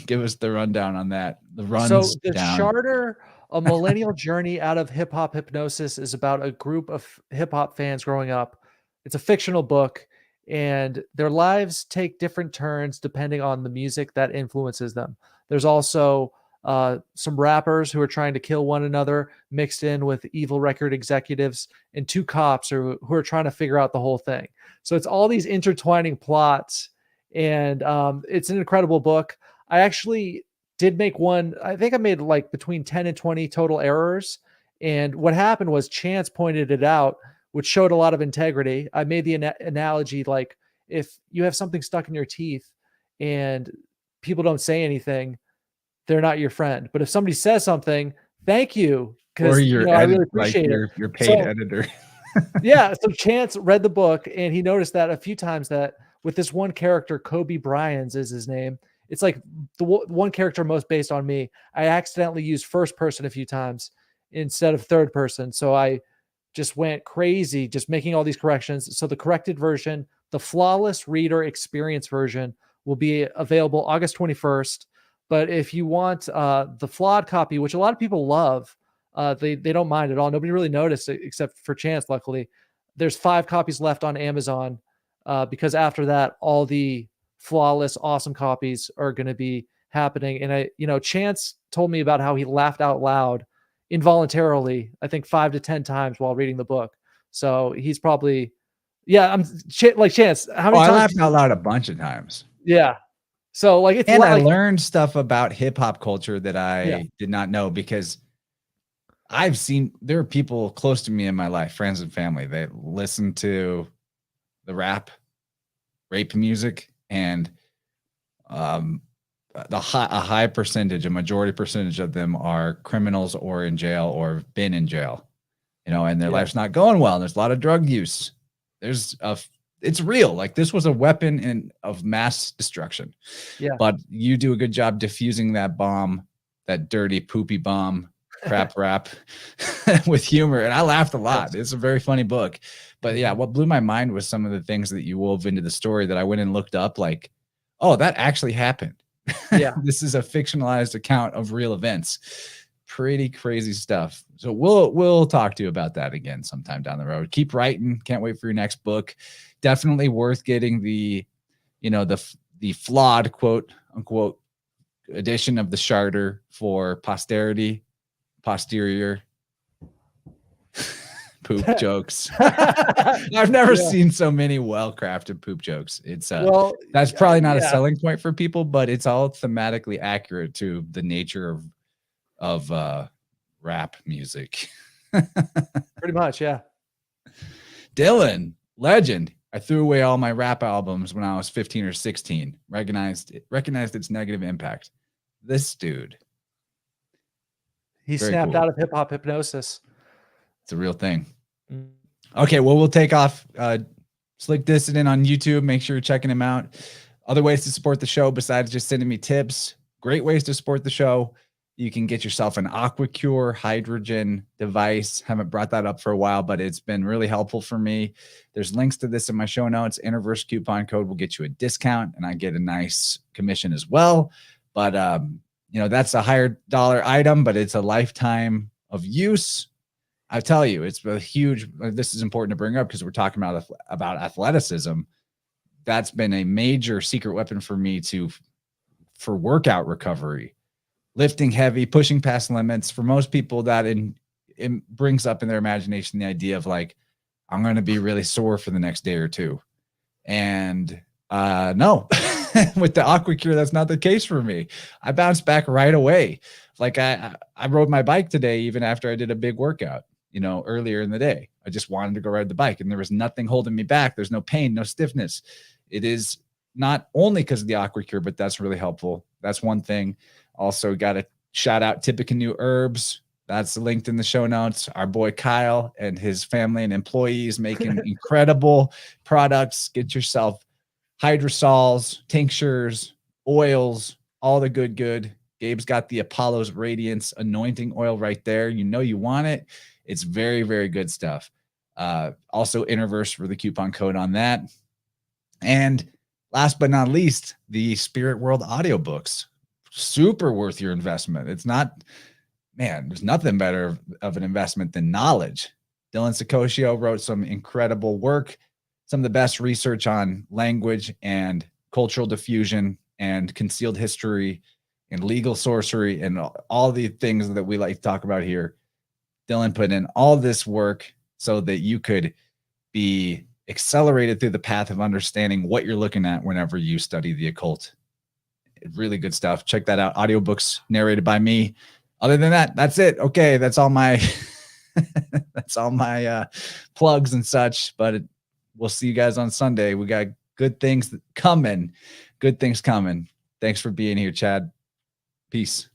give us the rundown on that. So the Charter, A Millennial Journey Out of Hip Hop Hypnosis, is about a group of hip hop fans growing up. It's a fictional book, and their lives take different turns depending on the music that influences them. There's also some rappers who are trying to kill one another, mixed in with evil record executives, and 2 cops who are trying to figure out the whole thing. So it's all these intertwining plots, and it's an incredible book. I actually did make one. I think I made like between 10 and 20 total errors. And what happened was Chance pointed it out, which showed a lot of integrity. I made the analogy, like, if you have something stuck in your teeth and people don't say anything, they're not your friend. But if somebody says something, thank you. Because I really appreciate it. Your paid editor. Yeah. So Chance read the book and he noticed that a few times that with this one character, Kobe Bryans is his name. It's like the one character most based on me. I accidentally used first person a few times instead of third person. So I just went crazy, just making all these corrections. So the corrected version, the flawless reader experience version, will be available August 21st. But if you want the flawed copy, which a lot of people love, they don't mind at all. Nobody really noticed it except for Chance, luckily. There's 5 copies left on Amazon because after that, all the flawless, awesome copies are going to be happening. And Chance told me about how he laughed out loud involuntarily, I think 5 to 10 times while reading the book. So he's probably, like Chance. How many times? I laughed out loud a bunch of times. Yeah. So like, it's and I learned stuff about hip hop culture that I did not know, because I've seen, there are people close to me in my life, friends and family, that listen to the rape music, and a high percentage, a majority percentage of them are criminals or in jail or have been in jail, and their life's not going well. And there's a lot of drug use. It's real. Like, this was a weapon of mass destruction. Yeah. But you do a good job diffusing that bomb, that dirty, poopy bomb, crap rap with humor. And I laughed a lot. It's a very funny book. But yeah, what blew my mind was some of the things that you wove into the story that I went and looked up, like, oh, that actually happened. Yeah. This is a fictionalized account of real events. Pretty crazy stuff. So we'll talk to you about that again sometime down the road. Keep writing. Can't wait for your next book. Definitely worth getting the flawed, quote unquote, edition of the Charter for posterior poop jokes. I've never seen so many well-crafted poop jokes. It's that's probably not a selling point for people, but it's all thematically accurate to the nature of rap music. Pretty much, yeah. Dylan, legend. I threw away all my rap albums when I was 15 or 16. Recognized its negative impact. This dude, he snapped out of hip hop hypnosis. It's a real thing. Okay, well, we'll take off. Slick Dissident on YouTube. Make sure you're checking him out. Other ways to support the show besides just sending me tips. Great ways to support the show. You can get yourself an AquaCure hydrogen device. Haven't brought that up for a while, but it's been really helpful for me. There's links to this in my show notes. InnerVerse coupon code will get you a discount, and I get a nice commission as well. But that's a higher dollar item, but it's a lifetime of use. I tell you, it's a huge. This is important to bring up because we're talking about athleticism. That's been a major secret weapon for me for workout recovery. Lifting heavy, pushing past limits. For most people, that it brings up in their imagination the idea of, like, I'm going to be really sore for the next day or two. And no, with the AquaCure, that's not the case for me. I bounced back right away. Like, I rode my bike today, even after I did a big workout, earlier in the day. I just wanted to go ride the bike, and there was nothing holding me back. There's no pain, no stiffness. It is not only because of the aqua cure, but that's really helpful. That's one thing. Also got to shout out Tippecanoe Herbs. That's linked in the show notes. Our boy Kyle and his family and employees making incredible products. Get yourself hydrosols, tinctures, oils, all the good. Gabe's got the Apollo's Radiance anointing oil right there. You know you want it. It's very, very good stuff. Also InnerVerse for the coupon code on that. And last but not least, the Spirit World audiobooks. Super worth your investment. It's not, man, there's nothing better of an investment than knowledge. Dylan Sicosio wrote some incredible work, some of the best research on language and cultural diffusion and concealed history and legal sorcery and all the things that we like to talk about here. Dylan put in all this work so that you could be accelerated through the path of understanding what you're looking at whenever you study the occult. Really good stuff. Check that out. Audiobooks narrated by me. Other than that, that's it. Okay, that's all my that's all my plugs and such. But we'll see you guys on Sunday. We got good things coming. Good things coming. Thanks for being here, Chad. Peace.